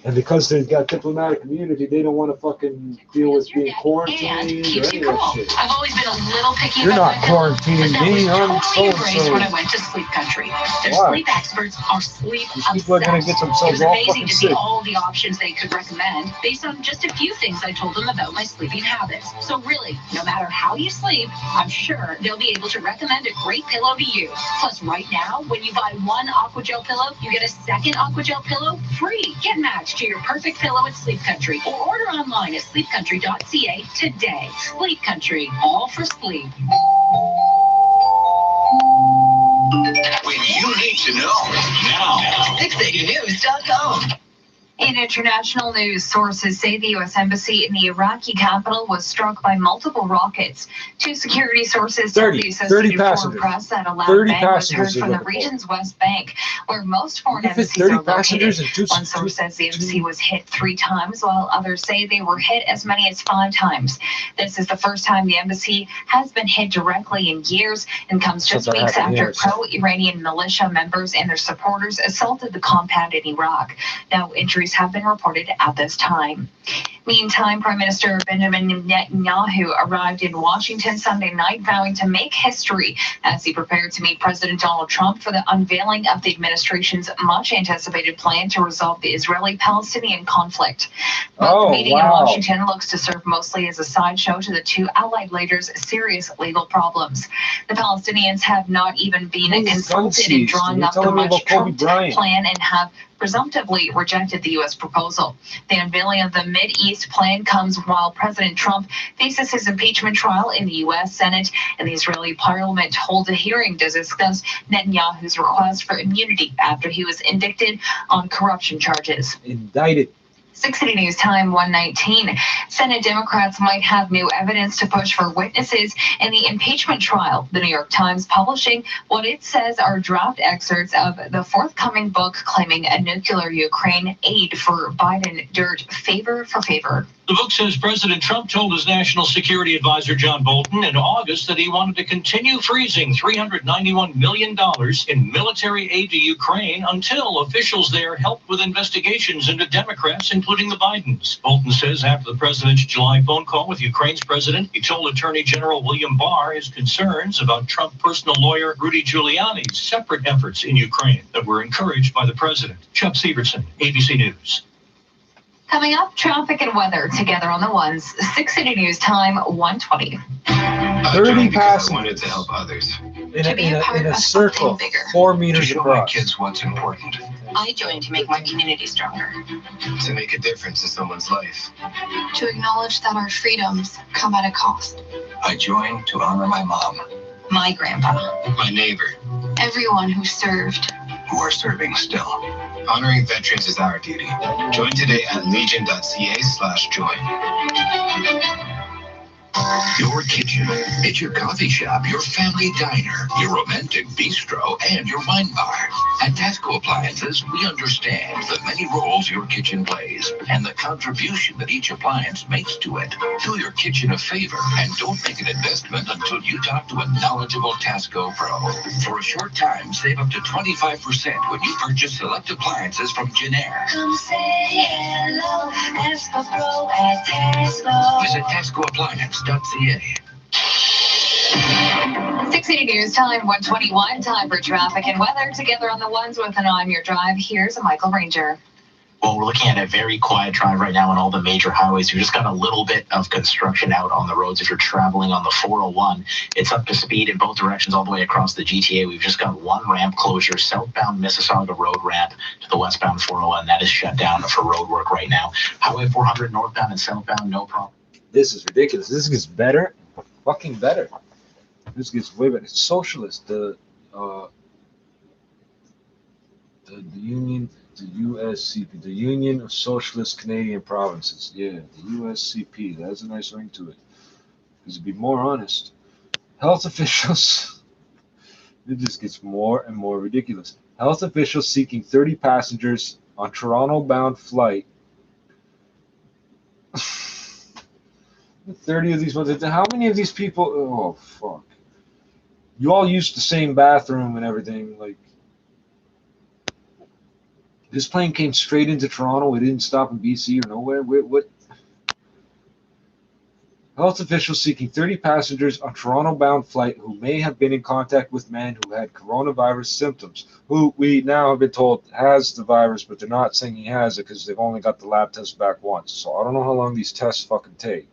Speaker 2: And because they've got diplomatic immunity, they don't want to fucking deal with being quarantined or any of that shit.
Speaker 10: I've always been a little picky.
Speaker 2: You're not quarantining me. I'm so-and-so.
Speaker 10: When I went to Sleep Country. Their sleep experts are sleep obsessed.
Speaker 2: People are going to get themselves
Speaker 10: all
Speaker 2: fucking
Speaker 10: amazing to see
Speaker 2: sick.
Speaker 10: all the options they could recommend based on just a few things I told them about my sleeping habits. So really, no matter how you sleep, I'm sure they'll be able to recommend a great pillow to you. Plus, right now, when you buy one AquaGel pillow, you get a second AquaGel pillow free. Get matched to your perfect pillow at Sleep Country or order online at sleepcountry.ca today. Sleep Country, all for sleep.
Speaker 21: When you need to know, now.
Speaker 4: FixADNews.com.
Speaker 7: In international news, sources say the U.S. Embassy in the Iraqi capital was struck by multiple rockets. Two security sources told the Associated Foreign Press that a loud bang was heard from the region's West Bank, where most foreign embassies are located. One source says the embassy was hit 3 times, while others say they were hit as many as 5 times. This is the first time the embassy has been hit directly in years and comes just weeks after pro-Iranian militia members and their supporters assaulted the compound in Iraq. No injuries have been reported at this time. Meantime, Prime Minister Benjamin Netanyahu arrived in Washington Sunday night, vowing to make history as he prepared to meet President Donald Trump for the unveiling of the administration's much-anticipated plan to resolve the Israeli-Palestinian conflict. But the meeting in Washington looks to serve mostly as a sideshow to the two allied leaders' serious legal problems. The Palestinians have not even been consulted in drawing up the much-trumped plan and have presumptively rejected the U.S. proposal. The unveiling of the Mideast plan comes while President Trump faces his impeachment trial in the U.S. Senate, and the Israeli parliament holds a hearing to discuss Netanyahu's request for immunity after he was indicted on corruption charges.
Speaker 2: Indicted.
Speaker 7: 6 News Time 119. Senate Democrats might have new evidence to push for witnesses in the impeachment trial. The New York Times publishing what it says are draft excerpts of the forthcoming book claiming a nuclear Ukraine aid for Biden dirt favor for favor.
Speaker 17: The book says President Trump told his national security advisor John Bolton in August that he wanted to continue freezing $391 million in military aid to Ukraine until officials there helped with investigations into Democrats, including the Bidens. Bolton says after the president's July phone call with Ukraine's president, he told Attorney General William Barr his concerns about Trump personal lawyer Rudy Giuliani's separate efforts in Ukraine that were encouraged by the president. Chuck Severson, ABC News.
Speaker 7: Coming up, traffic and weather together on the ones. 6 News Time 120.
Speaker 2: 30 passengers.
Speaker 6: I wanted to help others.
Speaker 2: In a circle, 4 meters
Speaker 6: to show
Speaker 2: across.
Speaker 6: my kids what's important.
Speaker 4: I joined to make my community stronger.
Speaker 6: To make a difference in someone's life.
Speaker 12: To acknowledge that our freedoms come at a cost.
Speaker 6: I joined to honor my mom.
Speaker 4: My grandpa.
Speaker 6: My neighbor.
Speaker 12: Everyone who served.
Speaker 6: Who are serving still. Honoring veterans is our duty. Join today at legion.ca/join.
Speaker 17: Your kitchen, it's your coffee shop, your family diner, your romantic bistro, and your wine bar. At Tasco Appliances, we understand the many roles your kitchen plays and the contribution that each appliance makes to it. Do your kitchen a favor and don't make an investment until you talk to a knowledgeable Tasco Pro. For a short time, save up to 25% when you purchase select appliances from Genair.
Speaker 22: Come say hello, Tasco Pro at Tasco.
Speaker 17: Visit TascoAppliance.ca.
Speaker 7: 680 News Time 121. Time for traffic and weather together on the ones with an on your drive. Here's a Michael Ranger.
Speaker 18: Well, we're looking at a very quiet drive right now on all the major highways. We've just got a little bit of construction out on the roads. If you're traveling on the 401, it's up to speed in both directions all the way across the GTA. We've just got one ramp closure, southbound Mississauga Road ramp to the westbound 401. That is shut down for road work right now. Highway 400 northbound and southbound, no problem.
Speaker 2: This is ridiculous. This gets better, fucking better. This gets way better. It's socialist. The Union, the USCP, the Union of Socialist Canadian Provinces. Yeah, the USCP. That has a nice ring to it. Because to be more honest, health officials. It just gets more and more ridiculous. Health officials seeking 30 passengers on Toronto-bound flight. 30 of these ones. How many of these people? Oh, fuck. You all used the same bathroom and everything. Like, this plane came straight into Toronto. It didn't stop in BC or nowhere. What? Health officials seeking 30 passengers on Toronto-bound flight who may have been in contact with men who had coronavirus symptoms, who we now have been told has the virus, but they're not saying he has it because they've only got the lab test back once. So I don't know how long these tests fucking take.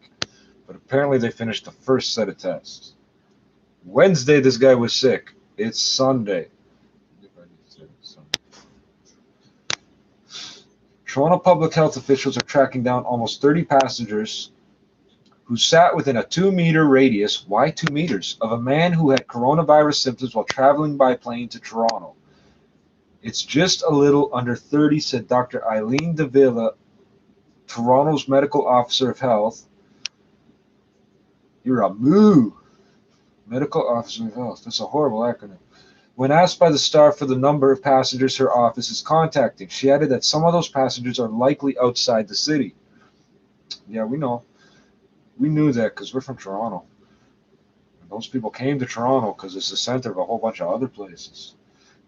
Speaker 2: But apparently they finished the first set of tests. Wednesday, this guy was sick. It's Sunday. Toronto public health officials are tracking down almost 30 passengers who sat within a 2-meter radius, why 2 meters, of a man who had coronavirus symptoms while traveling by plane to Toronto. It's just a little under 30, said Dr. Eileen De Villa, Toronto's medical officer of health. You're a moo. Medical officer of health. That's a horrible acronym. When asked by the Star for the number of passengers her office is contacting, she added that some of those passengers are likely outside the city. Yeah, we know. We knew that because we're from Toronto. And those people came to Toronto because it's the center of a whole bunch of other places.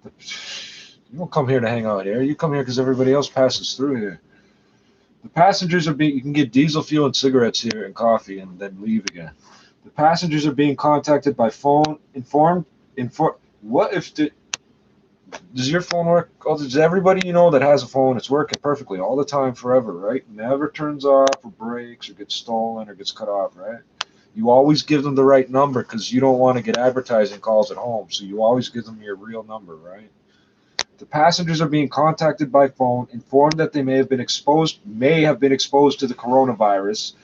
Speaker 2: You don't come here to hang out here. You come here because everybody else passes through here. The passengers are being, you can get diesel fuel and cigarettes here and coffee and then leave again. The passengers are being contacted by phone, what if does your phone work? Does everybody you know that has a phone, it's working perfectly all the time, forever, right? Never turns off or breaks or gets stolen or gets cut off, right? You always give them the right number because you don't want to get advertising calls at home, so you always give them your real number, right? The passengers are being contacted by phone, informed that they may have been exposed to the coronavirus,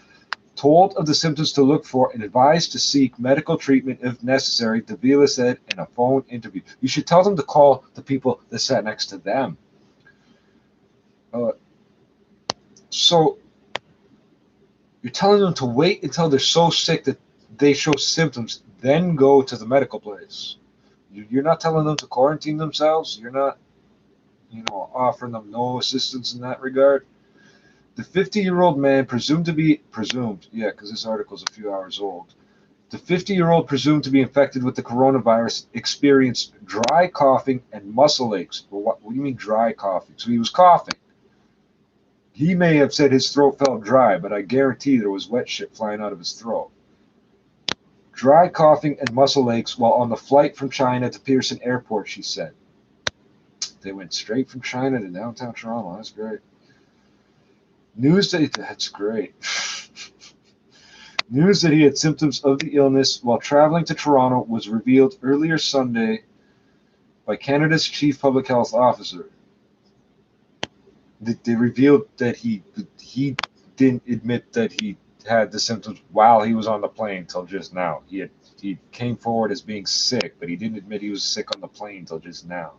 Speaker 2: told of the symptoms to look for, and advised to seek medical treatment if necessary, Davila said in a phone interview. You should tell them to call the people that sat next to them. So you're telling them to wait until they're so sick that they show symptoms, then go to the medical place. You're not telling them to quarantine themselves. You're not, offering them no assistance in that regard. The 50-year-old man presumed, yeah, because this article is a few hours old. The 50-year-old presumed to be infected with the coronavirus experienced dry coughing and muscle aches. Well, what do you mean dry coughing? So he was coughing. He may have said his throat felt dry, but I guarantee there was wet shit flying out of his throat. Dry coughing and muscle aches while on the flight from China to Pearson Airport, she said. They went straight from China to downtown Toronto. That's great. That's great. News that he had symptoms of the illness while traveling to Toronto was revealed earlier Sunday by Canada's chief public health officer. They revealed that he didn't admit that he had the symptoms while he was on the plane till just now. He came forward as being sick, but he didn't admit he was sick on the plane till just now.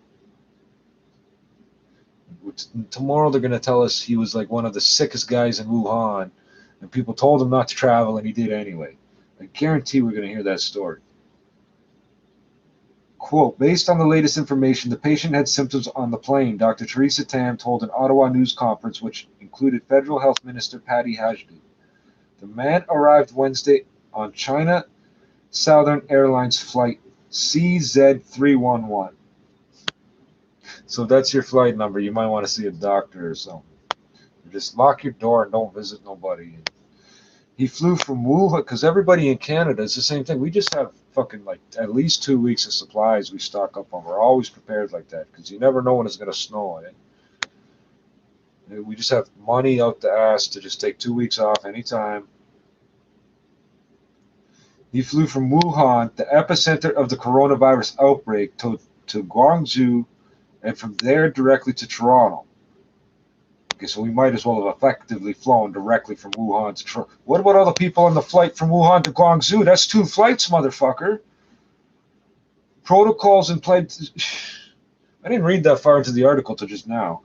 Speaker 2: Tomorrow they're going to tell us he was like one of the sickest guys in Wuhan, and people told him not to travel, and he did anyway. I guarantee we're going to hear that story. Quote, based on the latest information, the patient had symptoms on the plane, Dr. Theresa Tam told an Ottawa news conference, which included Federal Health Minister Patty Hajdu. The man arrived Wednesday on China Southern Airlines flight CZ311. So if that's your flight number, you might want to see a doctor or something. Just lock your door and don't visit nobody. He flew from Wuhan, because everybody in Canada is the same thing. We just have fucking like at least 2 weeks of supplies we stock up on. We're always prepared like that because you never know when it's going to snow. We just have money out the ass to just take 2 weeks off anytime. He flew from Wuhan, the epicenter of the coronavirus outbreak, to Guangzhou, and from there directly to Toronto. Okay, so we might as well have effectively flown directly from Wuhan to Toronto. What about all the people on the flight from Wuhan to Guangzhou? That's 2 flights, motherfucker. Protocols in place. I didn't read that far into the article till just now.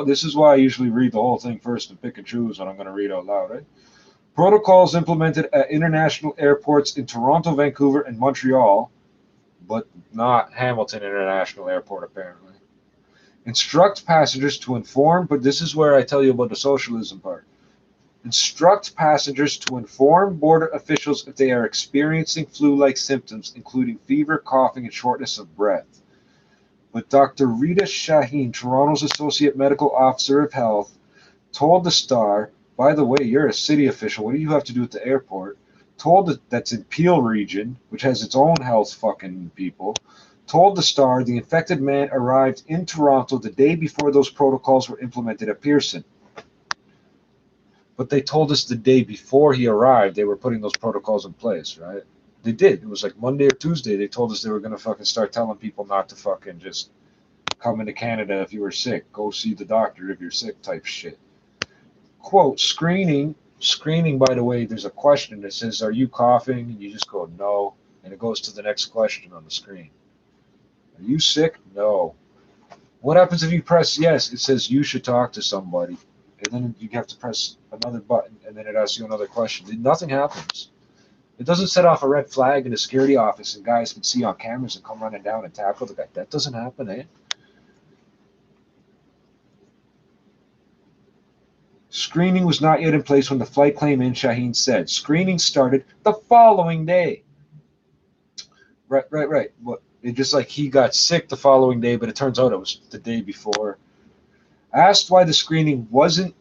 Speaker 2: This is why I usually read the whole thing first and pick and choose what I'm going to read out loud, right? Protocols implemented at international airports in Toronto, Vancouver, and Montreal, but not Hamilton International Airport, apparently. Instruct passengers to inform, but this is where I tell you about the socialism part. Instruct passengers to inform border officials if they are experiencing flu-like symptoms, including fever, coughing, and shortness of breath. But Dr. Rita Shaheen, Toronto's Associate Medical Officer of Health, told the Star, by the way, you're a city official, what do you have to do at the airport? Told that's in Peel region, which has its own health fucking people, told the Star the infected man arrived in Toronto the day before those protocols were implemented at Pearson. But they told us the day before he arrived they were putting those protocols in place, right? They did. It was like Monday or Tuesday they told us they were going to fucking start telling people not to fucking just come into Canada if you were sick. Go see the doctor if you're sick type shit. Quote, screening, by the way, there's a question that says, are you coughing? And you just go, no. And it goes to the next question on the screen. Are you sick? No. What happens if you press yes? It says you should talk to somebody. And then you have to press another button, and then it asks you another question. Nothing happens. It doesn't set off a red flag in a security office and guys can see on cameras and come running down and tackle the guy. That doesn't happen, eh? Screening was not yet in place when the flight came in, Shaheen said. Screening started the following day. Right. Well, it just like he got sick the following day, but it turns out it was the day before. Asked why the screening wasn't...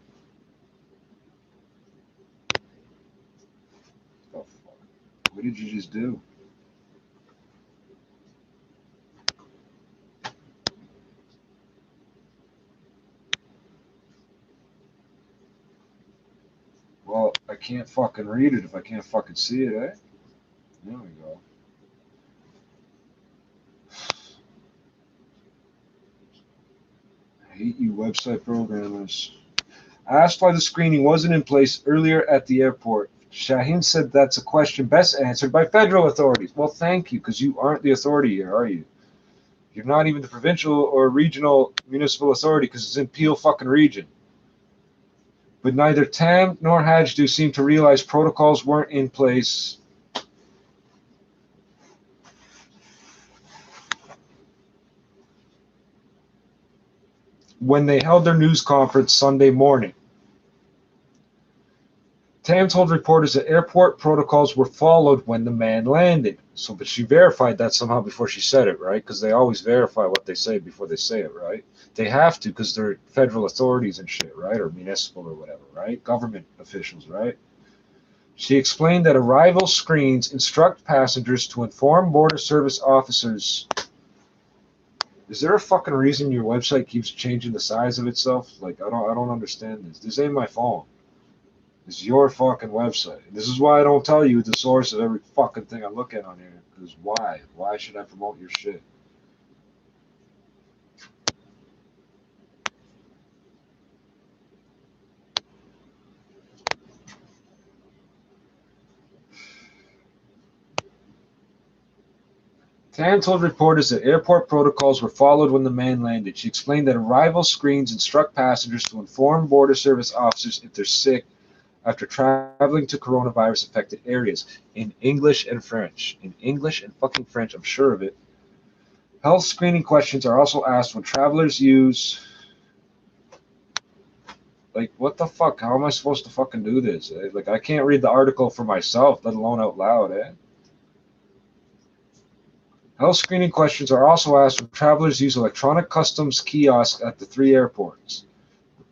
Speaker 2: Oh, fuck. What did you just do? Well, I can't fucking read it if I can't fucking see it, eh? There we go. I hate you website programmers. Asked why the screening wasn't in place earlier at the airport, Shaheen said that's a question best answered by federal authorities. Well, thank you, because you aren't the authority here, are you? You're not even the provincial or regional municipal authority, because it's in Peel fucking region. But neither Tam nor Hajdu seem to realize protocols weren't in place. When they held their news conference Sunday morning. Tam told reporters that airport protocols were followed when the man landed. So, but she verified that somehow before she said it, right? Because they always verify what they say before they say it, right? They have to because they're federal authorities and shit, right? Or municipal or whatever, right? Government officials, right? She explained that arrival screens instruct passengers to inform border service officers. Is there a fucking reason your website keeps changing the size of itself? Like, I don't understand this. This ain't my phone. It's your fucking website. This is why I don't tell you the source of every fucking thing I look at on here. Because why? Why should I promote your shit? Tam told reporters that airport protocols were followed when the man landed. She explained that arrival screens instruct passengers to inform border service officers if they're sick after traveling to coronavirus-affected areas in English and French. In English and fucking French, I'm sure of it. Health screening questions are also asked when travelers use... Like, what the fuck? How am I supposed to fucking do this? Eh? Like, I can't read the article for myself, let alone out loud, eh? Health screening questions are also asked when travelers use electronic customs kiosks at the 3 airports.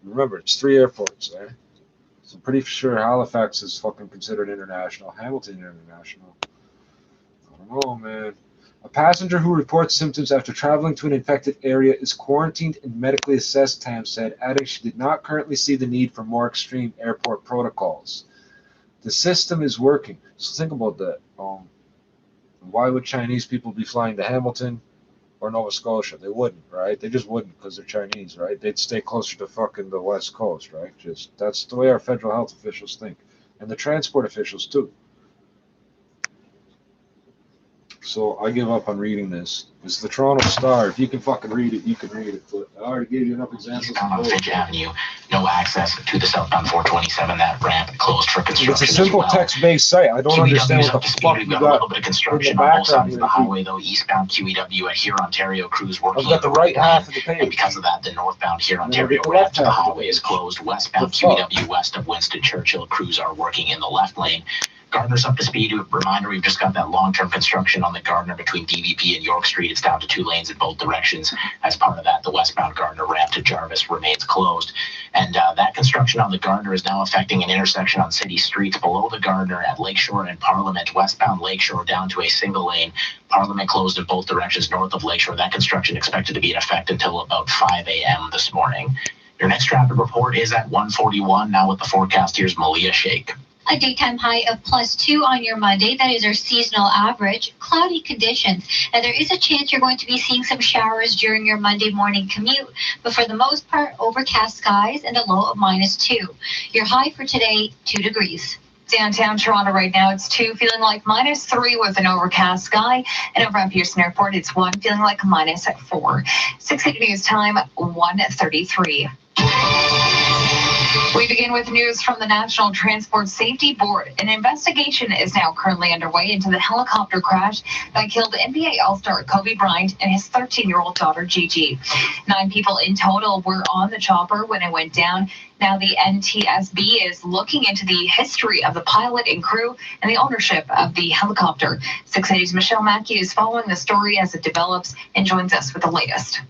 Speaker 2: Remember, it's 3 airports, eh? So I'm pretty sure Halifax is fucking considered international. Hamilton international. I don't know, man. A passenger who reports symptoms after traveling to an infected area is quarantined and medically assessed, Tam said, adding she did not currently see the need for more extreme airport protocols. The system is working. So think about that. Why would Chinese people be flying to Hamilton or Nova Scotia? They wouldn't, right? They just wouldn't because they're Chinese, right? They'd stay closer to fucking the West Coast, right? Just that's the way our federal health officials think. And the transport officials too. So I give up on reading this. It's the Toronto Star. If you can fucking read it, you can read it. But I already gave you enough examples.
Speaker 8: On Finch Avenue, no access to the southbound 427. That ramp closed for construction.
Speaker 2: It's a simple text-based site. I don't understand what the fuck you got.
Speaker 8: A little bit of construction on both sides of the highway, though. Eastbound QEW at Here Ontario crews working.
Speaker 2: I've got the right half of the page.
Speaker 8: And because of that, the northbound Here Ontario ramp to the highway is closed. Westbound QEW west of Winston Churchill crews are working in the left lane. Gardner's up to speed. Reminder, we've just got that long-term construction on the Gardner between DVP and York Street. It's down to 2 lanes in both directions. As part of that, the westbound Gardner ramp to Jarvis remains closed. And that construction on the Gardner is now affecting an intersection on city streets below the Gardner at Lakeshore and Parliament. Westbound Lakeshore down to a single lane. Parliament closed in both directions north of Lakeshore. That construction expected to be in effect until about 5 a.m. this morning. Your next traffic report is at 1:41. Now with the forecast, here's Malia Sheikh.
Speaker 9: A daytime high of +2 on your Monday. That is our seasonal average. Cloudy conditions. And there is a chance you're going to be seeing some showers during your Monday morning commute. But for the most part, overcast skies and a low of -2. Your high for today, 2 degrees.
Speaker 7: Downtown Toronto right now, it's 2, feeling like -3 with an overcast sky. And over at Pearson Airport, it's 1, feeling like -4. 6:80 news time, 1:33. We begin with news from the National Transport Safety Board. An investigation is now currently underway into the helicopter crash that killed NBA All-Star Kobe Bryant and his 13-year-old daughter, Gigi. 9 people in total were on the chopper when it went down. Now the NTSB is looking into the history of the pilot and crew and the ownership of the helicopter. 680's Michelle Mackey is following the story as it develops and joins us with the latest.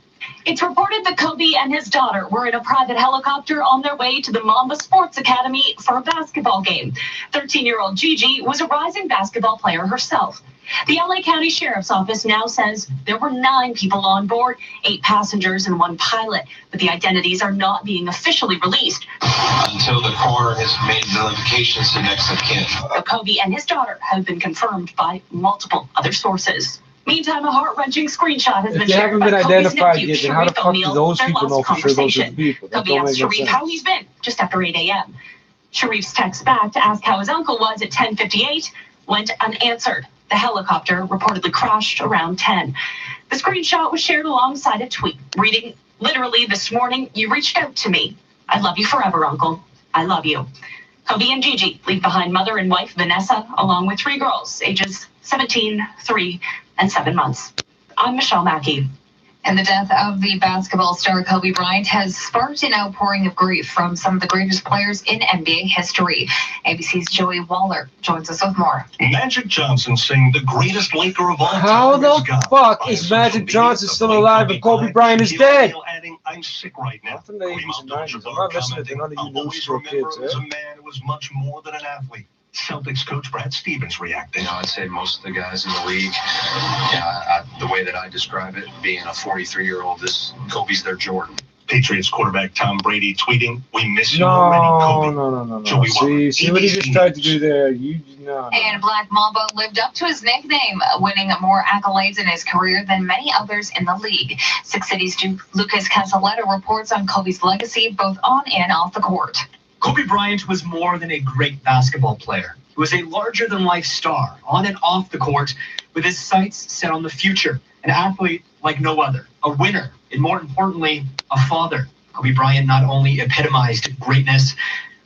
Speaker 11: It's reported that Kobe and his daughter were in a private helicopter on their way to the Mamba Sports Academy for a basketball game. 13-year-old Gigi was a rising basketball player herself. The LA County Sheriff's Office now says there were 9 people on board, 8 passengers and 1 pilot, but the identities are not being officially released
Speaker 5: Until the coroner has made notifications to next of kin.
Speaker 11: Kobe and his daughter have been confirmed by multiple other sources. Meantime, a heart-wrenching screenshot has
Speaker 2: If
Speaker 11: been
Speaker 2: they
Speaker 11: shared
Speaker 2: haven't
Speaker 11: by
Speaker 2: been
Speaker 11: Kobe's
Speaker 2: identified
Speaker 11: nephew,
Speaker 2: yet, then how the
Speaker 11: Sharif
Speaker 2: fuck do
Speaker 11: O'Neal,
Speaker 2: those
Speaker 11: their
Speaker 2: people
Speaker 11: last
Speaker 2: know for sure those are the
Speaker 11: conversation.
Speaker 2: people? That
Speaker 11: Kobe
Speaker 2: don't
Speaker 11: asked
Speaker 2: make no
Speaker 11: Sharif
Speaker 2: sense.
Speaker 11: how he's been just after 8 a.m. Sharif's text back to ask how his uncle was at 10:58 went unanswered. The helicopter reportedly crashed around 10. The screenshot was shared alongside a tweet reading, literally, "This morning, you reached out to me. I love you forever, Uncle. I love you." Kobe and Gigi leave behind mother and wife Vanessa, along with 3 girls, ages 17, 3, and 7 months. I'm Michelle Mackey.
Speaker 7: And the death of the basketball star Kobe Bryant has sparked an outpouring of grief from some of the greatest players in NBA history. ABC's Joey Waller joins us with more.
Speaker 17: Magic Johnson saying the greatest Laker of all time.
Speaker 2: How the fuck is Magic Johnson still alive and Kobe Bryant is dead?
Speaker 17: I'm sick right now.
Speaker 2: Nothing in the 80s and 90s. I'm not listening to none of you news show kids,
Speaker 17: As a man who was much more than an athlete. Celtics coach Brad Stevens reacting.
Speaker 6: I'd say most of the guys in the league, the way that I describe it, being a 43-year-old, Kobe's their Jordan.
Speaker 17: Patriots quarterback Tom Brady tweeting, "We miss you already, Kobe."
Speaker 2: No.
Speaker 17: Joey Waller.
Speaker 2: See what he just tried to do there.
Speaker 7: And Black Mamba lived up to his nickname, winning more accolades in his career than many others in the league. 680's Lucas Casaletta reports on Kobe's legacy both on and off the court.
Speaker 18: Kobe Bryant was more than a great basketball player. He was a larger-than-life star, on and off the court, with his sights set on the future. An athlete like no other, a winner, and more importantly, a father. Kobe Bryant not only epitomized greatness,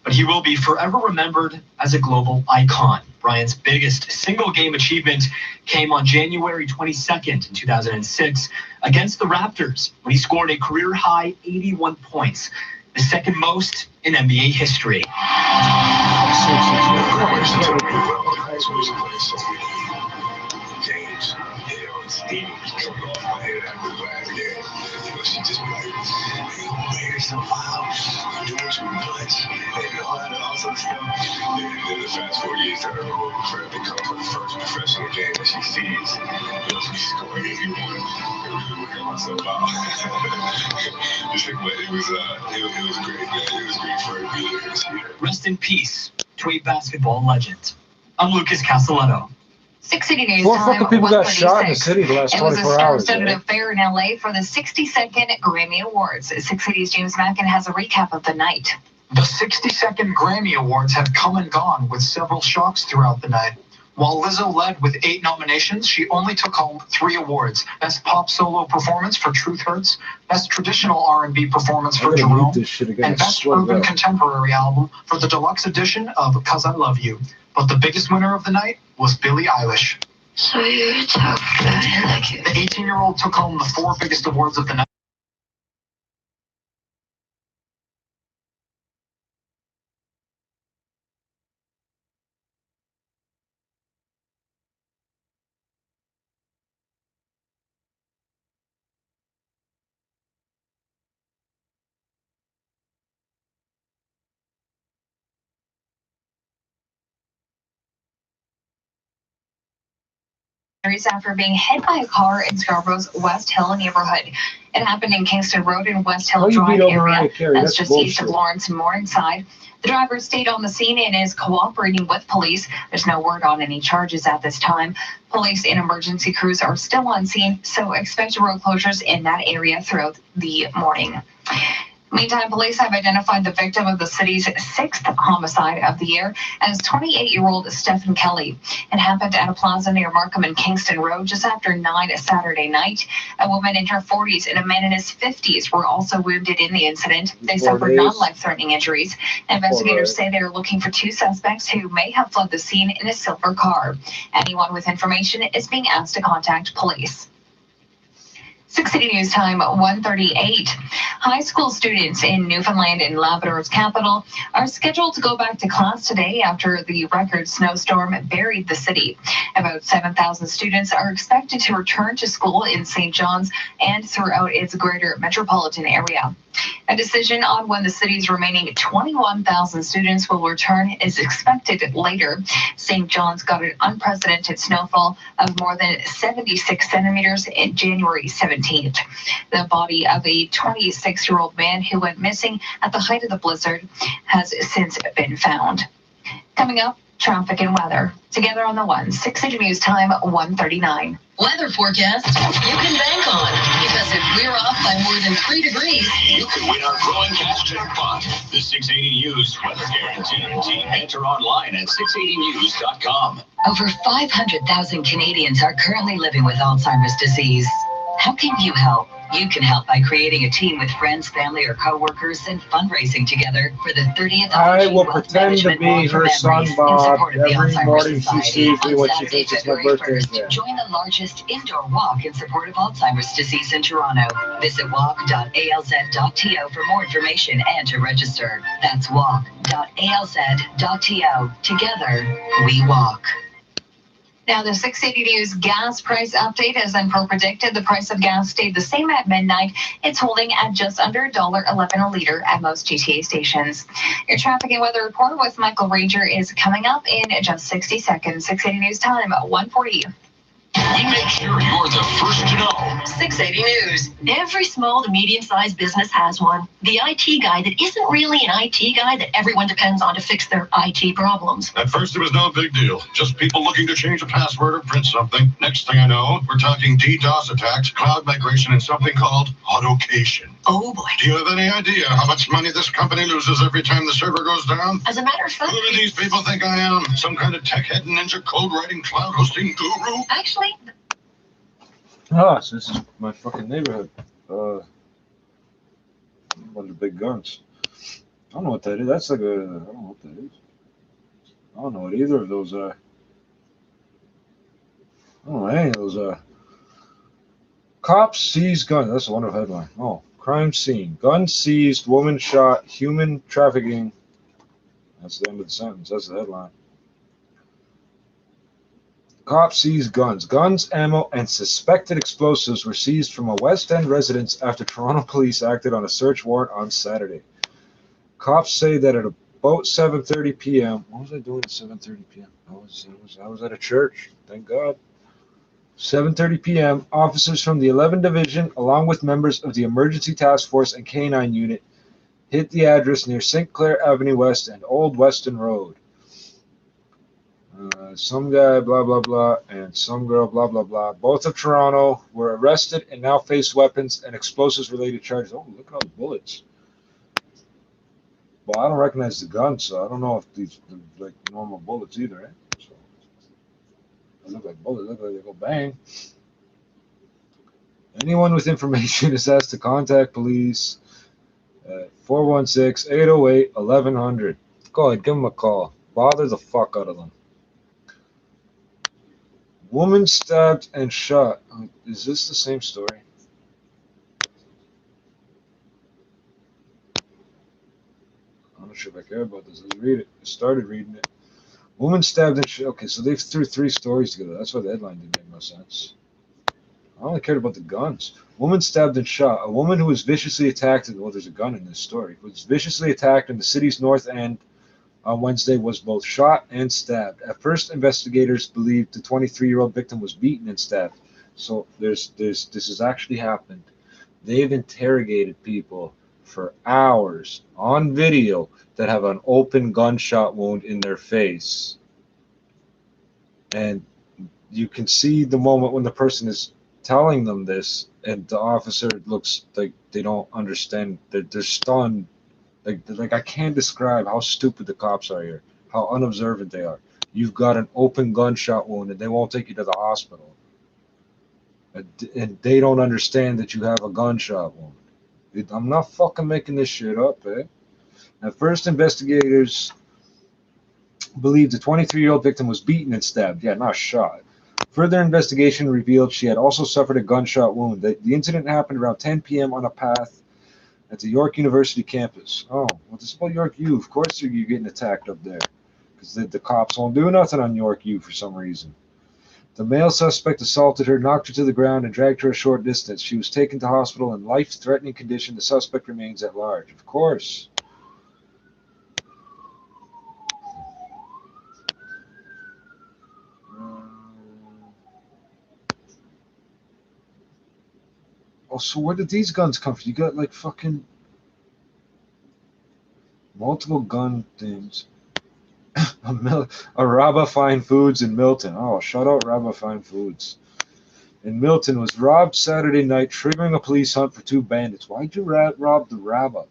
Speaker 18: but he will be forever remembered as a global icon. Bryant's biggest single-game achievement came on January 22nd in 2006 against the Raptors, when he scored a career-high 81 points. The second most in NBA history.
Speaker 16: She just be like, hey, man, you're so wild. You're doing too much. And all that awesome stuff. And then the fast 4 years down the road, Fred becomes her first professional game that she sees. She's scoring 81. I really working myself out. But it was great, man. It was great for her to be here this year.
Speaker 18: Rest in peace to a basketball legend. I'm Lucas Castelletto.
Speaker 7: 680 News
Speaker 2: 4
Speaker 7: time,
Speaker 2: fucking people got shot in the
Speaker 7: 1:36.
Speaker 2: city the last
Speaker 7: It was a
Speaker 2: 24 hours.
Speaker 7: star-studded affair in LA for the 62nd Grammy Awards. 680's James Mackin has a recap of the night.
Speaker 20: The 62nd Grammy Awards have come and gone with several shocks throughout the night. While Lizzo led with 8 nominations, she only took home 3 awards. Best Pop Solo Performance for Truth Hurts, Best Traditional R&B Performance for Jerome, and Best Urban Contemporary Album for the deluxe edition of 'Cause I Love You. But the biggest winner of the night was Billie Eilish.
Speaker 22: So you're tough guy, like you.
Speaker 20: The 18-year-old took home the 4 biggest awards of the night.
Speaker 7: After being hit by a car in Scarborough's West Hill neighborhood. It happened in Kingston Road in West Hill Drive area. That's just east of Lawrence and Morningside. The driver stayed on the scene and is cooperating with police. There's no word on any charges at this time. Police and emergency crews are still on scene, so expect road closures in that area throughout the morning. Meantime, police have identified the victim of the city's 6th homicide of the year as 28-year-old Stephen Kelly. It happened at a plaza near Markham and Kingston Road just after 9 Saturday night. A woman in her 40s and a man in his 50s were also wounded in the incident. They suffered non-life-threatening injuries. Investigators say they are looking for 2 suspects who may have fled the scene in a silver car. Anyone with information is being asked to contact police. 680 News Time 1:38. High school students in Newfoundland and Labrador's capital are scheduled to go back to class today after the record snowstorm buried the city. About 7,000 students are expected to return to school in St. John's and throughout its greater metropolitan area. A decision on when the city's remaining 21,000 students will return is expected later. St. John's got an unprecedented snowfall of more than 76 centimeters in January 17th. The body of a 26-year-old man who went missing at the height of the blizzard has since been found. Coming up, traffic and weather. Together on the one, 680 News Time 1:39.
Speaker 10: Weather forecast you can bank on, because if we're off by more than 3 degrees,
Speaker 17: You can win our growing cash jackpot. The 680 News Weather Guarantee. Enter online at 680news.com.
Speaker 4: Over 500,000 Canadians are currently living with Alzheimer's disease. How can you help? You can help by creating a team with friends, family, or coworkers and fundraising together for the 30th
Speaker 2: I
Speaker 4: Evolution
Speaker 2: will
Speaker 4: Wealth
Speaker 2: pretend to
Speaker 4: Management
Speaker 2: be
Speaker 4: Walk for
Speaker 2: her son,
Speaker 4: Memories in
Speaker 2: Bob,
Speaker 4: support of the
Speaker 2: every
Speaker 4: Alzheimer's
Speaker 2: morning she
Speaker 4: Society.
Speaker 2: sees me
Speaker 4: On
Speaker 2: when she
Speaker 4: Saturday,
Speaker 2: thinks it's my
Speaker 4: February
Speaker 2: birthday
Speaker 4: 1st,
Speaker 2: again.
Speaker 4: join the largest indoor walk in support of Alzheimer's disease in Toronto. Visit walk.alz.to for more information and to register. That's walk.alz.to. Together, we walk.
Speaker 7: Now, the 680 News gas price update, as Enpro predicted, the price of gas stayed the same at midnight. It's holding at just under $1.11 a liter at most GTA stations. Your traffic and weather report with Michael Ranger is coming up in just 60 seconds. 680 News Time 1:40.
Speaker 17: We make sure you're the first to know.
Speaker 10: 680 News. Every small to medium-sized business has one. The IT guy that isn't really an IT guy that everyone depends on to fix their IT problems.
Speaker 17: At first, it was no big deal. Just people looking to change a password or print something. Next thing I know, we're talking DDoS attacks, cloud migration, and something called autocation.
Speaker 10: Oh boy.
Speaker 17: Do you have any idea how much money this company loses every time the server goes down?
Speaker 10: As a matter of fact,
Speaker 17: Who do these people think I am? Some kind of tech head ninja code writing cloud hosting guru?
Speaker 10: actually,
Speaker 2: Ah, so this is my fucking neighborhood. A bunch of big guns. I don't know what that is. That's like a, I don't know what that is. I don't know what either of those are. I don't know what any of those are. Cops seize gun. That's a wonderful headline. Oh, crime scene. Gun seized, woman shot, human trafficking. That's the end of the sentence. That's the headline. Cops seized guns. Guns, ammo, and suspected explosives were seized from a West End residence after Toronto police acted on a search warrant on Saturday. Cops say that at about 7:30 p.m. What was I doing at 7:30 p.m.? I was at a church. Thank God. 7:30 p.m. Officers from the 11th Division, along with members of the Emergency Task Force and K-9 Unit, hit the address near St. Clair Avenue West and Old Weston Road. Some guy, blah, blah, blah, and some girl, blah, blah, blah. Both of Toronto were arrested and now face weapons and explosives-related charges. Oh, look at all the bullets. Well, I don't recognize the gun, so I don't know if these are like normal bullets either, eh? So, they look like bullets. They look like they go bang. Anyone with information is asked to contact police at 416-808-1100. Go ahead, give them a call. Bother the fuck out of them. Woman stabbed and shot. Is this the same story? I'm not sure if I care about this. Let's read it. I started reading it. Woman stabbed and shot. Okay, so they threw 3 stories together. That's why the headline didn't make no sense. I only cared about the guns. Woman stabbed and shot. A woman who was viciously attacked, well, there's a gun in this story, was viciously attacked in the city's north end on Wednesday was both shot and stabbed. At first, investigators believed the 23-year-old victim was beaten and stabbed. So this has actually happened. They've interrogated people for hours on video that have an open gunshot wound in their face. And you can see the moment when the person is telling them this, And the officer looks like they don't understand. They're stunned. Like I can't describe how stupid the cops are here, how unobservant they are. You've got an open gunshot wound and they won't take you to the hospital. And they don't understand that you have a gunshot wound. I'm not fucking making this shit up, eh? At first, investigators believed the 23-year-old victim was beaten and stabbed. Yeah, not shot. Further investigation revealed she had also suffered a gunshot wound. The incident happened around 10 p.m. on a path at the York University campus. Oh, well, this is about York U. Of course you're getting attacked up there. Because the cops won't do nothing on York U for some reason. The male suspect assaulted her, knocked her to the ground, and dragged her a short distance. She was taken to hospital in life-threatening condition. The suspect remains at large. Of course. Oh, so where did these guns come from? You got like fucking multiple gun things. A Rabba Fine Foods in Milton. Oh, shout out Rabba Fine Foods. In Milton was robbed Saturday night, triggering a police hunt for two bandits. Why'd you rob the Rabba?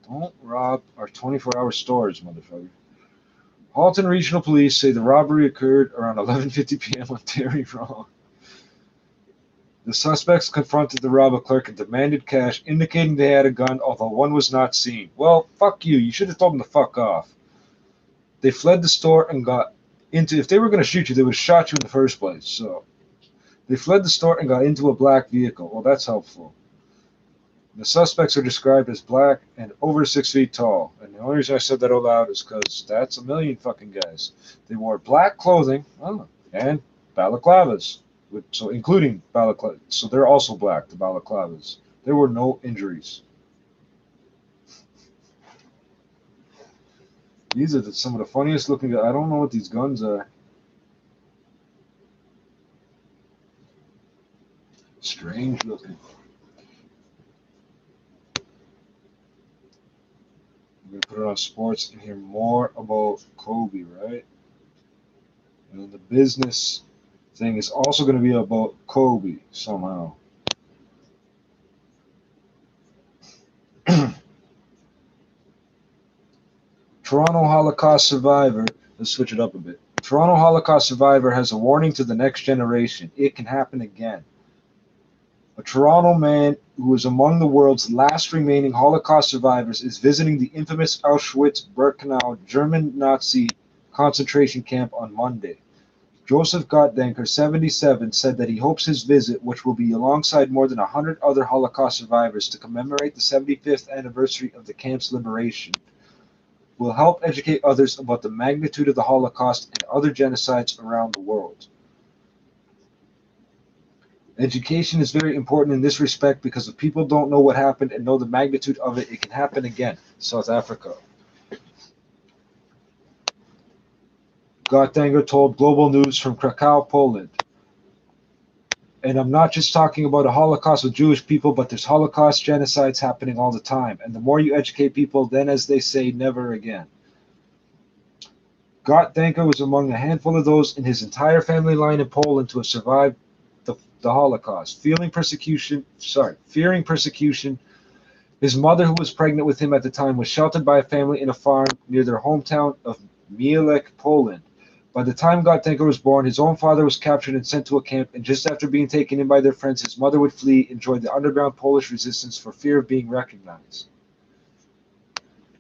Speaker 2: Don't rob our 24-hour stores, motherfucker. Halton Regional Police say the robbery occurred around 11:50 p.m. on Terry Road. The suspects confronted the Rabba clerk and demanded cash, indicating they had a gun, although one was not seen. Well, fuck you. You should have told them to fuck off. They fled the store and got into... If they were going to shoot you, they would have shot you in the first place. So they fled the store and got into a black vehicle. Well, that's helpful. The suspects are described as black and over 6 feet tall. And the only reason I said that out loud is because that's a million fucking guys. They wore black clothing and balaclavas. So including balaclavas. So they're also black, the balaclavas. There were no injuries. These are some of the funniest looking guys. I don't know what these guns are. Strange looking. I'm going to put it on sports and hear more about Kobe, right? And then the business thing is also going to be about Kobe somehow. Toronto Holocaust survivor, let's switch it up a bit. Toronto Holocaust survivor has a warning to the next generation. It can happen again. A Toronto man who is among the world's last remaining Holocaust survivors is visiting the infamous Auschwitz-Birkenau German Nazi concentration camp on Monday. Joseph Gottdenker, 77, said that he hopes his visit, which will be alongside more than 100 other Holocaust survivors to commemorate the 75th anniversary of the camp's liberation, will help educate others about the magnitude of the Holocaust and other genocides around the world. Education is very important in this respect because if people don't know what happened and know the magnitude of it, it can happen again. South Africa. Gottdenker told Global News from Krakow, Poland. And I'm not just talking about a Holocaust with Jewish people, but there's Holocaust genocides happening all the time. And the more you educate people, then, as they say, never again. Gottdenker was among a handful of those in his entire family line in Poland to have survived the Holocaust. Fearing persecution, his mother, who was pregnant with him at the time, was sheltered by a family in a farm near their hometown of Mielec, Poland. By the time Gottdenker was born, his own father was captured and sent to a camp, and just after being taken in by their friends, his mother would flee and join the underground Polish resistance for fear of being recognized.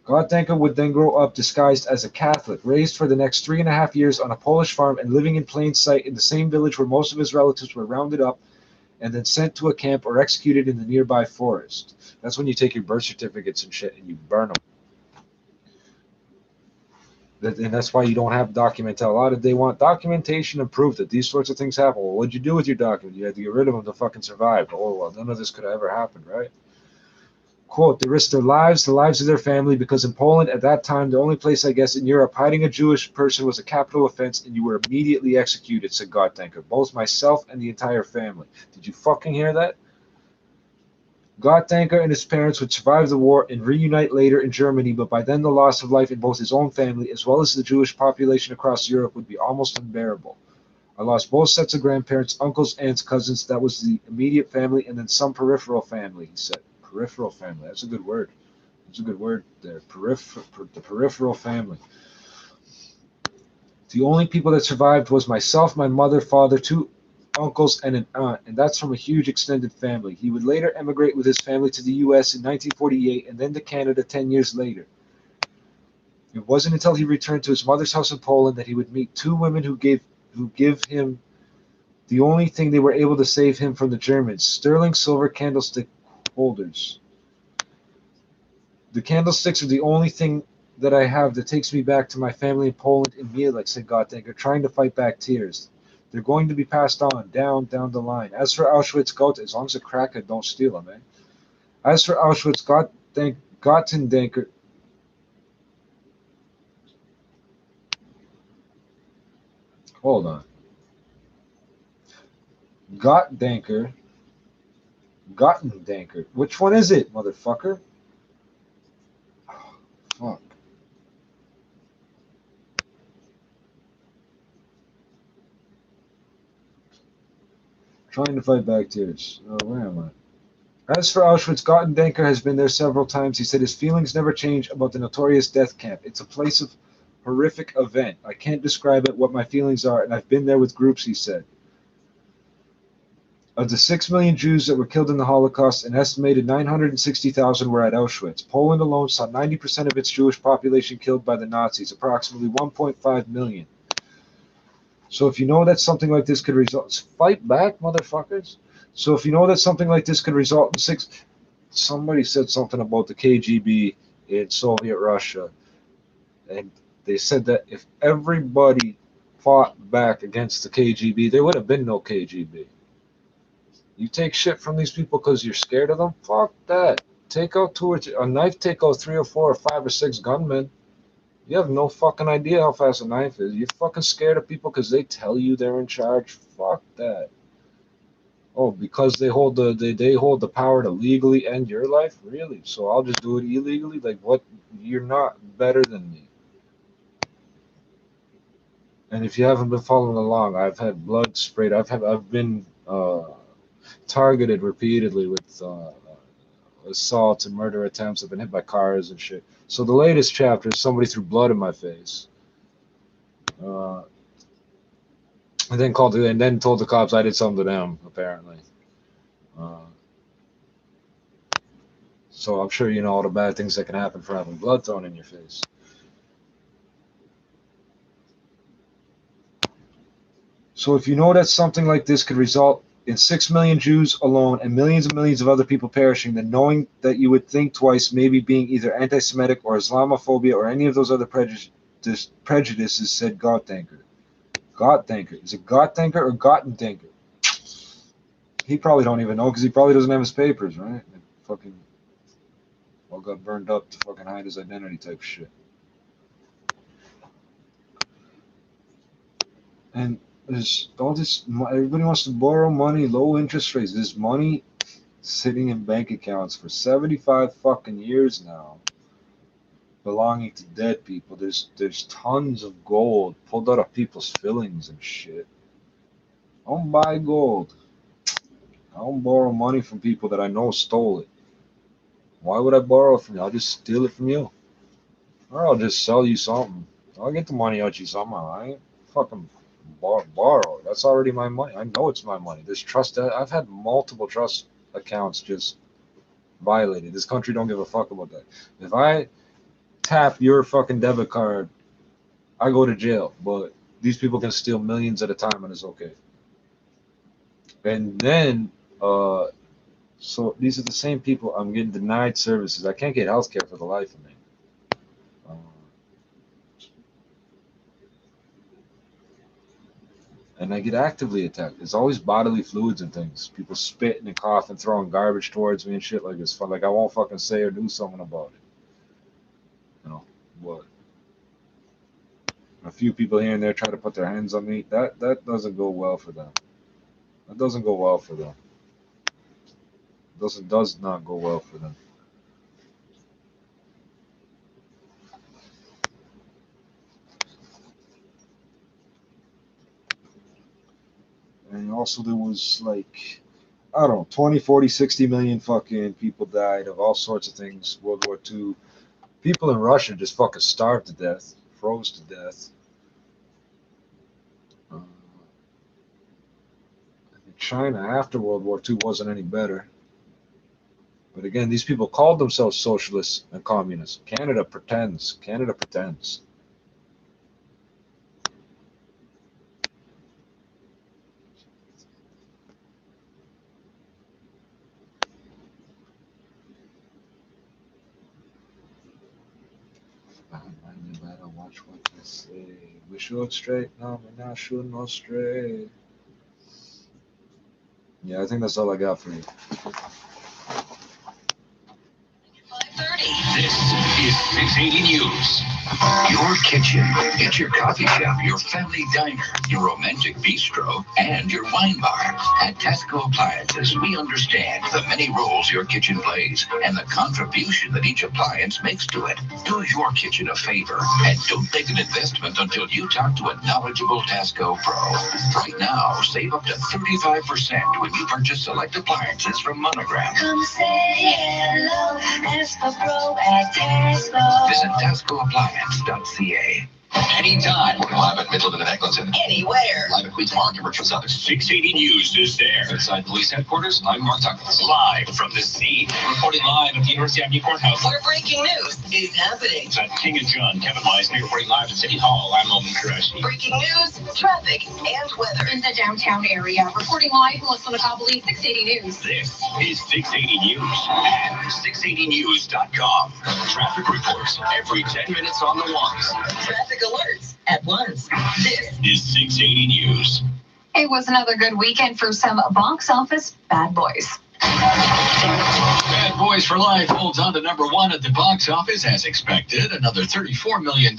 Speaker 2: Gottdenker would then grow up disguised as a Catholic, raised for the next 3.5 years on a Polish farm and living in plain sight in the same village where most of his relatives were rounded up and then sent to a camp or executed in the nearby forest. That's when you take your birth certificates and shit and you burn them. And that's why you don't have documentation. They want documentation and proof that these sorts of things happen. Well, what'd you do with your document? You had to get rid of them to fucking survive. Oh, well, none of this could have ever happened, right? Quote, they risked their lives, the lives of their family, because in Poland at that time, the only place, I guess, in Europe, hiding a Jewish person was a capital offense, and you were immediately executed, said Gottdenker. Both myself and the entire family. Did you fucking hear that? Gottdenker and his parents would survive the war and reunite later in Germany, but by then the loss of life in both his own family as well as the Jewish population across Europe would be almost unbearable. I lost both sets of grandparents, uncles, aunts, cousins. That was the immediate family, and then some peripheral family, he said. Peripheral family. That's a good word. That's a good word there. The peripheral family. The only people that survived was myself, my mother, father, 2 uncles, and an aunt, and that's from a huge extended family. He would later emigrate with his family to the U.S. in 1948 and then to Canada 10 years later. It wasn't until he returned to his mother's house in Poland that he would meet 2 women who give him the only thing they were able to save him from the Germans, sterling silver candlestick holders. The candlesticks are the only thing that I have that takes me back to my family in Poland and Mielec, said Gottdenker, trying to fight back tears. They're going to be passed on, down the line. As for Auschwitz, as long as a crackhead don't steal them, man. As for Auschwitz, Gottdenker, hold on. Gottdenker, which one is it, motherfucker? Oh, fuck. Trying to fight back tears. Oh, where am I? As for Auschwitz, Gottdenker has been there several times. He said his feelings never change about the notorious death camp. It's a place of horrific event. I can't describe it, what my feelings are, and I've been there with groups, he said. Of the 6 million Jews that were killed in the Holocaust, an estimated 960,000 were at Auschwitz. Poland alone saw 90% of its Jewish population killed by the Nazis, approximately 1.5 million. So if you know that something like this could result, fight back, motherfuckers. So if you know that something like this could result in 6, somebody said something about the KGB in Soviet Russia, and they said that if everybody fought back against the KGB, there would have been no KGB. You take shit from these people because you're scared of them? Fuck that. Take out 2 or 3, a knife take out 3 or 4 or 5 or 6 gunmen. You have no fucking idea how fast a knife is. You're fucking scared of people because they tell you they're in charge. Fuck that. Oh, because they hold the power to legally end your life? Really? So I'll just do it illegally? Like what? You're not better than me. And if you haven't been following along, I've had blood sprayed. I've been targeted repeatedly with assaults and murder attempts. I've been hit by cars and shit. So the latest chapter is somebody threw blood in my face. And then told the cops I did something to them, apparently. So I'm sure you know all the bad things that can happen for having blood thrown in your face. So if you know that something like this could result in 6 million Jews alone and millions of other people perishing, then knowing that you would think twice, maybe being either anti-Semitic or Islamophobia or any of those other prejudices, said Gottdenker. Gottdenker. Is it Gottdenker or Gottdenker? He probably don't even know because he probably doesn't have his papers, right? It fucking all got burned up to fucking hide his identity type shit. And there's all this, everybody wants to borrow money, low interest rates. There's money sitting in bank accounts for 75 fucking years now, belonging to dead people. There's tons of gold pulled out of people's fillings and shit. I don't buy gold. I don't borrow money from people that I know stole it. Why would I borrow it from you? I'll just steal it from you. Or I'll just sell you something. I'll get the money out you somehow. I ain't fucking borrow. That's already my money. I know it's my money. There's trust. I've had multiple trust accounts just violated. This country don't give a fuck about that. If I tap your fucking debit card, I go to jail. But these people can steal millions at a time and it's okay. And then, so these are the same people I'm getting denied services. I can't get health care for the life of me. And I get actively attacked. It's always bodily fluids and things. People spitting and coughing, throwing garbage towards me and shit like it's fun. Like I won't fucking say or do something about it. You know, but a few people here and there try to put their hands on me. That doesn't go well for them. That doesn't go well for them. Does not go well for them. also there was like, I don't know, 20, 40, 60 million fucking people died of all sorts of things. World War II. People in Russia just fucking starved to death, froze to death. I think China after World War II wasn't any better. But again, these people called themselves socialists and communists. Canada pretends. Canada pretends. You better watch what they say. We shoot straight, no, we're not shooting no straight. Yeah, I think that's all I got for you.
Speaker 17: This is 680 News. Your kitchen, it's your coffee shop, your family diner, your romantic bistro, and your wine bar. At Tasco Appliances, we understand the many roles your kitchen plays and the contribution that each appliance makes to it. Do your kitchen a favor and don't make an investment until you talk to a knowledgeable Tasco Pro. Right now, save up to 35% when you purchase select appliances from Monogram.
Speaker 22: Come say hello, Tasco Pro at Tasco.
Speaker 17: Visit TascoAppliance.ca. Anytime. We're live at Midland and Eglinton. Anywhere. Live at Queens Park and Richmond Southern. 680 News is there. Inside police headquarters, I'm Mark Douglas. Live from the scene. Reporting live at the University Avenue Courthouse. Where breaking news is happening. It's at King and John. Kevin Meisner reporting live at City Hall. I'm Loman Koreski. Breaking news, traffic, and weather.
Speaker 7: In the downtown area, reporting live, Melissa McCobley, 680 News.
Speaker 17: This is 680 News and 680news.com. Traffic reports every 10 minutes on the ones. Traffic alerts at once. This is 680 News.
Speaker 7: It was another good weekend for some box office bad boys.
Speaker 17: Bad Boys for Life holds on to #1 at the box office as expected. Another $34 million,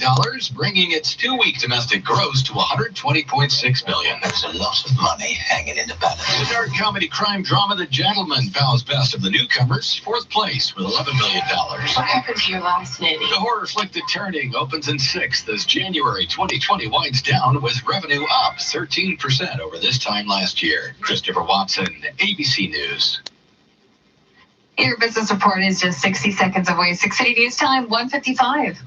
Speaker 17: bringing its 2-week domestic gross to $120.6 million. There's a lot of money hanging in the balance. The dark comedy crime drama The Gentleman bows best of the newcomers, 4th place with $11 million.
Speaker 10: What happened to your last name?
Speaker 17: The horror flick The Turning opens in 6th as January 2020 winds down with revenue up 13% over this time last year. Christopher Watson, ABC News.
Speaker 7: Your business report is just 60 seconds away. 680 News time, 1:55.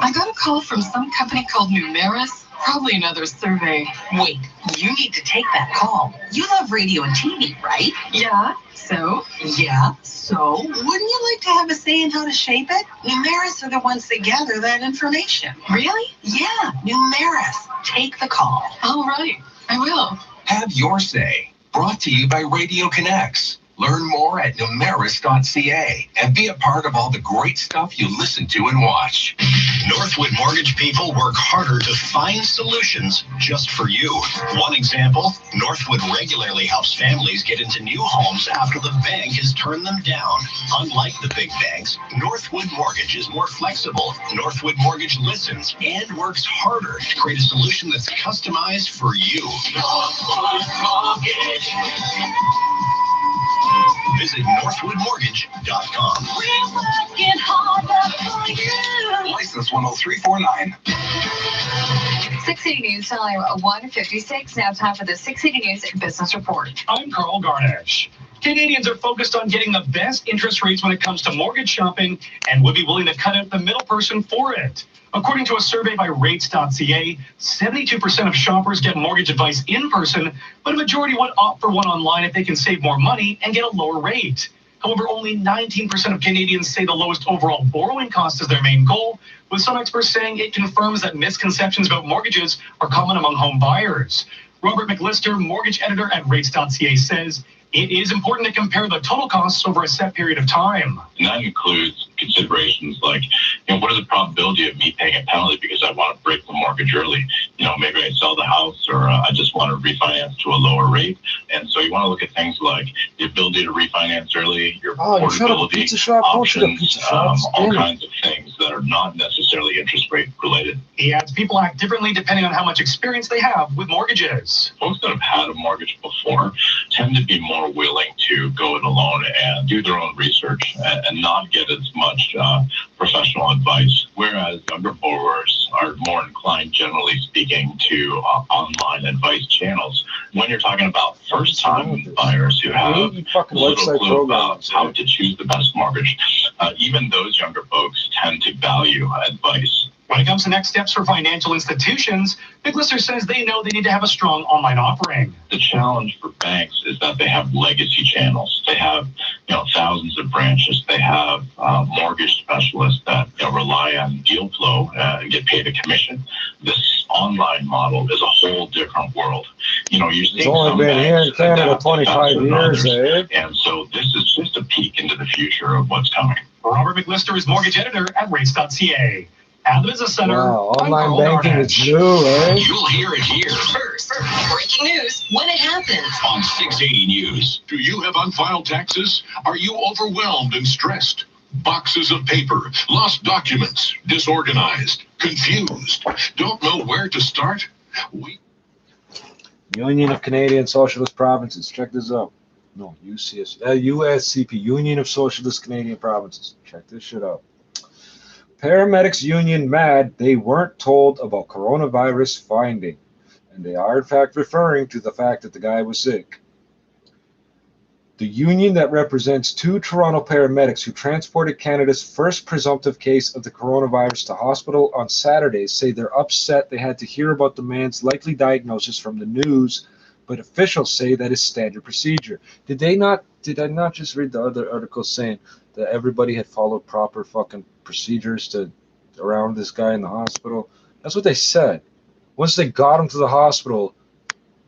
Speaker 13: I got a call from some company called Numeris. Probably another survey.
Speaker 10: Wait, you need to take that call. You love radio and TV, right?
Speaker 13: Yeah, so?
Speaker 10: Yeah, so? Wouldn't you like to have a say in how to shape it? Numeris are the ones that gather that information.
Speaker 13: Really?
Speaker 10: Yeah, Numeris. Take the call.
Speaker 13: All right, I will.
Speaker 24: Have your say. Brought to you by Radio Connects. Learn more at numeris.ca and be a part of all the great stuff you listen to and watch. Northwood Mortgage people work harder to find solutions just for you. One example, Northwood regularly helps families get into new homes after the bank has turned them down. Unlike the big banks, Northwood Mortgage is more flexible. Northwood Mortgage listens and works harder to create a solution that's customized for you. Northwood Mortgage. Visit northwoodmortgage.com.
Speaker 22: We're working harder for you.
Speaker 24: License 10349.
Speaker 7: 680 News time, 1:56. Now time for the 680 News Business Report.
Speaker 14: I'm Carl Garnish. Canadians are focused on getting the best interest rates when it comes to mortgage shopping and would be willing to cut out the middle person for it. According to a survey by Rates.ca, 72% of shoppers get mortgage advice in person, but a majority would opt for one online if they can save more money and get a lower rate. However, only 19% of Canadians say the lowest overall borrowing cost is their main goal, with some experts saying it confirms that misconceptions about mortgages are common among home buyers. Robert McLister, mortgage editor at Rates.ca, says it is important to compare the total costs over a set period of time.
Speaker 15: And that includes considerations like, what is the probability of me paying a penalty because I want to break the mortgage early? Maybe I sell the house or I just want to refinance to a lower rate. And so you want to look at things like the ability to refinance early, your affordability options, all kinds of things that are not necessarily interest rate related.
Speaker 14: He adds people act differently depending on how much experience they have with mortgages.
Speaker 15: Folks that have had a mortgage before tend to be more willing to go it alone and do their own research and not get as much professional advice, whereas younger borrowers are more inclined, generally speaking, to online advice channels. When you're talking about first-time buyers who have little clue about how to choose the best mortgage, even those younger folks tend to value advice.
Speaker 14: When it comes to next steps for financial institutions, Big Lister says they know they need to have a strong online offering.
Speaker 15: The challenge for banks is that they have legacy channels. They have, thousands of branches. They have mortgage specialists that rely on deal flow and get paid a commission. This online model is a whole different world. You're seeing
Speaker 2: It's only been here in Canada 25 years, eh?
Speaker 15: And so this is just a peek into the future of what's coming.
Speaker 14: Robert McLister is mortgage editor at rates.ca. At the Business Center,
Speaker 2: Wow,
Speaker 14: I'm
Speaker 2: online
Speaker 14: Carl
Speaker 2: banking
Speaker 14: Darnage.
Speaker 2: is new, eh?
Speaker 21: You'll hear it here
Speaker 4: First, breaking news when it happens.
Speaker 21: on 680 News.
Speaker 17: Do you have unfiled taxes? Are you overwhelmed and stressed? Boxes of paper, lost documents, disorganized, confused, don't know where to start?
Speaker 2: Union of Canadian Socialist Provinces. Check this out. No, USCP, Union of Socialist Canadian Provinces. Check this shit out. Paramedics union mad they weren't told about coronavirus finding. And they are in fact referring to the fact that the guy was sick. The union that represents 2 Toronto paramedics who transported Canada's first presumptive case of the coronavirus to hospital on Saturday say they're upset they had to hear about the man's likely diagnosis from the news, but officials say that is standard procedure. Did I not just read the other article saying that everybody had followed proper fucking procedures around this guy in the hospital? That's what they said. Once they got him to the hospital,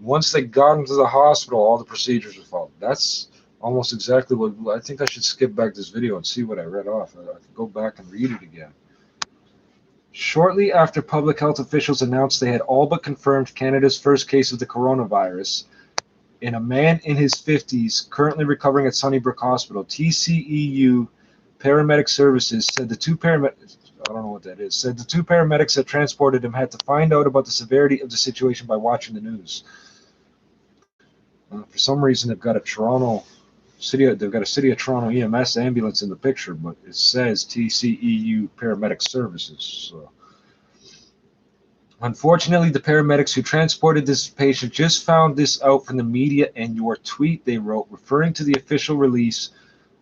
Speaker 2: all the procedures were followed. That's almost exactly what I think. I should skip back this video and see what I read off. I could go back and read it again. Shortly after public health officials announced they had all but confirmed Canada's first case of the coronavirus in a man in his 50s currently recovering at Sunnybrook Hospital, TCEU Paramedic Services said the 2 paramedics, I don't know what that is, said the 2 paramedics that transported him had to find out about the severity of the situation by watching the news. For some reason, they've got a City of Toronto EMS ambulance in the picture, but it says TCEU Paramedic Services. So. Unfortunately, the paramedics who transported this patient just found this out from the media and your tweet, they wrote, referring to the official release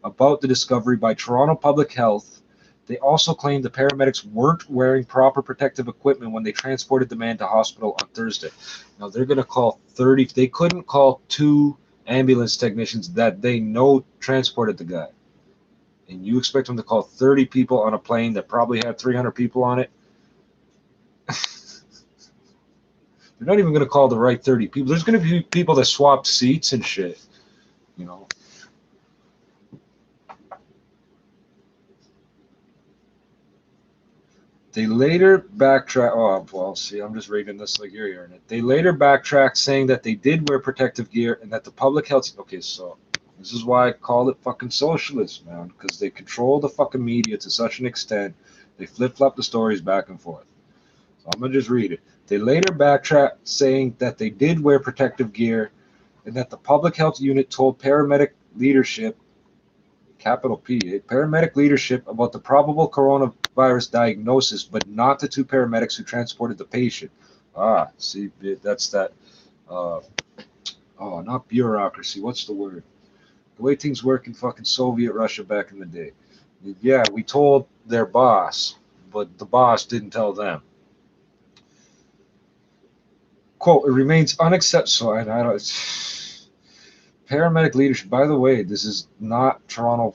Speaker 2: about the discovery by Toronto Public Health. They also claimed the paramedics weren't wearing proper protective equipment when they transported the man to hospital on Thursday. Now, they're going to call 30. They couldn't call 2 ambulance technicians that they know transported the guy. And you expect them to call 30 people on a plane that probably had 300 people on it? They're not even going to call the right 30 people. There's going to be people that swapped seats and shit, They later backtracked. Oh, well, see, I'm just reading this like you're hearing it. They later backtracked, saying that they did wear protective gear and that the public health. Okay, so this is why I call it fucking socialist, man, because they control the fucking media to such an extent. They flip-flop the stories back and forth. So I'm going to just read it. They later backtracked, saying that they did wear protective gear and that the public health unit told paramedic leadership, capital P, paramedic leadership about the probable coronavirus diagnosis, but not the 2 paramedics who transported the patient. Ah, see, that's that, not bureaucracy, what's the word? The way things work in fucking Soviet Russia back in the day. Yeah, we told their boss, but the boss didn't tell them. Quote, it remains unacceptable. So I don't. Paramedic leadership. By the way, this is not Toronto.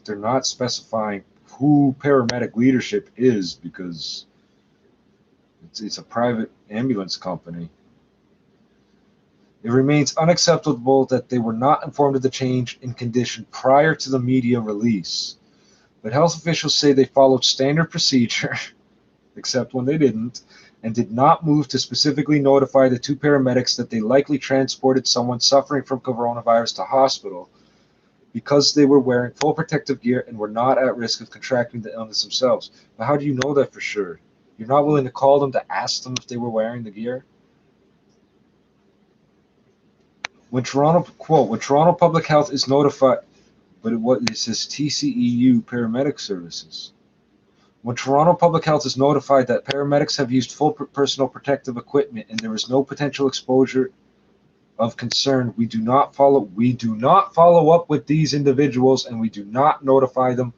Speaker 2: They're not specifying who paramedic leadership is because it's a private ambulance company. It remains unacceptable that they were not informed of the change in condition prior to the media release. But health officials say they followed standard procedure, except when they didn't, and did not move to specifically notify the 2 paramedics that they likely transported someone suffering from coronavirus to hospital because they were wearing full protective gear and were not at risk of contracting the illness themselves. But how do you know that for sure? You're not willing to call them to ask them if they were wearing the gear? When Toronto Public Health is notified, but it says TCEU paramedic services. When Toronto Public Health is notified that paramedics have used full personal protective equipment and there is no potential exposure of concern, we do not follow up with these individuals, and we do not notify them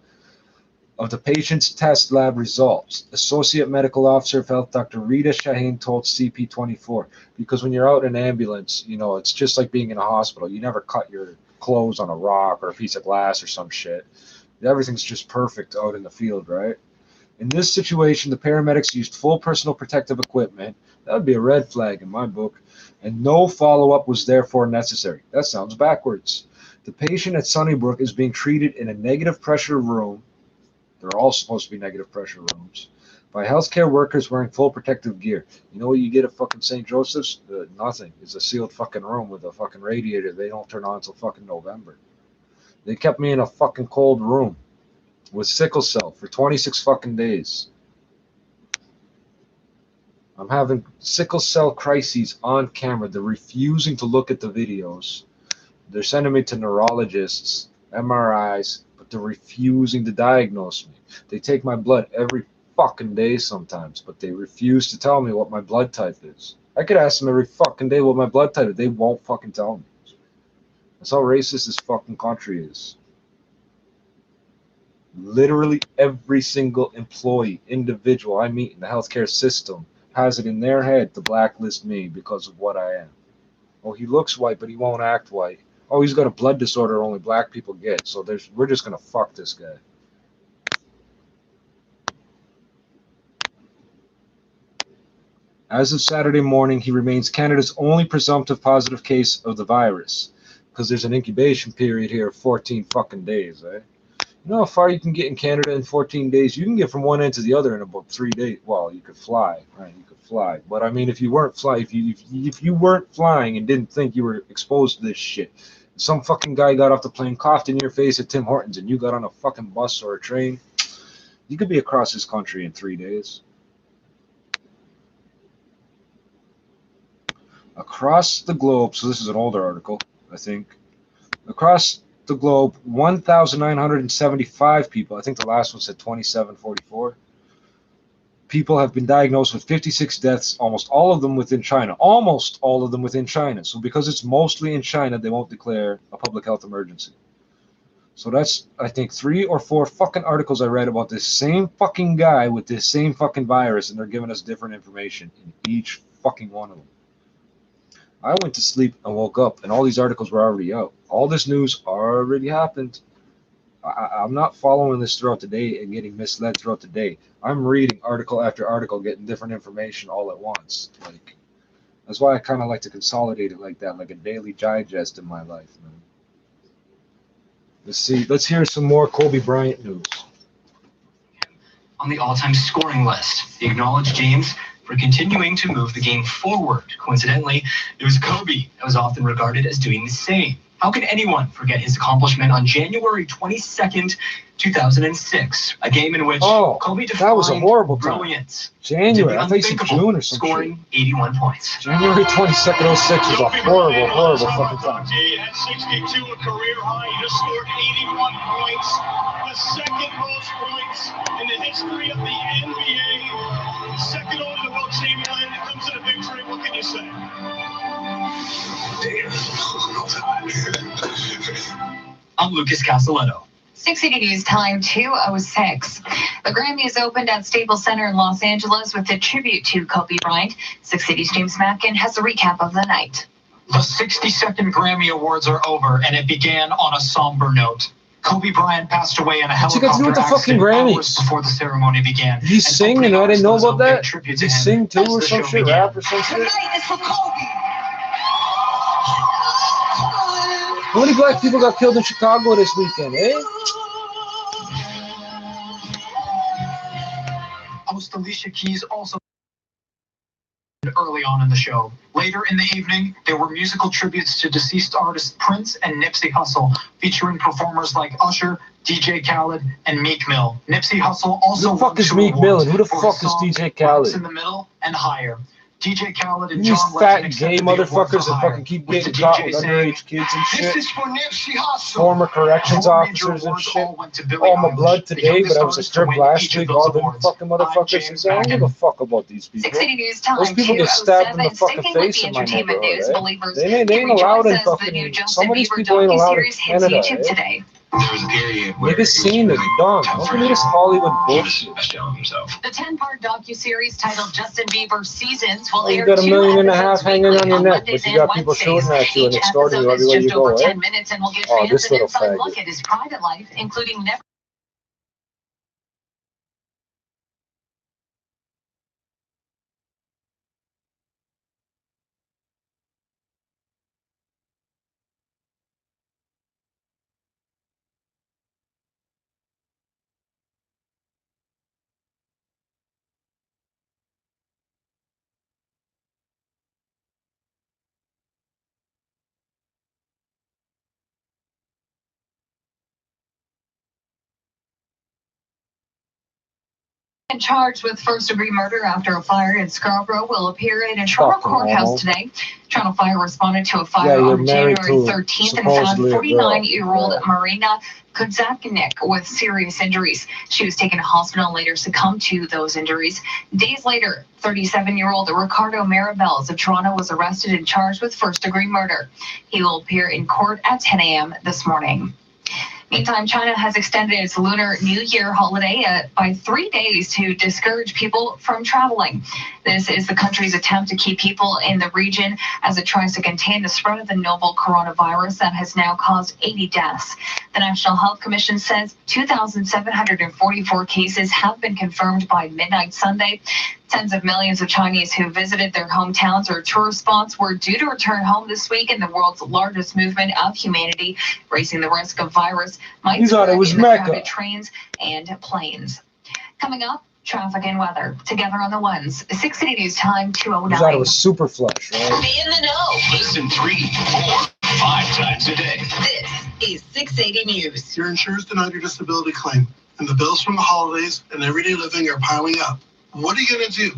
Speaker 2: of the patient's test lab results. Associate Medical Officer of Health Dr. Rita Shaheen told CP24. Because when you're out in an ambulance, you know, it's just like being in a hospital. You never cut your clothes on a rock or a piece of glass or some shit. Everything's just perfect out in the field, right? In this situation, the paramedics used full personal protective equipment. That would be a red flag in my book. And no follow-up was therefore necessary. That sounds backwards. The patient at Sunnybrook is being treated in a negative pressure room. They're all supposed to be negative pressure rooms. By healthcare workers wearing full protective gear. You know what you get at fucking St. Joseph's? Nothing. It's a sealed fucking room with a fucking radiator. They don't turn on until fucking November. They kept me in a fucking cold room with sickle cell for 26 fucking days. I'm having sickle cell crises on camera. They're refusing to look at the videos. They're sending me to neurologists, MRIs, but they're refusing to diagnose me. They take my blood every fucking day sometimes, but they refuse to tell me what my blood type is. I could ask them every fucking day what my blood type is. They won't fucking tell me. That's how racist this fucking country is. Literally every single employee, individual I meet in the healthcare system has it in their head to blacklist me because of what I am. Oh, he looks white, but he won't act white. Oh, he's got a blood disorder only black people get, so we're just going to fuck this guy. As of Saturday morning, he remains Canada's only presumptive positive case of the virus, because there's an incubation period here of 14 fucking days, eh? You know how far you can get in Canada in 14 days? You can get from one end to the other in about 3 days. Well, you could fly, right? You could fly. But I mean, if you weren't flying and didn't think you were exposed to this shit, some fucking guy got off the plane, coughed in your face at Tim Hortons, and you got on a fucking bus or a train, you could be across this country in 3 days. Across the globe, so this is an older article, I think. Across the globe, 1,975 people, I think the last one said 2744, people have been diagnosed with 56 deaths, almost all of them within China. Almost all of them within China. So because it's mostly in China, they won't declare a public health emergency. So that's, I think, 3 or 4 fucking articles I read about this same fucking guy with this same fucking virus, and they're giving us different information in each fucking one of them. I went to sleep and woke up, and all these articles were already out. All this news already happened. I'm not following this throughout the day and getting misled throughout the day. I'm reading article after article, getting different information all at once. Like, that's why I kind of like to consolidate it like that, like a daily digest in my life, man. Let's hear some more Kobe Bryant news.
Speaker 18: On the all-time scoring list, he acknowledged James for continuing to move the game forward. Coincidentally, it was Kobe that was often regarded as doing the same. How can anyone forget his accomplishment on January 22nd, 2006, a game in which Kobe defined
Speaker 2: that was a horrible
Speaker 18: brilliance.
Speaker 2: January, I think it's June or something.
Speaker 18: Scoring 81 points.
Speaker 2: January 22nd, 06 was a horrible, horrible fucking time.
Speaker 1: At 62, a career high. He just scored 81 points, the second most points in the history of the NBA. Second only to Will Chamberlain. It comes to the victory. What can you say?
Speaker 18: I'm Lucas Castelletto.
Speaker 7: 680 News time 2:06. The Grammys opened at Staples Center in Los Angeles with a tribute to Kobe Bryant. 680's James Mackin has a recap of the night.
Speaker 20: The 62nd Grammy Awards are over, and it began on a somber note. Kobe Bryant passed away in a helicopter accident hours before the ceremony began.
Speaker 2: Did he sing, and I didn't know about that? Did he sing too or some shit, rap or some shit? How many black people got killed in Chicago this weekend, eh?
Speaker 20: Host Alicia Keys also early on in the show. Later in the evening, there were musical tributes to deceased artists Prince and Nipsey Hussle, featuring performers like Usher, DJ Khaled, and Meek Mill. Nipsey Hussle also
Speaker 2: who the fuck is Meek Mill and who the fuck is DJ Khaled?
Speaker 20: In the Middle and Higher. DJ Khaled and
Speaker 2: These
Speaker 20: John
Speaker 2: fat
Speaker 20: Legend
Speaker 2: gay
Speaker 20: accepted the award
Speaker 2: motherfuckers
Speaker 20: for
Speaker 2: that
Speaker 20: hire,
Speaker 2: fucking keep
Speaker 20: with
Speaker 2: getting
Speaker 20: the
Speaker 2: caught
Speaker 20: DJ
Speaker 2: with
Speaker 20: saying,
Speaker 2: underage kids and
Speaker 20: "This
Speaker 2: shit.
Speaker 20: is for Nipsey Hussle."
Speaker 2: Former corrections
Speaker 20: 4 major
Speaker 2: officers and
Speaker 20: awards
Speaker 2: shit.
Speaker 20: all went to Billie
Speaker 2: All my
Speaker 20: Eilish,
Speaker 2: blood
Speaker 20: the
Speaker 2: today,
Speaker 20: youngest
Speaker 2: but I was a
Speaker 20: artist to
Speaker 2: strip
Speaker 20: win
Speaker 2: last
Speaker 20: each of
Speaker 2: week.
Speaker 20: those
Speaker 2: All them
Speaker 20: awards.
Speaker 2: fucking motherfuckers.
Speaker 20: James
Speaker 2: I don't give a
Speaker 20: Backen.
Speaker 2: fuck about these people.
Speaker 7: 680 News Time
Speaker 2: Those people get stabbed in the
Speaker 7: 2:07.
Speaker 2: fucking
Speaker 7: Sticking with
Speaker 2: face
Speaker 7: the
Speaker 2: in my
Speaker 7: entertainment
Speaker 2: neighborhood,
Speaker 7: news,
Speaker 2: eh?
Speaker 7: believers
Speaker 2: They ain't
Speaker 7: can
Speaker 2: allowed in
Speaker 7: rejoice as the
Speaker 2: fucking.
Speaker 7: new Justin
Speaker 2: Some of these
Speaker 7: Bieber
Speaker 2: people ain't allowed in
Speaker 7: docuseries hits
Speaker 2: Canada,
Speaker 7: YouTube
Speaker 2: eh?
Speaker 7: today.
Speaker 6: There was a period where
Speaker 2: Niggas seen it, done. Don't give me this Hollywood bullshit.
Speaker 6: himself.
Speaker 10: The 10-part docuseries titled Justin Bieber Seasons will
Speaker 2: Oh, you
Speaker 10: air
Speaker 2: got a
Speaker 10: 2
Speaker 2: million and a
Speaker 10: episodes
Speaker 2: half hanging
Speaker 10: weekly
Speaker 2: on your
Speaker 10: on
Speaker 2: neck,
Speaker 10: Mondays
Speaker 2: but you
Speaker 10: and
Speaker 2: got people
Speaker 10: Wednesdays.
Speaker 2: shooting at you and
Speaker 10: Each
Speaker 2: extorting you
Speaker 10: episode is
Speaker 2: everywhere you
Speaker 10: just over
Speaker 2: go, eh?
Speaker 10: 10 minutes and will give
Speaker 2: Oh,
Speaker 10: fans
Speaker 2: this
Speaker 10: an
Speaker 2: little
Speaker 10: inside
Speaker 2: faggot.
Speaker 10: look at his private life, including never been charged with first-degree murder after a fire in Scarborough will appear in a Toronto
Speaker 2: Fucking
Speaker 10: courthouse
Speaker 2: homo.
Speaker 10: today. Toronto Fire responded to a
Speaker 2: Yeah,
Speaker 10: fire
Speaker 2: you're
Speaker 10: on
Speaker 2: married
Speaker 10: January
Speaker 2: to
Speaker 10: 13th and found
Speaker 2: supposedly a girl.
Speaker 10: 49-year-old
Speaker 2: Yeah.
Speaker 10: Marina Kudzaknik with serious injuries. She was taken to hospital and later succumbed to those injuries. Days later, 37-year-old Ricardo Maribels of Toronto was arrested and charged with first-degree murder. He will appear in court at 10 a.m. this morning. Meantime, China has extended its Lunar New Year holiday by 3 days to discourage people from traveling. This is the country's attempt to keep people in the region as it tries to contain the spread of the novel coronavirus that has now caused 80 deaths. The National Health Commission says 2,744 cases have been confirmed by midnight Sunday. Tens of millions of Chinese who visited their hometowns or tourist spots were due to return home this week in the world's largest movement of humanity, raising the risk of virus might
Speaker 2: You thought it
Speaker 10: spread
Speaker 2: was
Speaker 10: in the
Speaker 2: Mecca.
Speaker 10: crowded trains and planes. Coming up, traffic and weather together on the ones. 680 News Time
Speaker 2: You thought it
Speaker 10: 2:09.
Speaker 2: was super flush, right?
Speaker 10: Be in the know.
Speaker 21: Listen 3, 4, 5 times a day.
Speaker 4: This is 680 News.
Speaker 3: Your insurance denied your disability claim, and the bills from the holidays and everyday living are piling up. What are you going to do?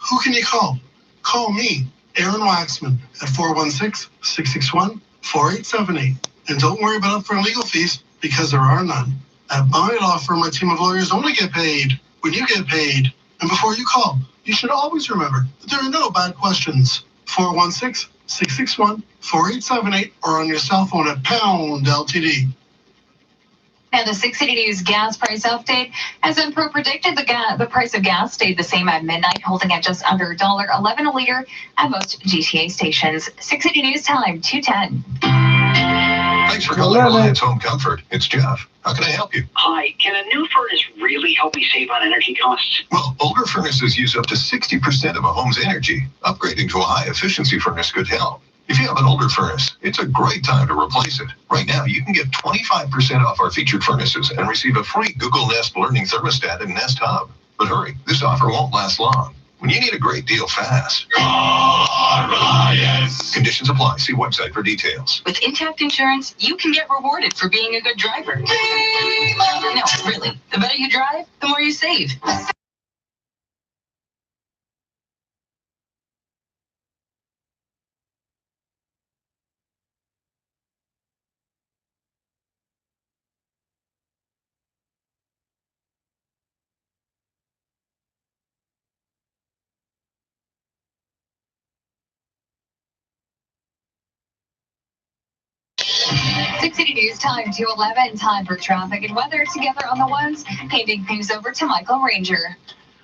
Speaker 3: Who can you call? Call me, Aaron Waxman, at 416-661-4878. And don't worry about upfront legal fees, because there are none. At my law firm, my team of lawyers only get paid when you get paid. And before you call, you should always remember that there are no bad questions. 416-661-4878 or on your cell phone at pound LTD.
Speaker 10: And the 680 News gas price update. As Empro predicted, the price of gas stayed the same at midnight, holding at just under $1.11 a liter at most GTA stations. 680 News Time, 2:10.
Speaker 17: Thanks for calling Reliance Home Comfort. It's Jeff. How can I help you?
Speaker 12: Hi, can a new furnace really help me save on energy costs?
Speaker 17: Well, older furnaces use up to 60% of a home's energy. Upgrading to a high-efficiency furnace could help. If you have an older furnace, it's a great time to replace it. Right now, you can get 25% off our featured furnaces and receive a free Google Nest Learning Thermostat and Nest Hub. But hurry, this offer won't last long. When you need a great deal fast. Reliance. Conditions apply. See website for details.
Speaker 4: With Intact Insurance, you can get rewarded for being a good driver. No, really. The better you drive, the more you save.
Speaker 10: City News Time 2:11. Time for traffic and weather together on the ones. Handing things over to Michael Ranger.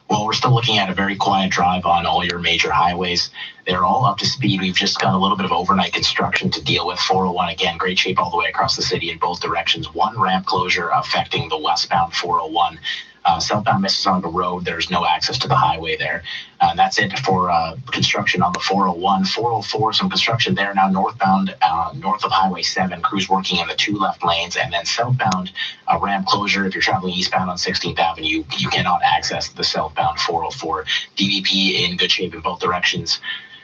Speaker 18: Well, we're still looking at a very quiet drive on all your major highways. They're all up to speed. We've just got a little bit of overnight construction to deal with. 401, again, great shape all the way across the city in both directions. One ramp closure affecting the westbound 401. Southbound Mississauga Road, there's no access to the highway there. That's it for construction on the 401. 404, some construction there now northbound, north of Highway 7. Crews working in the 2 left lanes. And then southbound, ramp closure. If you're traveling eastbound on 16th Avenue, you cannot access the southbound 404. DVP in good shape in both directions.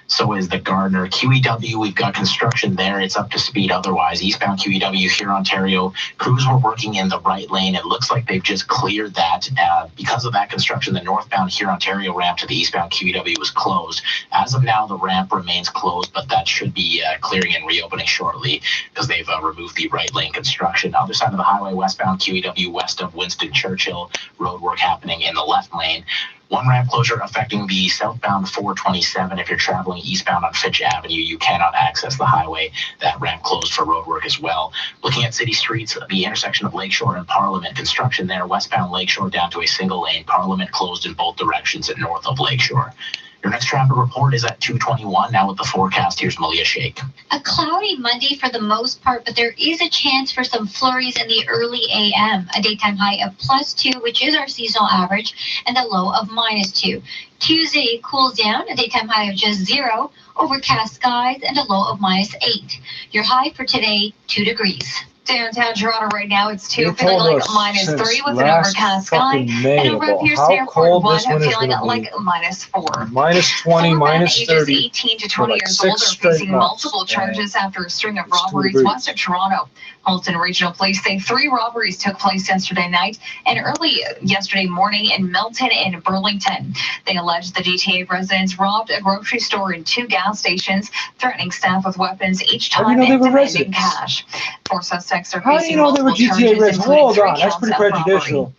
Speaker 8: So is the Gardner. QEW, we've got construction there. It's up to speed otherwise. Eastbound QEW here, Ontario. Crews were working in the right lane. It looks like they've just cleared that. Because of that construction, the northbound here, Ontario ramp to the eastbound QEW was closed. As of now, the ramp remains closed, but that should be clearing and reopening shortly because they've removed the right lane construction. Other side of the highway, westbound QEW, west of Winston Churchill, road work happening in the left lane. One ramp closure affecting the southbound 427. If you're traveling eastbound on Fitch Avenue, you cannot access the highway. That ramp closed for road work as well. Looking at city streets, the intersection of Lakeshore and Parliament, construction there, westbound Lakeshore down to a single lane. Parliament closed in both directions and north of Lakeshore. Your next traffic report is at 2:21. Now with the forecast, here's Malia Sheikh.
Speaker 22: A cloudy Monday for the most part, but there is a chance for some flurries in the early a.m. A daytime high of +2, which is our seasonal average, and a low of -2. Tuesday cools down, a daytime high of just 0, overcast skies, and a low of -8. Your high for today, 2 degrees.
Speaker 7: Downtown Toronto right now, it's 2,
Speaker 2: You
Speaker 7: feeling
Speaker 2: told
Speaker 7: like
Speaker 2: us
Speaker 7: -3 with an
Speaker 2: last
Speaker 7: overcast sky.
Speaker 2: fucking May
Speaker 7: And over at
Speaker 2: about
Speaker 7: Pearson
Speaker 2: how
Speaker 7: Airport,
Speaker 2: cold
Speaker 7: 1,
Speaker 2: this winter's
Speaker 7: feeling
Speaker 2: gonna be.
Speaker 7: like -4.
Speaker 2: -20,
Speaker 7: Ages
Speaker 2: -30.
Speaker 7: 18 to
Speaker 2: for
Speaker 7: 20
Speaker 2: like
Speaker 7: years
Speaker 2: 6
Speaker 7: old are
Speaker 2: straight
Speaker 7: facing
Speaker 2: months.
Speaker 7: multiple charges after a string of
Speaker 2: It's 2
Speaker 7: robberies
Speaker 2: degrees.
Speaker 7: west of Toronto. Halton Regional Police say 3 robberies took place yesterday night and early yesterday morning in Milton and Burlington. They allege the GTA residents robbed a grocery store and 2 gas stations, threatening staff with weapons each
Speaker 2: How do you
Speaker 7: time
Speaker 2: know they
Speaker 7: and
Speaker 2: were
Speaker 7: demanding
Speaker 2: residents?
Speaker 7: cash. 4 suspects are
Speaker 2: How do you
Speaker 7: facing
Speaker 2: know they were
Speaker 7: multiple
Speaker 2: GTA
Speaker 7: charges,
Speaker 2: residents?
Speaker 7: including
Speaker 2: Hold
Speaker 7: 3
Speaker 2: on, that's
Speaker 7: counts
Speaker 2: pretty
Speaker 7: of robbery.
Speaker 2: prejudicial.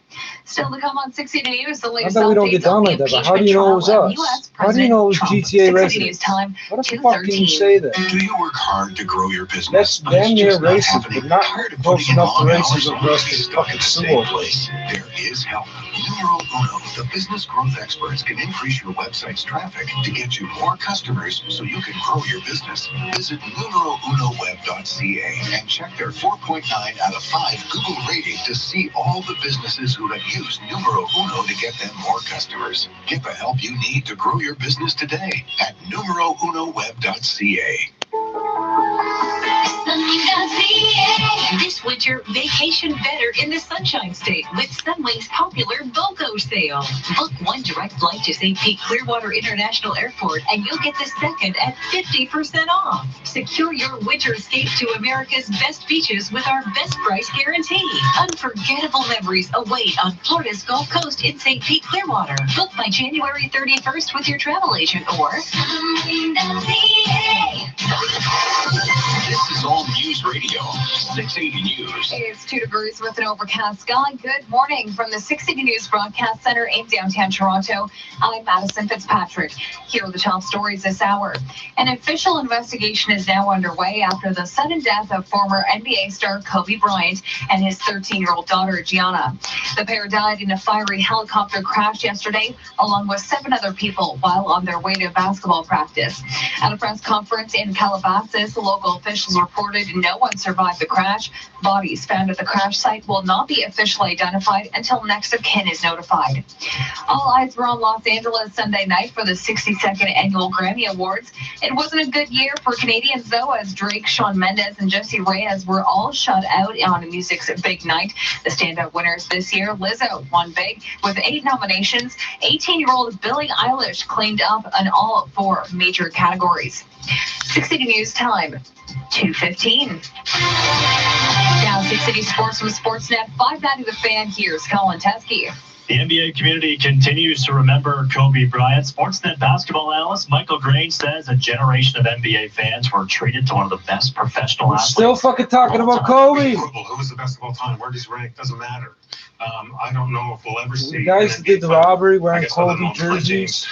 Speaker 7: Still to come on 60 News, the
Speaker 2: I
Speaker 7: latest
Speaker 2: bet we don't get
Speaker 7: updates
Speaker 2: down
Speaker 7: on the
Speaker 2: like that, but how do
Speaker 7: impeachment
Speaker 2: you know it was
Speaker 7: trial of
Speaker 2: us?
Speaker 7: U.S.
Speaker 2: How do you know it was
Speaker 7: President
Speaker 2: GTA
Speaker 7: Trump. 60
Speaker 2: residents?
Speaker 7: News time,
Speaker 2: What the fuck can you
Speaker 7: 2:13.
Speaker 2: say that?
Speaker 16: Do you work hard to grow your business?
Speaker 2: That's
Speaker 16: But it's
Speaker 2: damn near
Speaker 16: just not
Speaker 2: racist,
Speaker 16: happening?
Speaker 2: but not
Speaker 16: Tired of
Speaker 2: close
Speaker 16: putting in
Speaker 2: enough to
Speaker 16: long hours
Speaker 2: racism
Speaker 16: on
Speaker 2: for us
Speaker 16: the
Speaker 2: to
Speaker 16: same
Speaker 2: fucking
Speaker 16: place?
Speaker 2: sue over it.
Speaker 16: There is help. Numero Uno, the business growth experts, can increase your website's traffic to get you more customers so you can grow your business. Visit numerounoweb.ca and check their 4.9 out of 5 Google rating to see all the businesses who have used Numero Uno to get them more customers. Get the help you need to grow your business today at numerounoweb.ca.
Speaker 10: This winter, vacation better in the Sunshine State with Sunwing's popular BOGO sale. Book one direct flight to St. Pete Clearwater International Airport and you'll get the second at 50% off. Secure your winter escape to America's best beaches with our best price guarantee. Unforgettable memories await on Florida's Gulf Coast in St. Pete Clearwater. Book by January 31st with your travel agent or
Speaker 21: This is All News Radio, 680 News.
Speaker 7: It's 2 degrees with an overcast sky. Good morning from the 680 News Broadcast Center in downtown Toronto. I'm Madison Fitzpatrick. Here are the top stories this hour. An official investigation is now underway after the sudden death of former NBA star Kobe Bryant and his 13-year-old daughter, Gianna. The pair died in a fiery helicopter crash yesterday, along with 7 other people while on their way to basketball practice. At a press conference in Calabasas, local officials reported no one survived the crash. Bodies found at the crash site will not be officially identified until next of kin is notified. All eyes were on Los Angeles Sunday night for the 62nd annual Grammy Awards. It wasn't a good year for Canadians, though, as Drake, Shawn Mendes, and Jessie Reyez were all shut out on music's big night. The standout winners this year, Lizzo won big with 8 nominations. 18-year-old Billie Eilish claimed up on all 4 major categories. 680 News time, 2:15. Now 680 Sports from Sportsnet 590 The Fan. Here's Colin Teskey.
Speaker 9: The NBA community continues to remember Kobe Bryant. Sportsnet basketball analyst Michael Grange says a generation of NBA fans were treated to one of the best professional
Speaker 2: We're
Speaker 9: athletes.
Speaker 2: still fucking talking about Kobe.
Speaker 19: Who was the best of all time? Where does he rank? Doesn't matter. I don't know if we'll ever see
Speaker 2: The guys
Speaker 19: an
Speaker 2: that did the
Speaker 19: NBA fighter,
Speaker 2: robbery
Speaker 19: I
Speaker 2: wearing
Speaker 19: guess, other
Speaker 2: Kobe
Speaker 19: than LeBron
Speaker 2: jerseys.
Speaker 19: James,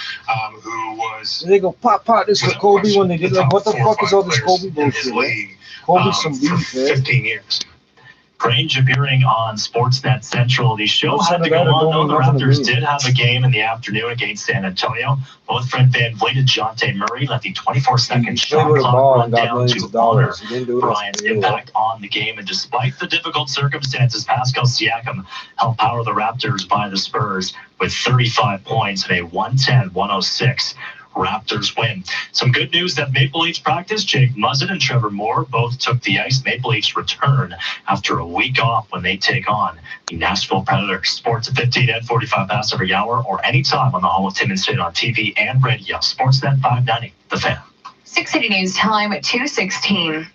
Speaker 19: who was
Speaker 2: They go pop, this for
Speaker 19: without
Speaker 2: Kobe
Speaker 19: question,
Speaker 2: when they did
Speaker 19: the
Speaker 2: like, what the
Speaker 19: top 4 or
Speaker 2: fuck is
Speaker 19: 5
Speaker 2: all this
Speaker 19: players
Speaker 2: Kobe
Speaker 19: in his
Speaker 2: bullshit? Man?
Speaker 19: league,
Speaker 2: Kobe's some
Speaker 19: for
Speaker 2: beef, man.
Speaker 19: 15 years.
Speaker 9: Grange appearing on Sportsnet Central. The show
Speaker 2: Outside
Speaker 9: had to
Speaker 2: of
Speaker 9: go
Speaker 2: that, it
Speaker 9: on,
Speaker 2: don't
Speaker 9: though.
Speaker 2: mean
Speaker 9: The
Speaker 2: nothing to
Speaker 9: Raptors
Speaker 2: me.
Speaker 9: did have a game in the afternoon against San Antonio. Both Fred VanVleet and DeJounte Murray let the 24-second
Speaker 2: Played
Speaker 9: shot
Speaker 2: with a
Speaker 9: clock
Speaker 2: ball
Speaker 9: run
Speaker 2: and got
Speaker 9: down
Speaker 2: millions
Speaker 9: to
Speaker 2: of dollars.
Speaker 9: honor
Speaker 2: He didn't do it
Speaker 9: Bryant's impact on the game. And despite the difficult circumstances, Pascal Siakam helped power the Raptors by the Spurs with 35 points in a 110-106 Raptors win. Some good news that Maple Leafs practice. Jake Muzzin and Trevor Moore both took the ice. Maple Leafs return after a week off when they take on the Nashville Predators. Sports at 15 and 45 past every hour or anytime on the Hall of Tim and Sid on TV and radio. Sportsnet 590, The Fan.
Speaker 7: 6 City News time at 2:16.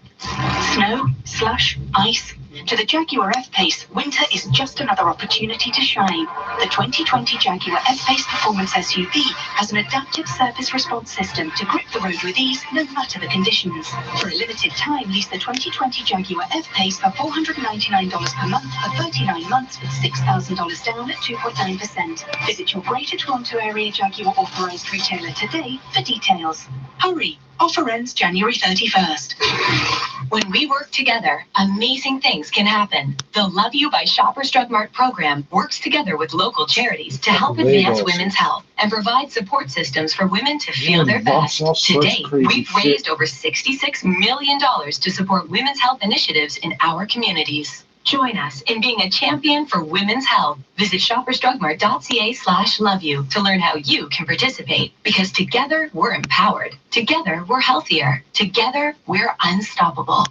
Speaker 5: Snow, slush, ice. To the Jaguar F-Pace, winter is just another opportunity to shine. The 2020 Jaguar F-Pace Performance SUV has an adaptive surface response system to grip the road with ease, no matter the conditions. For a limited time, lease the 2020 Jaguar F-Pace for $499 per month for 39 months with $6,000 down at 2.9%. Visit your Greater Toronto Area Jaguar authorized retailer today for details. Hurry! Offer ends January 31st.
Speaker 4: When we work together, amazing things can happen. The Love You by Shoppers Drug Mart program works together with local charities to help advance women's health and provide support systems for women to feel their best. To date, we've raised over $66 million to support women's health initiatives in our communities. Join us in being a champion for women's health. Visit shoppersdrugmart.ca/loveyou to learn how you can participate. Because together, we're empowered. Together, we're healthier. Together, we're unstoppable.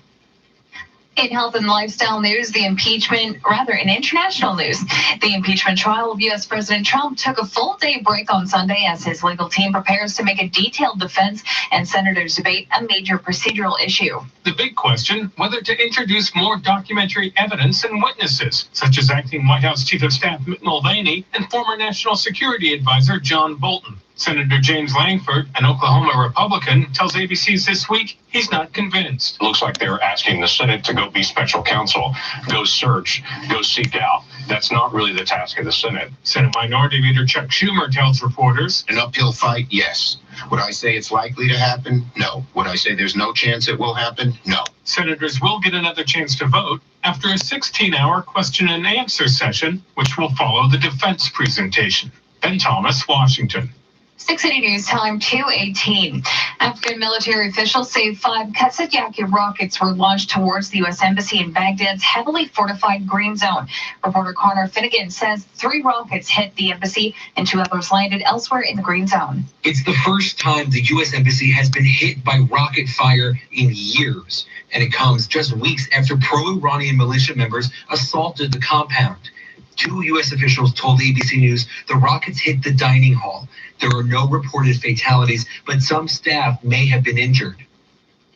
Speaker 7: In health and lifestyle news, in international news, the impeachment trial of U.S. President Trump took a full-day break on Sunday as his legal team prepares to make a detailed defense and senators debate a major procedural issue.
Speaker 14: The big question, whether to introduce more documentary evidence and witnesses, such as acting White House Chief of Staff Mick Mulvaney and former National Security Advisor John Bolton. Senator James Langford, an Oklahoma Republican, tells ABC's This Week he's not convinced.
Speaker 17: It looks like they're asking the Senate to go be special counsel, go search, go seek out. That's not really the task of the Senate.
Speaker 14: Senate Minority Leader Chuck Schumer tells reporters,
Speaker 6: an uphill fight, yes. Would I say it's likely to happen? No. Would I say there's no chance it will happen? No.
Speaker 14: Senators will get another chance to vote after a 16-hour question and answer session, which will follow the defense presentation. Ben Thomas, Washington.
Speaker 7: 6 City News time 2:18. Afghan military officials say 5 Kasatiyaki rockets were launched towards the U.S. Embassy in Baghdad's heavily fortified Green Zone. Reporter Connor Finnegan says 3 rockets hit the embassy and 2 others landed elsewhere in the Green Zone.
Speaker 11: It's the first time the U.S. Embassy has been hit by rocket fire in years, and it comes just weeks after pro-Iranian militia members assaulted the compound. 2 U.S. officials told ABC News the rockets hit the dining hall. There are no reported fatalities, but some staff may have been injured.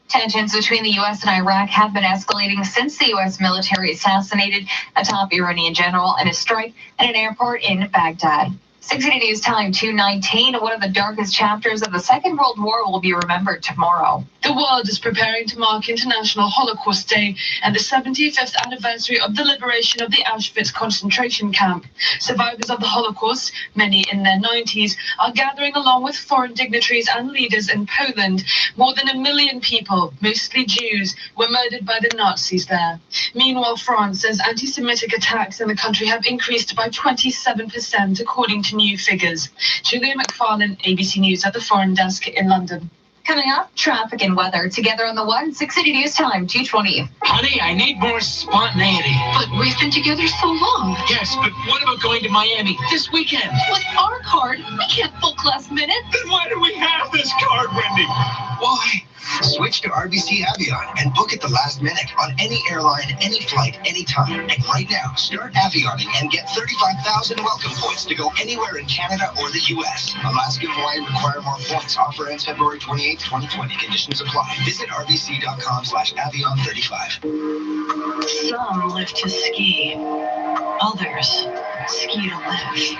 Speaker 7: Tensions between the U.S. and Iraq have been escalating since the U.S. military assassinated a top Iranian general in a strike at an airport in Baghdad. 6 City News time 2:19. One of the darkest chapters of the Second World War will be remembered tomorrow.
Speaker 13: The world is preparing to mark International Holocaust Day and the 75th anniversary of the liberation of the Auschwitz concentration camp. Survivors of the Holocaust, many in their 90s, are gathering along with foreign dignitaries and leaders in Poland. More than 1 million people, mostly Jews, were murdered by the Nazis there. Meanwhile, France says anti-Semitic attacks in the country have increased by 27%, according to new figures. Julia McFarlane, ABC News at the Foreign Desk in London.
Speaker 7: Coming up, traffic and weather together on the 1 6 City News time 2:20.
Speaker 8: Honey, I need more spontaneity.
Speaker 10: But we've been together so long.
Speaker 8: Yes, but what about going to Miami this weekend?
Speaker 10: With our card, we can't book last minute.
Speaker 8: Then why do we have this card, Wendy?
Speaker 24: Why? Switch to RBC Avion and book at the last minute on any airline, any flight, anytime. And right now, start Avioning and get 35,000 welcome points to go anywhere in Canada or the U.S. Alaska and Hawaii require more points. Offer ends February 28, 2020. Conditions apply. Visit rbc.com/avion35.
Speaker 5: Some live to ski. Others ski to live.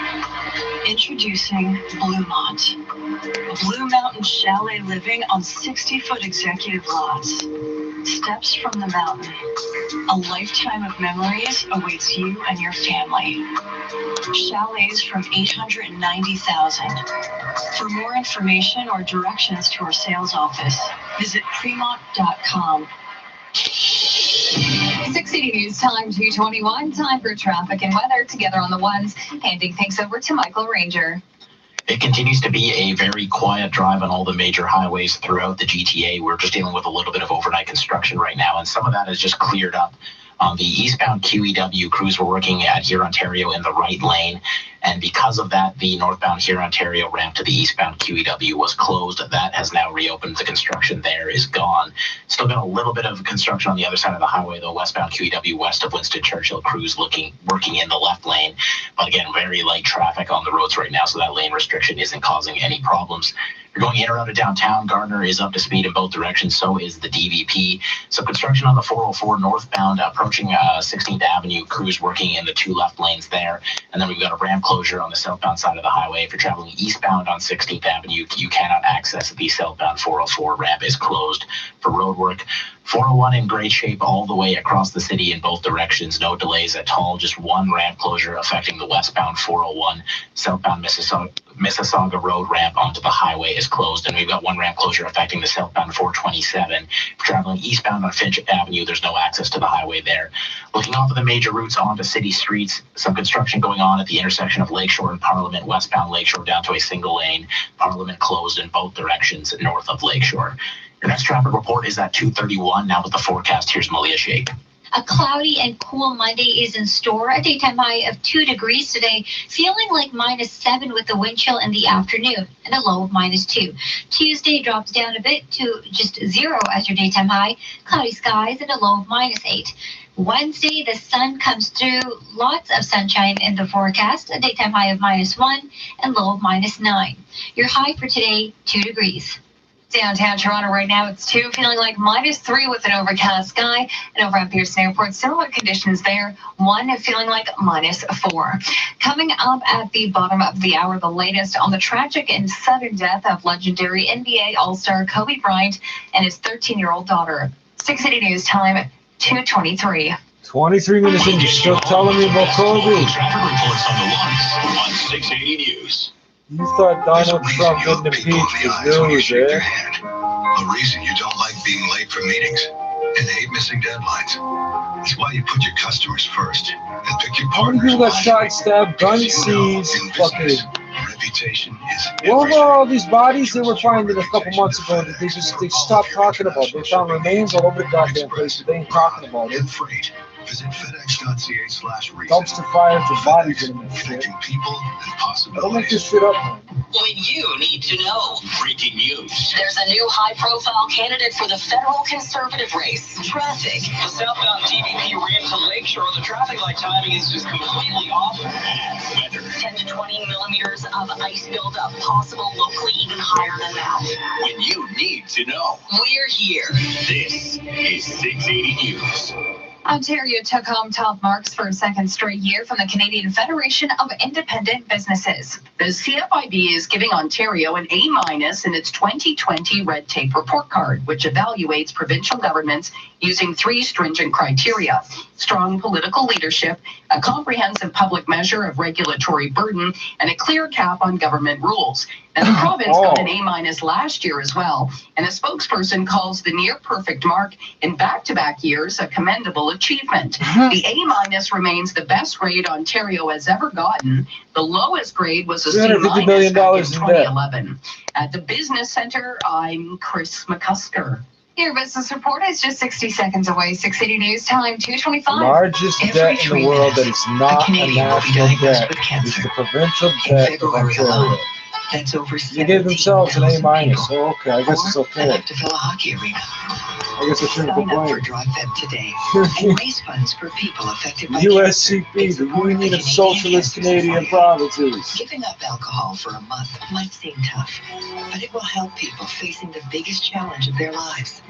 Speaker 5: Introducing Bluemont. Blue Mountain Chalet living on 60-foot executive lots. Steps from the mountain. A lifetime of memories awaits you and your family. Chalets from $890,000. For more information or directions to our sales office, visit Premont.com.
Speaker 7: 6 City News time 2:21. Time for traffic and weather together on the ones. Handing things over to Michael Ranger.
Speaker 8: It continues to be a very quiet drive on all the major highways throughout the GTA. We're just dealing with a little bit of overnight construction right now, and some of that is just cleared up. The eastbound QEW crews were working at here, Ontario, in the right lane. And because of that, the northbound Huron-Ontario ramp to the eastbound QEW was closed. That has now reopened. The construction there is gone. Still got a little bit of construction on the other side of the highway, though. Westbound QEW west of Winston Churchill, crews working in the left lane. But again, very light traffic on the roads right now, so that lane restriction isn't causing any problems. You're going in or out of downtown. Gardner is up to speed in both directions. So is the DVP. So construction on the 404 northbound approaching 16th Avenue. Crews working in the two left lanes there. And then we've got a ramp closure on the southbound side of the highway. If you're traveling eastbound on 16th Avenue, you cannot access the southbound 404. Ramp is closed for road work. 401 in great shape all the way across the city in both directions. No delays at all. Just one ramp closure affecting the westbound 401. Southbound Mississauga Road ramp onto the highway is closed. And we've got one ramp closure affecting the southbound 427. If you're traveling eastbound on Finch Avenue, there's no access to the highway there. Looking off of the major routes onto city streets, some construction going on at the intersection of Lakeshore and Parliament. Westbound Lakeshore down to a single lane. Parliament closed in both directions north of Lakeshore. Your next traffic report is at 2:31. Now with the forecast, here's Malia Sheikh.
Speaker 22: A cloudy and cool Monday is in store. A daytime high of 2 degrees today, feeling like -7 with the wind chill in the afternoon and a low of -2. Tuesday drops down a bit to just 0 as your daytime high, cloudy skies and a low of -8. Wednesday, the sun comes through, lots of sunshine in the forecast, a daytime high of -1 and low of -9. Your high for today, 2 degrees.
Speaker 7: Downtown Toronto right now, it's 2, feeling like -3 with an overcast sky. And over at Pearson Airport, similar conditions there. 1, feeling like -4. Coming up at the bottom of the hour, the latest on the tragic and sudden death of legendary NBA All-Star Kobe Bryant and his 13-year-old daughter. 680 News Time, 2:23.
Speaker 2: 23 minutes in, you're still telling me about Kobe.
Speaker 17: Traffic reports on the ones on 680 News.
Speaker 2: You thought Donald Trump getting impeached was news, eh?
Speaker 24: A reason you don't like being late for meetings and hate missing deadlines. It's why you put your customers first and pick your
Speaker 2: How many
Speaker 24: partners
Speaker 2: people got
Speaker 24: wisely.
Speaker 2: shot, stabbed, gun
Speaker 24: Because you know,
Speaker 2: seized,
Speaker 24: in
Speaker 2: fucking...
Speaker 24: business, reputation is
Speaker 2: What about all these bodies they were finding a couple months ago that they stopped talking about? They found remains all over the goddamn place, but they ain't talking about it.
Speaker 24: freight. Visit FedEx.ca/reason.
Speaker 2: Dumpster fires with bodies in them and shit.
Speaker 24: Connecting people and
Speaker 2: Don't make
Speaker 24: possibilities.
Speaker 2: this shit up, man.
Speaker 4: When you need to know.
Speaker 17: Breaking news.
Speaker 4: There's a new high-profile candidate for the federal conservative race. Traffic.
Speaker 18: The southbound DVP ramp to Lakeshore, the traffic light timing is just completely off.
Speaker 17: And weather.
Speaker 4: 10 to 20 millimeters of ice buildup, possible locally even higher than that.
Speaker 17: When you need to know.
Speaker 4: We're here.
Speaker 17: This is 680 News.
Speaker 7: Ontario took home top marks for a second straight year from the Canadian Federation of Independent Businesses.
Speaker 1: The CFIB is giving Ontario an A- in its 2020 Red Tape Report Card, which evaluates provincial governments using 3 stringent criteria: strong political leadership, a comprehensive public measure of regulatory burden, and a clear cap on government rules. And the province got an A- last year as well, and a spokesperson calls the near perfect mark in back-to-back years a commendable achievement. The A- remains the best grade Ontario has ever gotten. The lowest grade was a C-
Speaker 2: $350 million
Speaker 1: back in
Speaker 2: in debt.
Speaker 1: 2011. At the Business Center, I'm Chris McCusker.
Speaker 7: Your business report is just 60 seconds away. 680 News Time, 2:25.
Speaker 2: Largest debt in the world that is not a national debt is the provincial debt of Ontario.
Speaker 4: That's over
Speaker 2: They gave themselves an A-. So okay, I guess it's okay.
Speaker 4: to fill a hockey arena.
Speaker 2: I guess I shouldn't
Speaker 4: Sign up for
Speaker 2: complain.
Speaker 4: DriveFed today and raise funds for people affected by
Speaker 2: USCP, the Union of Socialist Canadian Provinces.
Speaker 4: Giving up alcohol for a month might seem tough, but it will help people facing the biggest challenge of their lives.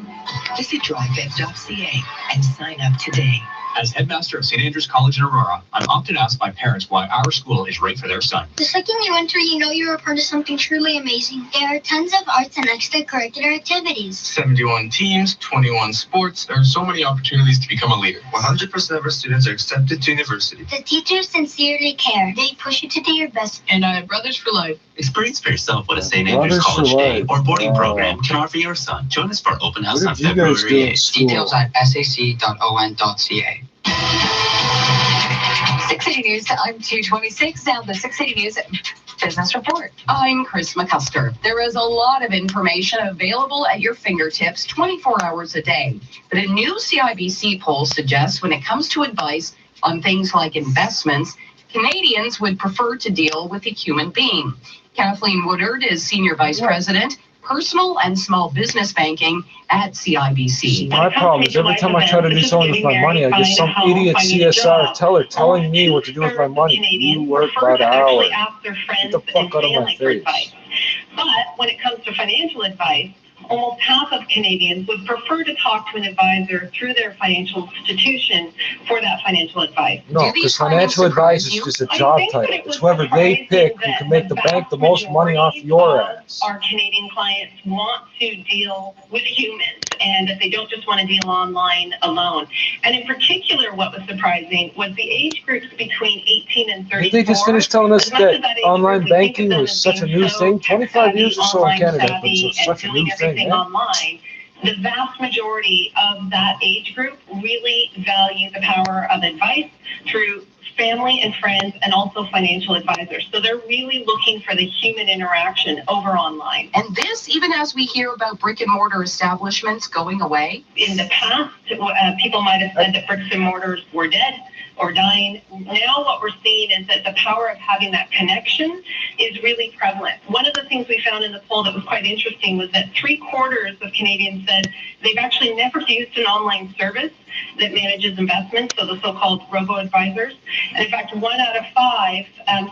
Speaker 4: Visit drivefed.ca and sign up today.
Speaker 18: As headmaster of St. Andrews College in Aurora, I'm often asked by parents why our school is right for their son.
Speaker 22: The second you enter, you know you're a part of something truly amazing. There are tons of arts and extracurricular activities.
Speaker 6: 71 teams, 21 sports. There are so many opportunities to become a leader. 100% of our students are accepted to university.
Speaker 22: The teachers sincerely care. They push you to do your best.
Speaker 1: And I have Brothers for Life.
Speaker 18: Experience for yourself what a St.
Speaker 2: Brothers
Speaker 18: Andrews
Speaker 2: for
Speaker 18: College Day
Speaker 2: Life.
Speaker 18: or boarding
Speaker 2: Wow.
Speaker 18: program can offer your son. Join us for our open house
Speaker 2: What
Speaker 18: on
Speaker 2: did you guys
Speaker 18: February
Speaker 2: do in
Speaker 18: 8th.
Speaker 2: school?
Speaker 1: Details at sac.on.ca.
Speaker 7: 680 News Time, 2:26. Now the 680 News Business Report.
Speaker 1: I'm Chris McCusker. There is a lot of information available at your fingertips 24 hours a day. But a new CIBC poll suggests when it comes to advice on things like investments, Canadians would prefer to deal with a human being. Kathleen Woodard is Senior Vice President, Personal and Small Business Banking at CIBC.
Speaker 2: My problem is every time I try to do something with my money, I get some idiot CSR teller telling me what to do with my money. You work by the hour. Get the fuck out of my face.
Speaker 3: But when it comes to financial advice, almost half of Canadians would prefer to talk to an advisor through their financial institution for that financial advice.
Speaker 2: No, because financial advice is just a job title. It's whoever they pick who can make the bank the most money off your ass.
Speaker 3: Our Canadian clients want to deal with humans, and that they don't just want to deal online alone. And in particular, what was surprising was the age groups between 18 and 34.
Speaker 2: Did they just finish telling us that online banking was such a new thing? 25 years or so in Canada, it's such a new thing.
Speaker 3: Online, the vast majority of that age group really value the power of advice through family and friends and also financial advisors. So they're really looking for the human interaction over online.
Speaker 1: And this, even as we hear about brick and mortar establishments going away?
Speaker 3: In the past, people might have said that bricks and mortars were dead or dying. Now what we're seeing is that the power of having that connection is really prevalent. One of the things we found in the poll that was quite interesting was that 3/4 of Canadians said they've actually never used an online service that manages investments, so the so-called robo-advisors. And in fact, 1 out of 5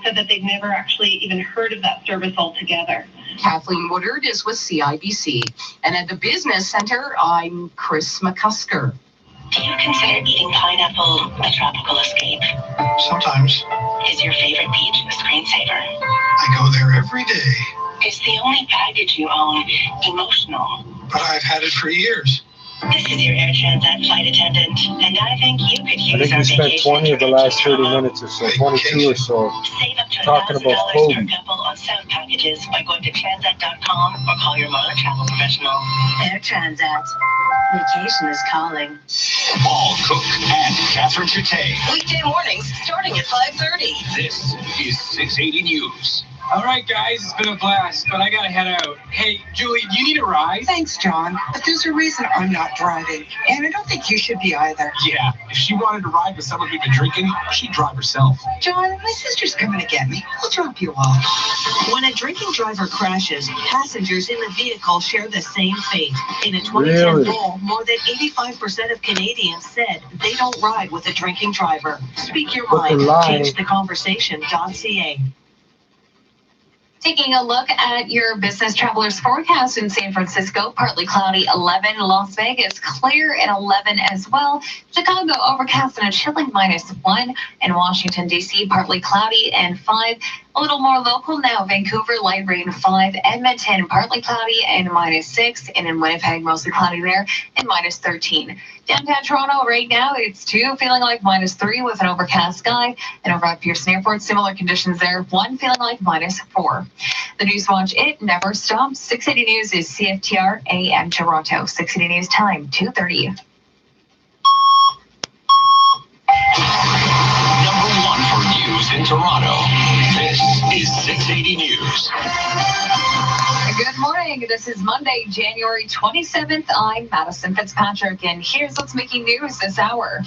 Speaker 3: said that they've never actually even heard of that service altogether.
Speaker 1: Kathleen Woodard is with CIBC. And at the Business Center, I'm Chris McCusker.
Speaker 5: Do you consider eating pineapple a tropical escape?
Speaker 24: Sometimes.
Speaker 5: Is your favorite beach a screensaver?
Speaker 24: I go there every day.
Speaker 5: Is the only baggage you own emotional?
Speaker 24: But I've had it for years.
Speaker 5: This is your Air Transat flight attendant, and I think you could use
Speaker 2: I think we spent 20 of the last 30 minutes or so, 22 or so, talking about
Speaker 5: $1,000
Speaker 2: Kobe.
Speaker 5: per couple on sound packages by going to transat.com or call your Motor Travel professional. Air Transat. Vacation is calling.
Speaker 21: Paul Cook and Catherine Chate.
Speaker 5: Weekday mornings starting at 5:30.
Speaker 21: This is 680 News.
Speaker 15: All right, guys, it's been a blast, but I gotta head out. Hey, Julie, do you need a ride?
Speaker 20: Thanks, John, but there's a reason I'm not driving, and I don't think you should be either.
Speaker 15: Yeah, if she wanted to ride with someone who'd been drinking, she'd drive herself.
Speaker 20: John, my sister's coming to get me. I'll drop you off.
Speaker 4: When a drinking driver crashes, passengers in the vehicle share the same fate. In a 2010
Speaker 2: Really?
Speaker 4: poll, more than 85% of Canadians said they don't ride with a drinking driver. Speak your
Speaker 2: But they're
Speaker 4: mind.
Speaker 2: lying.
Speaker 4: Change the conversation.ca.
Speaker 7: Taking a look at your business travelers forecast in San Francisco, partly cloudy 11, Las Vegas clear at 11 as well, Chicago overcast and a chilling -1, and Washington DC partly cloudy and 5. A little more local now, Vancouver light rain 5, Edmonton partly cloudy and -6, and in Winnipeg mostly cloudy there and -13. Downtown Toronto right now it's 2, feeling like -3 with an overcast sky, and over at Pearson Airport similar conditions there, 1 feeling like -4. The News Watch, it never stops. 680 News is CFTR AM Toronto. 680 News time 2:30.
Speaker 21: Number 1 for news in Toronto. This is 680 News.
Speaker 7: Good morning. This is Monday, January 27th. I'm Madison Fitzpatrick, and here's what's making news this hour.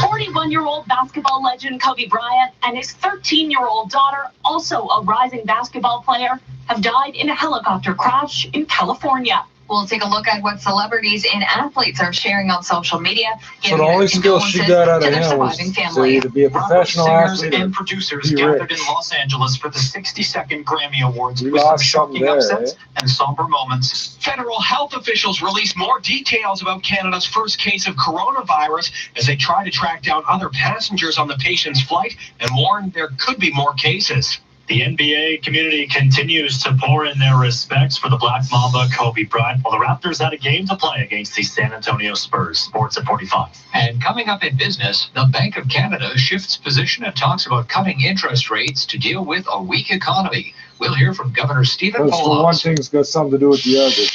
Speaker 23: 41-year-old basketball legend Kobe Bryant and his 13-year-old daughter, also a rising basketball player, have died in a helicopter crash in California.
Speaker 7: We'll take a look at what celebrities and athletes are sharing on social media.
Speaker 2: So the only skill she got out of him was to be a professional
Speaker 14: Singers
Speaker 2: athlete
Speaker 14: and
Speaker 2: or
Speaker 14: producers
Speaker 2: be
Speaker 14: gathered
Speaker 2: rich.
Speaker 14: in Los Angeles for the 62nd Grammy Awards
Speaker 2: We
Speaker 14: with some
Speaker 2: lost something
Speaker 14: shocking
Speaker 2: there,
Speaker 14: upsets
Speaker 2: eh?
Speaker 14: and somber moments.
Speaker 25: Federal health officials released more details about Canada's first case of coronavirus as they try to track down other passengers on the patient's flight and warn there could be more cases.
Speaker 9: The NBA community continues to pour in their respects for the Black Mamba Kobe Bryant, while the Raptors had a game to play against the San Antonio Spurs. Sports at 45.
Speaker 26: And coming up in business, the Bank of Canada shifts position and talks about cutting interest rates to deal with a weak economy. We'll hear from Governor Stephen
Speaker 2: That's the one
Speaker 26: Poloz.
Speaker 2: thing's got something to do with the other.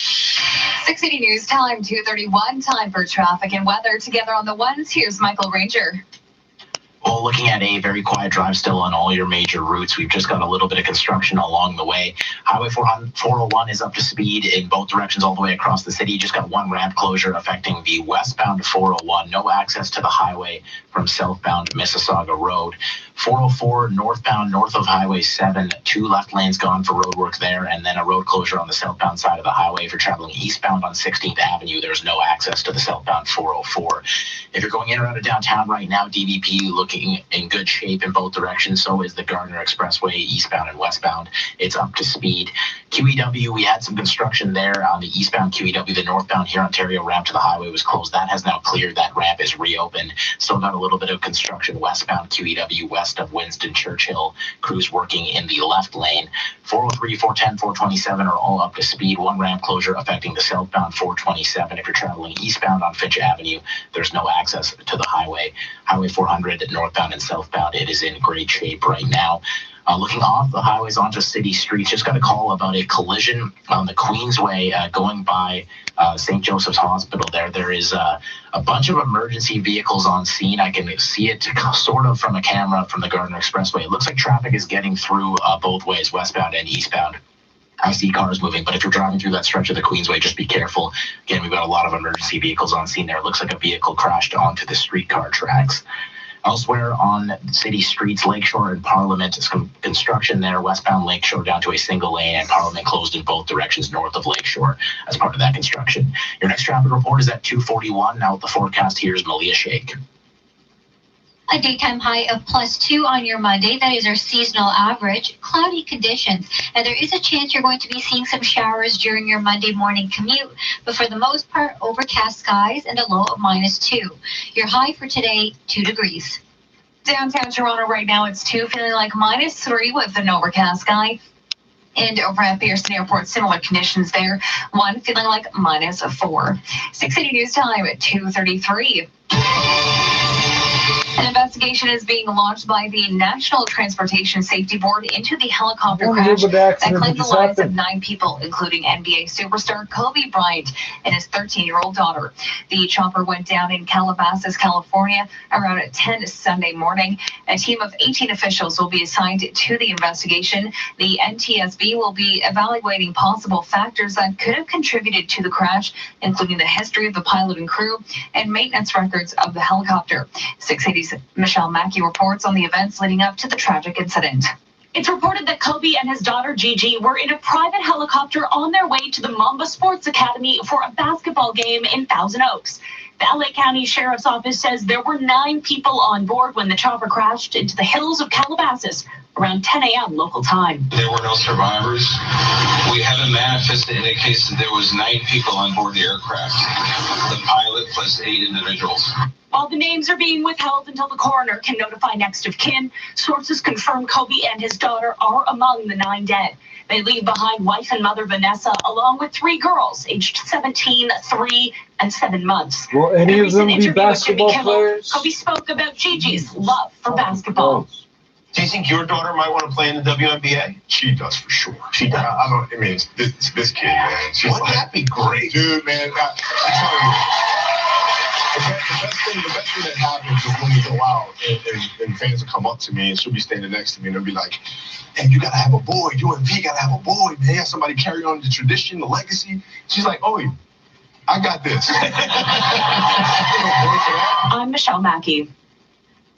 Speaker 7: 680 News time 2:31. Time for traffic and weather. Together on the ones, here's Michael Ranger.
Speaker 8: Well, looking at a very quiet drive still on all your major routes. We've just got a little bit of construction along the way. Highway 401 is up to speed in both directions all the way across the city. You just got one ramp closure affecting the westbound 401. No access to the highway from southbound Mississauga Road. 404 northbound north of Highway 7. 2 left lanes gone for road work there, and then a road closure on the southbound side of the highway. If you're traveling eastbound on 16th Avenue, there's no access to the southbound 404. If you're going in or out of downtown right now, DVP looking in good shape in both directions. So is the Gardner Expressway, eastbound and westbound. It's up to speed. QEW, we had some construction there on the eastbound QEW. The northbound here Ontario ramp to the highway was closed. That has now cleared. That ramp is reopened. Still got a little bit of construction westbound QEW west of Winston Churchill. Crews working in the left lane. 403, 410, 427 are all up to speed. One ramp closure affecting the southbound 427. If you're traveling eastbound on Finch Avenue, there's no access to the highway. Highway 400 northbound and southbound, it is in great shape right now. Looking off the highways onto city streets, just got a call about a collision on the Queensway going by St. Joseph's Hospital there. There is a bunch of emergency vehicles on scene. I can see it sort of from a camera from the Gardner Expressway. It looks like traffic is getting through both ways, westbound and eastbound. I see cars moving, but if you're driving through that stretch of the Queensway, just be careful. Again, we've got a lot of emergency vehicles on scene there. It looks like a vehicle crashed onto the streetcar tracks. Elsewhere on city streets, Lakeshore and Parliament, some construction there. Westbound Lakeshore down to a single lane, and Parliament closed in both directions north of Lakeshore as part of that construction. Your next traffic report is at 2:41. Now with the forecast, here's Malia Sheikh.
Speaker 22: A daytime high of +2 on your Monday. That is our seasonal average. Cloudy conditions. And there is a chance you're going to be seeing some showers during your Monday morning commute. But for the most part, overcast skies and a low of -2. Your high for today, 2 degrees.
Speaker 7: Downtown Toronto right now, it's 2, feeling like -3 with an overcast sky. And over at Pearson Airport, similar conditions there. 1 feeling like -4. 680 News Time at 2:33. An investigation is being launched by the National Transportation Safety Board into the helicopter crash that claimed the lives of 9 people, including NBA superstar Kobe Bryant and his 13-year-old daughter. The chopper went down in Calabasas, California, around 10 Sunday morning. A team of 18 officials will be assigned to the investigation. The NTSB will be evaluating possible factors that could have contributed to the crash, including the history of the pilot and crew and maintenance records of the helicopter. 680's Michelle Mackey reports on the events leading up to the tragic incident.
Speaker 23: It's reported that Kobe and his daughter Gigi were in a private helicopter on their way to the Mamba Sports Academy for a basketball game in Thousand Oaks. The LA County Sheriff's Office says there were 9 people on board when the chopper crashed into the hills of Calabasas around 10 a.m. local time.
Speaker 10: There were no survivors. We haven't manifested any cases. There was 9 people on board the aircraft. The pilot plus 8 individuals.
Speaker 23: While the names are being withheld until the coroner can notify next of kin, sources confirm Kobe and his daughter are among the 9 dead. They leave behind wife and mother Vanessa, along with 3 girls, aged 17, 3, and 7 months.
Speaker 2: Will any of them be basketball players?
Speaker 23: Kobe spoke about Gigi's love for basketball.
Speaker 24: Do you think your daughter might want to play in the WNBA?
Speaker 11: She does for sure.
Speaker 24: She does.
Speaker 11: I mean, it's this kid, man. She's
Speaker 24: Wouldn't that be great?
Speaker 11: Dude, man, I tell you, the best thing that happens is when we go out and fans will come up to me and she'll be standing next to me and they'll be like, hey, you got to have a boy. UNP got to have a boy, man. Somebody carry on the tradition, the legacy. She's like, oh, I got this.
Speaker 23: I'm Michelle Mackey.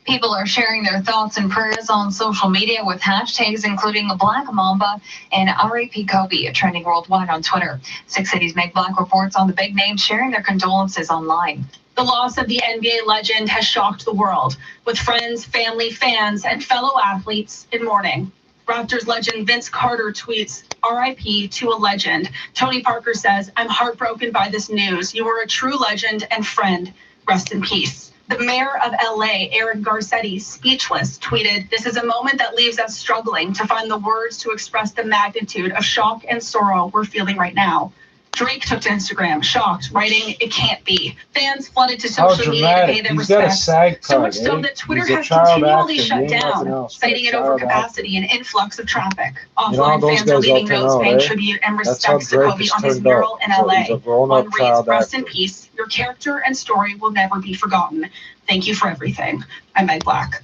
Speaker 7: People are sharing their thoughts and prayers on social media with hashtags including Black Mamba and RAP Kobe, trending worldwide on Twitter. 680's Meg Black reports on the big names sharing their condolences online.
Speaker 23: The loss of the NBA legend has shocked the world, with friends, family, fans, and fellow athletes in mourning. Raptors legend Vince Carter tweets, RIP to a legend. Tony Parker says, I'm heartbroken by this news. You were a true legend and friend. Rest in peace. The mayor of LA, Eric Garcetti, speechless, tweeted, this is a moment that leaves us struggling to find the words to express the magnitude of shock and sorrow we're feeling right now. Drake took to Instagram, shocked, writing, it can't be. Fans flooded to social media to pay their respects. So much so that Twitter has continually shut down, citing an overcapacity and influx of traffic. Offline fans are leaving notes paying tribute and respects to Kobe on his mural in LA. One reads, rest in peace. Your character and story will never be forgotten. Thank you for everything. I'm Meg Black.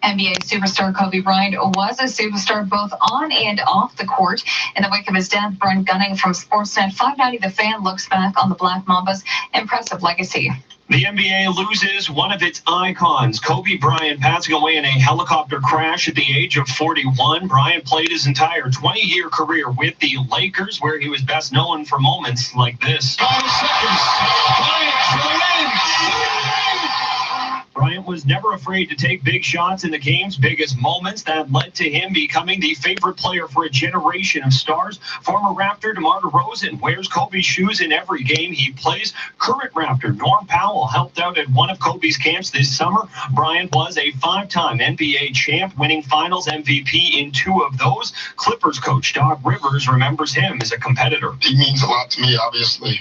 Speaker 7: NBA superstar Kobe Bryant was a superstar both on and off the court. In the wake of his death, Brent Gunning from Sportsnet 590 The Fan looks back on the Black Mamba's impressive legacy.
Speaker 25: The NBA loses one of its icons, Kobe Bryant, passing away in a helicopter crash at the age of 41. Bryant played his entire 20-year career with the Lakers, where he was best known for moments like this. 5 seconds. Bryant for the win. Bryant was never afraid to take big shots in the game's biggest moments. That led to him becoming the favorite player for a generation of stars. Former Raptor DeMar DeRozan wears Kobe's shoes in every game he plays. Current Raptor Norm Powell helped out at one of Kobe's camps this summer. Bryant was a 5-time NBA champ, winning Finals MVP in 2 of those. Clippers coach Doc Rivers remembers him as a competitor.
Speaker 11: He means a lot to me, obviously.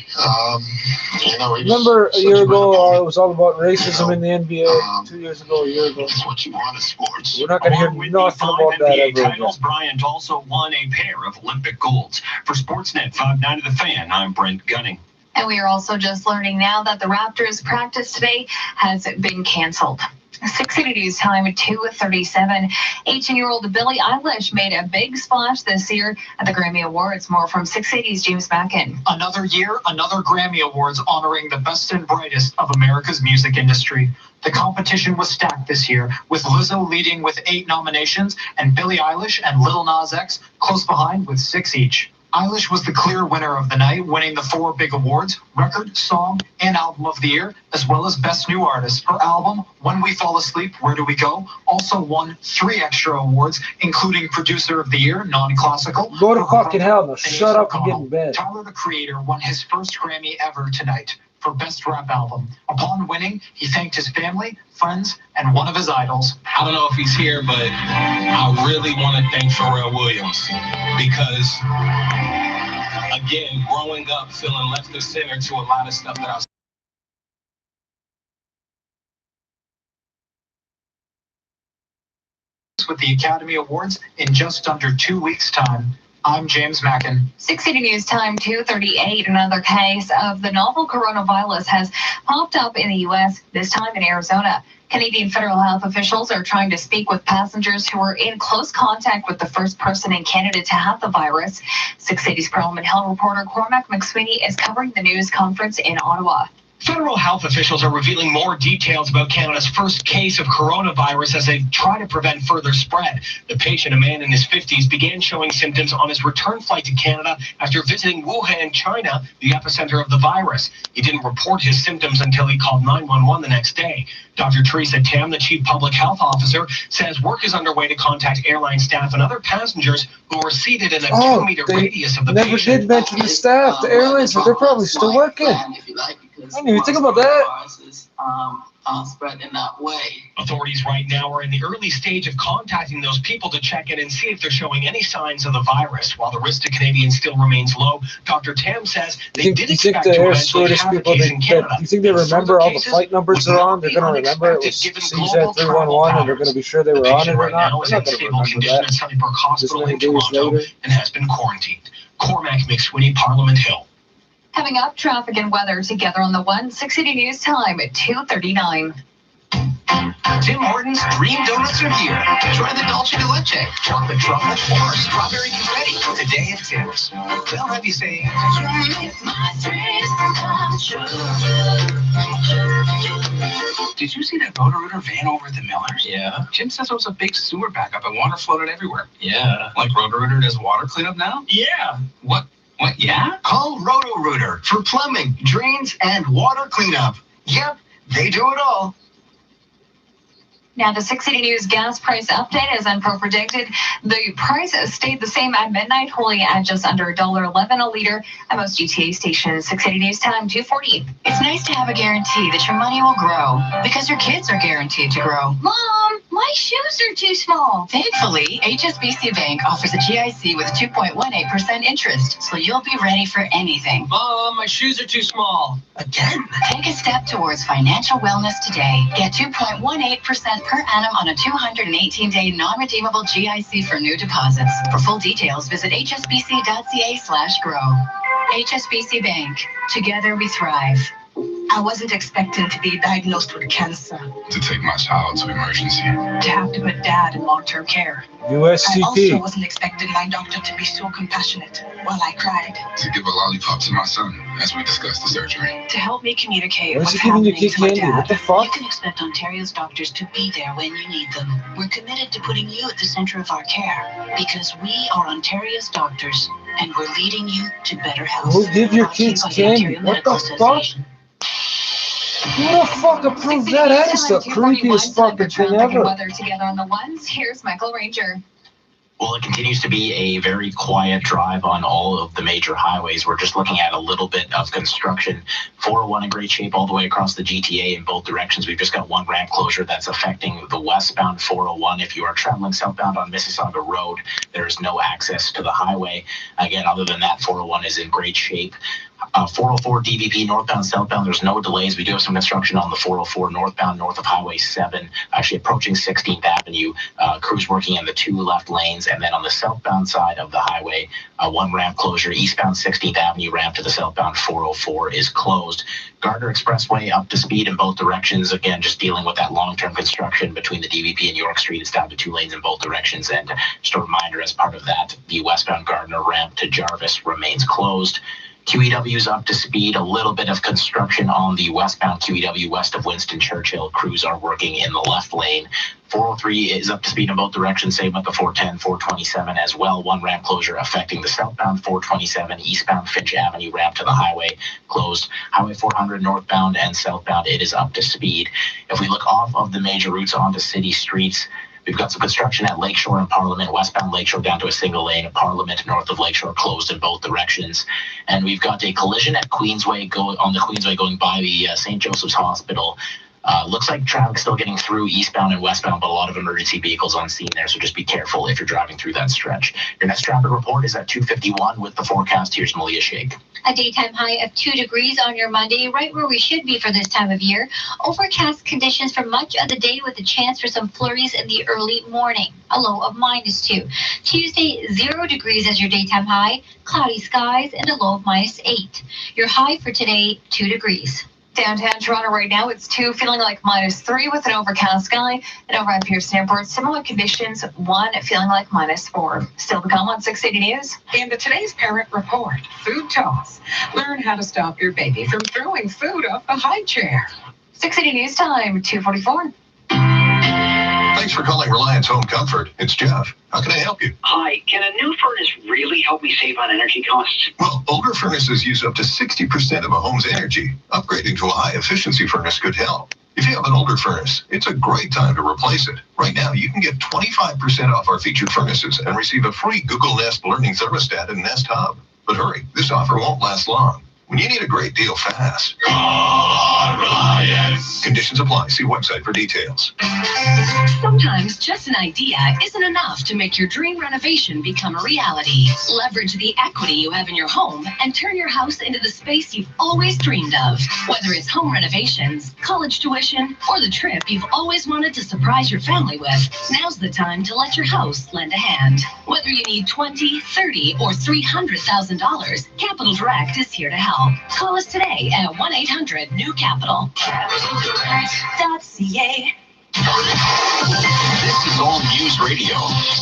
Speaker 2: Remember a year ago, it was all about racism in the NBA. 2 years ago, a year ago.
Speaker 11: That's what you want in sports.
Speaker 2: We're not going to hear nothing about that ever again.
Speaker 25: Bryant also won a pair of Olympic golds. For Sportsnet 590 The Fan, I'm Brent Gunning.
Speaker 7: And we are also just learning now that the Raptors practice today has been canceled. 680 News Time at 2:37. 18-year-old Billie Eilish made a big splash this year at the Grammy Awards. More from 680's James Mackin.
Speaker 18: Another year, another Grammy Awards honoring the best and brightest of America's music industry. The competition was stacked this year, with Lizzo leading with 8 nominations and Billie Eilish and Lil Nas X close behind with 6 each. Eilish was the clear winner of the night, winning the 4 big awards, Record, Song, and Album of the Year, as well as Best New Artist. Her album, When We Fall Asleep, Where Do We Go, also won 3 extra awards, including Producer of the Year, non-classical.
Speaker 2: Go to fucking hell, now shut up and get in bed.
Speaker 18: Tyler, the Creator, won his first Grammy ever tonight for Best Rap Album. Upon winning, he thanked his family, friends, and one of his idols.
Speaker 10: I don't know if he's here, but I really want to thank Pharrell Williams because, again, growing up feeling left of center to a lot of stuff that I was
Speaker 18: with the Academy Awards in just under 2 weeks' time. I'm James Mackin.
Speaker 7: 680 News Time 2:38. Another case of the novel coronavirus has popped up in the U.S., this time in Arizona. Canadian federal health officials are trying to speak with passengers who were in close contact with the first person in Canada to have the virus. 680's Parliament Health reporter Cormac McSweeney is covering the news conference in Ottawa.
Speaker 25: Federal health officials are revealing more details about Canada's first case of coronavirus as they try to prevent further spread. The patient, a man in his 50s, began showing symptoms on his return flight to Canada after visiting Wuhan, China, the epicenter of the virus. He didn't report his symptoms until he called 911 the next day. Dr. Teresa Tam, the chief public health officer, says work is underway to contact airline staff and other passengers who were seated in a 2-meter radius of the patient.
Speaker 2: Never did mention the staff, the airlines, but they're probably still working. I didn't even think about that.
Speaker 6: Spread in that way.
Speaker 25: Authorities right now are in the early stage of contacting those people to check in and see if they're showing any signs of the virus. While the risk to Canadians still remains low, Dr. Tam says they did expect to eventually have a case in Canada.
Speaker 2: You think they remember all the flight numbers they're on? They're going to remember it was CZ311 and they're going to be sure they were on it or not? They're not going to remember that.
Speaker 25: Sunnybrook Hospital in Toronto and has been quarantined. Cormac McSweeney, Parliament Hill.
Speaker 7: Coming up, traffic and weather together on the 680 News Time at 2:39.
Speaker 21: Tim Hortons Dream Donuts are here. Try the Dolce de Leche, chocolate truffle, or strawberry confetti today at Tim's. They'll have you saying,
Speaker 25: did you see that Roto-Rooter van over at the Millers? Yeah. Jim says it was a big sewer backup and water flooded everywhere. Yeah. Like Roto-Rooter does water cleanup now? Yeah. What, yeah?
Speaker 21: Call Roto-Rooter for plumbing, drains, and water cleanup. Yep, they do it all.
Speaker 7: Now, the 680 News gas price update, as Enpro predicted, the price stayed the same at midnight, holding at just under $1.11 a liter at most GTA stations. 680 News Time, 2:40.
Speaker 5: It's nice to have a guarantee that your money will grow because your kids are guaranteed to grow.
Speaker 22: Mom, my shoes are too small.
Speaker 5: Thankfully, HSBC Bank offers a GIC with 2.18% interest, so you'll be ready for anything.
Speaker 15: Mom, my shoes are too small.
Speaker 5: Again? Take a step towards financial wellness today. Get 2.18% per annum on a 218-day non-redeemable GIC for new deposits. For full details, visit hsbc.ca/grow. HSBC Bank. Together we thrive. I wasn't expecting to be diagnosed with cancer,
Speaker 11: To take my child to emergency.
Speaker 5: to have to put dad in long-term care. I
Speaker 2: USCP.
Speaker 5: also wasn't expecting my doctor to be so compassionate while I cried.
Speaker 11: To give a lollipop to my son as we discussed the surgery.
Speaker 5: To help me communicate
Speaker 2: Why is
Speaker 5: what's
Speaker 2: he giving you
Speaker 5: happening
Speaker 2: kid
Speaker 5: to my
Speaker 2: candy? What
Speaker 5: dad.
Speaker 2: the fuck?
Speaker 5: You can expect Ontario's doctors to be there when you need them. We're committed to putting you at the center of our care because we are Ontario's doctors and we're leading you to better health.
Speaker 2: Who give your
Speaker 5: Brought to you
Speaker 2: kids
Speaker 5: by the
Speaker 2: candy?
Speaker 5: Ontario
Speaker 2: What
Speaker 5: Medical
Speaker 2: the fuck?
Speaker 5: Association.
Speaker 2: Who the fuck approved that? That is the creepiest fucking thing ever.
Speaker 7: Weather together on the ones. Here's Michael Ranger.
Speaker 8: Well, it continues to be a very quiet drive on all of the major highways. We're just looking at a little bit of construction. 401 in great shape all the way across the GTA in both directions. We've just got one ramp closure that's affecting the westbound 401. If you are traveling southbound on Mississauga Road, there is no access to the highway. Again, other than that, 401 is in great shape. 404 DVP northbound, southbound, there's no delays. We do have some construction on the 404 northbound, north of Highway 7, actually approaching 16th Avenue. Crews working in the 2 left lanes, and then on the southbound side of the highway, one ramp closure. Eastbound 16th Avenue ramp to the southbound 404 is closed. Gardner Expressway up to speed in both directions. Again, just dealing with that long-term construction between the DVP and York Street. It's down to 2 lanes in both directions. And just a reminder, as part of that, the westbound Gardner ramp to Jarvis remains closed. QEW is up to speed. A little bit of construction on the westbound QEW west of Winston Churchill. Crews are working in the left lane. 403 is up to speed in both directions, same with the 410, 427 as well. One ramp closure affecting the southbound 427, eastbound Finch Avenue ramp to the highway closed. Highway 400 northbound and southbound, it is up to speed. If we look off of the major routes onto city streets, we've got some construction at Lakeshore and Parliament, westbound Lakeshore down to a single lane, Parliament north of Lakeshore closed in both directions. And we've got a collision at Queensway on the Queensway going by the St. Joseph's Hospital. Looks like traffic still getting through eastbound and westbound, but a lot of emergency vehicles on scene there, so just be careful if you're driving through that stretch. Your next traffic report is at 2:51 with the forecast. Here's Malia Sheikh.
Speaker 22: A daytime high of 2 degrees on your Monday, right where we should be for this time of year. Overcast conditions for much of the day with a chance for some flurries in the early morning. A low of -2. Tuesday, 0 degrees as your daytime high. Cloudy skies and a low of -8. Your high for today, 2 degrees.
Speaker 7: Downtown Toronto right now, it's 2, feeling like -3 with an overcast sky. And over at Pearson Airport, similar conditions, 1 feeling like -4. Still to come on 680 News.
Speaker 20: In the Today's Parent Report, food toss. Learn how to stop your baby from throwing food off the high chair.
Speaker 7: 680 News time, 2:44.
Speaker 24: Thanks for calling Reliance Home Comfort. It's Jeff. How can I help you?
Speaker 3: Hi, can a new furnace really help me save on energy costs?
Speaker 24: Well, older furnaces use up to 60% of a home's energy. Upgrading to a high-efficiency furnace could help. If you have an older furnace, it's a great time to replace it. Right now, you can get 25% off our featured furnaces and receive a free Google Nest Learning Thermostat and Nest Hub. But hurry, this offer won't last long. When you need a great deal fast. Reliance. Conditions apply. See website for details.
Speaker 12: Sometimes just an idea isn't enough to make your dream renovation become a reality. Leverage the equity you have in your home and turn your house into the space you've always dreamed of. Whether it's home renovations, college tuition, or the trip you've always wanted to surprise your family with, now's the time to let your house lend a hand. Whether you need $20, $30, or $300,000, Capital Direct is here to help. Call us today at 1-800-NEW-CAPITAL. .ca.
Speaker 21: This is All News Radio,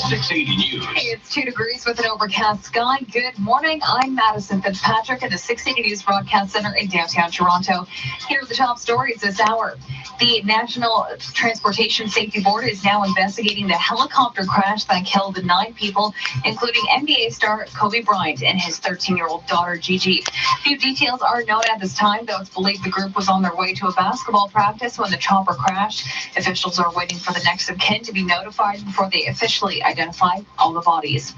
Speaker 21: 680 News.
Speaker 7: Hey, it's 2 degrees with an overcast sky. Good morning. I'm Madison Fitzpatrick at the 680 News Broadcast Center in downtown Toronto. Here are the top stories this hour. The National Transportation Safety Board is now investigating the helicopter crash that killed 9 people, including NBA star Kobe Bryant and his 13-year-old daughter, Gigi. Few details are known at this time, though it's believed the group was on their way to a basketball practice when the chopper crashed. Officials are waiting for the next of kin to be notified before they officially identify all the bodies.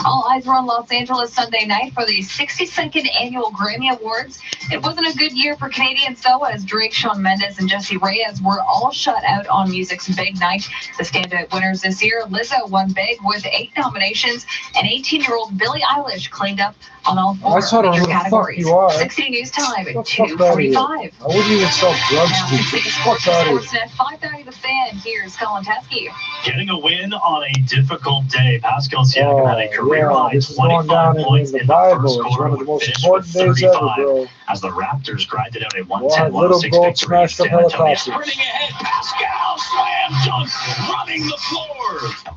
Speaker 7: All eyes were on Los Angeles Sunday night for the 62nd annual Grammy Awards. It wasn't a good year for Canadians, though, as Drake, Shawn Mendes, and Jessie Reyes were all shut out on music's big night. The standout winners this year, Lizzo won big with 8 nominations, and 18-year-old Billie Eilish cleaned up on all 4 major categories. 60 News time at 2:45.
Speaker 2: I wouldn't even sell drugs to you. Fuck out of here.
Speaker 7: Sportsnet 5:30 The Fan. Here's Colin Teskey.
Speaker 9: Getting a win on a difficult day. Pascal Siakam had a career-high 25 points in the first quarter, would finish with 35 as the Raptors grinded out a 110-106 victory in San Antonio.
Speaker 25: Sprinting ahead, Pascal slam dunk, running the floor.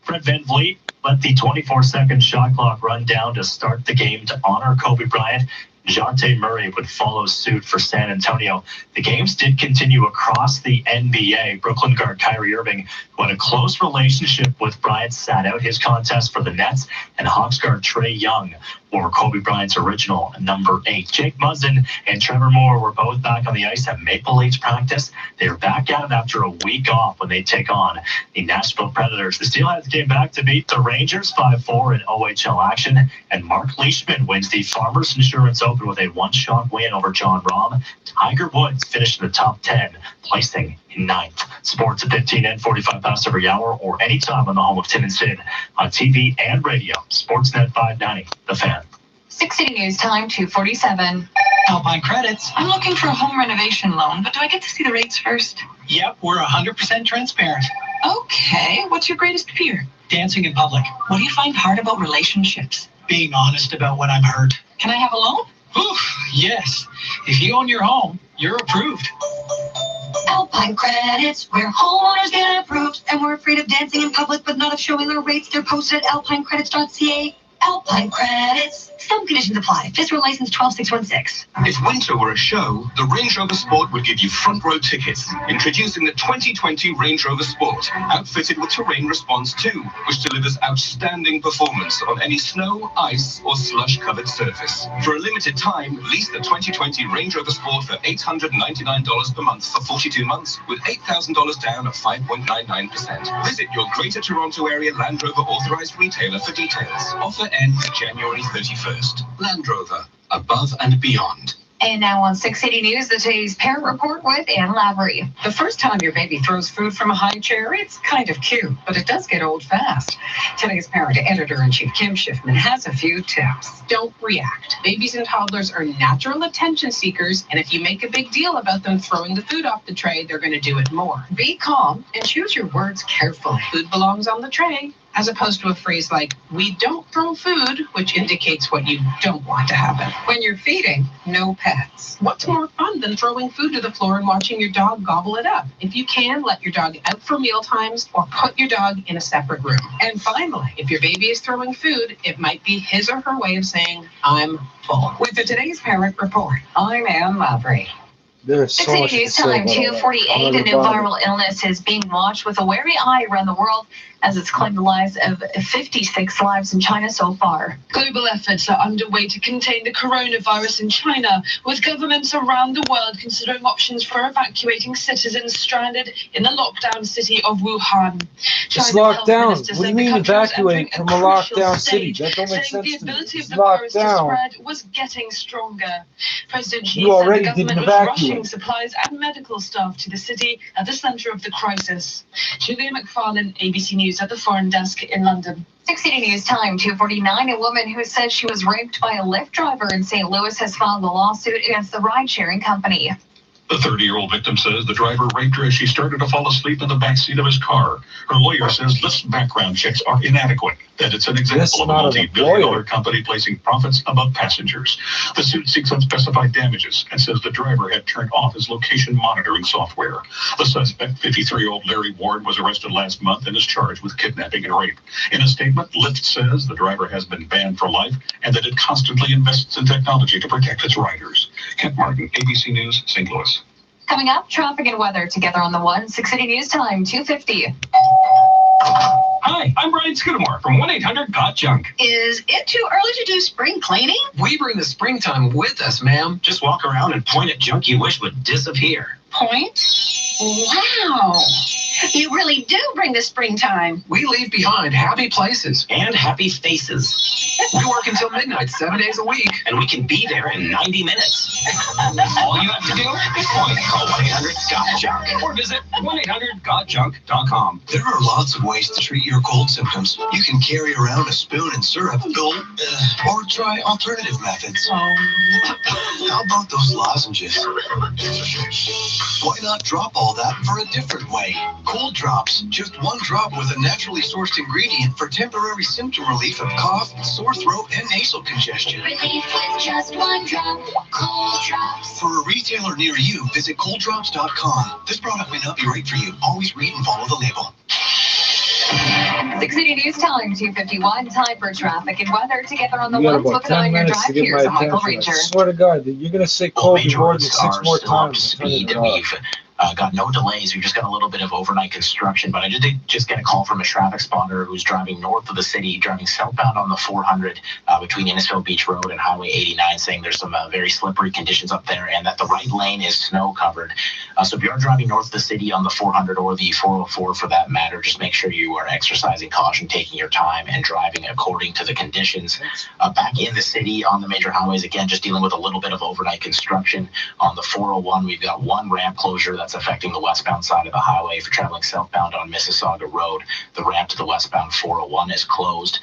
Speaker 9: Fred VanVleet let the 24-second shot clock run down to start the game to honor Kobe Bryant. DeJounte Murray would follow suit for San Antonio. The games did continue across the NBA. Brooklyn guard Kyrie Irving, who had a close relationship with Bryant, sat out his contest for the Nets, and Hawks guard Trae Young wore Kobe Bryant's original number 8. Jake Muzzin and Trevor Moore were both back on the ice at Maple Leafs practice. They were back at it after a week off when they take on the Nashville Predators. The Steelheads came back to beat the Rangers 5-4 in OHL action, and Mark Leishman wins the Farmers Insurance Open with a one-shot win over John Rahm. Tiger Woods finished in the top 10, placing in 9th. Sports at 15 and 45 past every hour or anytime on the home of Tim and Sid on TV and radio. Sportsnet 590, The Fan.
Speaker 7: 6 City News time, 2:47.
Speaker 1: Alpine Credits.
Speaker 23: I'm looking for a home renovation loan, but do I get to see the rates first?
Speaker 1: Yep, we're 100% transparent.
Speaker 23: Okay, what's your greatest fear?
Speaker 1: Dancing in public.
Speaker 23: What do you find hard about relationships?
Speaker 1: Being honest about when I'm hurt.
Speaker 23: Can I have a loan?
Speaker 1: Oof, yes. If you own your home, you're approved.
Speaker 5: Alpine Credits, where homeowners get approved, and we're afraid of dancing in public but not of showing our rates. They're posted at alpinecredits.ca. Alpine Credits. Some conditions apply. Fiscal license 12616.
Speaker 21: If winter were a show, the Range Rover Sport would give you front row tickets. Introducing the 2020 Range Rover Sport, outfitted with Terrain Response 2, which delivers outstanding performance on any snow, ice, or slush-covered surface. For a limited time, lease the 2020 Range Rover Sport for $899 per month for 42 months, with $8,000 down at 5.99%. Visit your Greater Toronto Area Land Rover authorized retailer for details. Offer ends January 31st. Land Rover, above and beyond.
Speaker 7: And now on 680 News, the today's parent report with Ann Lavery.
Speaker 20: The first time your baby throws food from a high chair, it's kind of cute, but it does get old fast. Today's parent editor-in-chief Kim Schiffman has a few tips.
Speaker 4: Don't react. Babies and toddlers are natural attention seekers, and if you make a big deal about them throwing the food off the tray, they're going to do it more. Be calm and choose your words carefully. Food belongs on the tray, as opposed to a phrase like, we don't throw food, which indicates what you don't want to happen.
Speaker 20: When you're feeding, no pets.
Speaker 4: What's more fun than throwing food to the floor and watching your dog gobble it up? If you can, let your dog out for meal times or put your dog in a separate room. And finally, if your baby is throwing food, it might be his or her way of saying, I'm full.
Speaker 20: With the Today's Parent Report, I'm Ann Lavery.
Speaker 2: There's so much
Speaker 7: News time, 2:48. A new viral illness is being watched with a wary eye around the world as it's claimed the lives of 56 lives in China so far.
Speaker 13: Global efforts are underway to contain the coronavirus in China, with governments around the world considering options for evacuating citizens stranded in the lockdown city of Wuhan.
Speaker 2: It's locked down. What do you mean evacuate from a lockdown city? That don't make sense to me. It's locked down.
Speaker 13: Was getting stronger. President Xi
Speaker 2: You
Speaker 13: said
Speaker 2: already
Speaker 13: the government
Speaker 2: didn't
Speaker 13: was
Speaker 2: evacuate.
Speaker 13: rushing supplies and medical staff to the city at the center of the crisis. Julia McFarlane, ABC News at the Foreign Desk in London.
Speaker 7: 680 News time, 2:49. A woman who says she was raped by a Lyft driver in St. Louis has filed a lawsuit against the ride-sharing company.
Speaker 16: The 30-year-old victim says the driver raped her as she started to fall asleep in the backseat of his car. Her lawyer says Lyft's background checks are inadequate, that it's an example of a multi-billion-dollar company placing profits above passengers. The suit seeks unspecified damages and says the driver had turned off his location monitoring software. The suspect, 53-year-old Larry Ward, was arrested last month and is charged with kidnapping and rape. In a statement, Lyft says the driver has been banned for life and that it constantly invests in technology to protect its riders. Kent Martin, ABC News, St. Louis.
Speaker 7: Coming up, traffic and weather together on the one. 680 News time, 2:50.
Speaker 17: Hi, I'm Brian Scudamore from 1-800-GOT-JUNK.
Speaker 12: Is it too early to do spring cleaning?
Speaker 17: We bring the springtime with us, ma'am.
Speaker 8: Just walk around and point at junk you wish would disappear.
Speaker 12: Point? Wow. You really do bring the springtime.
Speaker 17: We leave behind happy places.
Speaker 8: And happy faces.
Speaker 17: We work until midnight, 7 days a week.
Speaker 8: And we can be there in 90 minutes. All you have to do is point. Call 1-800-GOT-JUNK.
Speaker 17: Or visit 1-800-GOT-JUNK.com.
Speaker 21: There are lots of ways to treat your cold symptoms. You can carry around a spoon and syrup, or try alternative methods. How about those lozenges? Why not drop all that for a different way? Cold Drops. Just one drop with a naturally sourced ingredient for temporary symptom relief of cough, sore throat, and nasal congestion.
Speaker 22: Relief with just one drop. Cold Drops.
Speaker 21: For a retailer near you, visit colddrops.com. This product may not be right for you. Always read and follow the label.
Speaker 7: 680 News Time, 2:51. Time for traffic and weather together on the
Speaker 2: You got
Speaker 7: ones
Speaker 2: about
Speaker 7: with an
Speaker 2: 10
Speaker 7: on your
Speaker 2: minutes
Speaker 7: drive.
Speaker 2: to get
Speaker 7: Here's
Speaker 2: my
Speaker 7: Michael
Speaker 2: attention.
Speaker 7: Ranger.
Speaker 2: I swear to God, you're going to say Kobe more than 6 more times.
Speaker 8: Speed. We've got no delays. We've just got a little bit of overnight construction, but I did just get a call from a traffic spotter who's driving north of the city, driving southbound on the 400 between Innisfail Beach Road and Highway 89, saying there's some very slippery conditions up there and that the right lane is snow covered. So if you're driving north of the city on the 400 or the 404 for that matter, just make sure you are exercising caution, taking your time, and driving according to the conditions. Back in the city on the major highways, again, just dealing with a little bit of overnight construction. On the 401, we've got one ramp closure that's affecting the westbound side of the highway. If you're traveling southbound on Mississauga Road, the ramp to the westbound 401 is closed.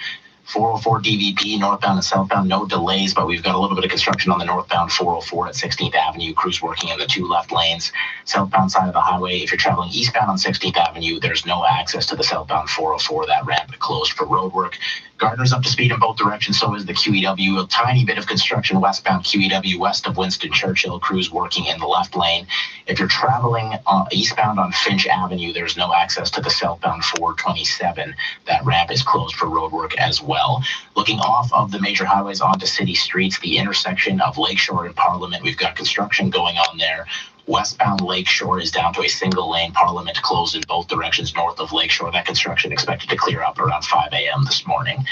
Speaker 8: 404 DVP, northbound and southbound, no delays, but we've got a little bit of construction on the northbound 404 at 16th Avenue. Crews working in the 2 left lanes. Southbound side of the highway, if you're traveling eastbound on 16th Avenue, there's no access to the southbound 404. That ramp closed for road work. Gardner's up to speed in both directions, so is the QEW. A tiny bit of construction westbound QEW west of Winston Churchill. Crews working in the left lane. If you're traveling eastbound on Finch Avenue, there's no access to the southbound 427. That ramp is closed for road work as well. Looking off of the major highways onto city streets, the intersection of Lakeshore and Parliament, we've got construction going on there. Westbound Lakeshore is down to a single lane. Parliament closed in both directions north of Lakeshore. That construction expected to clear up around 5 a.m. this morning.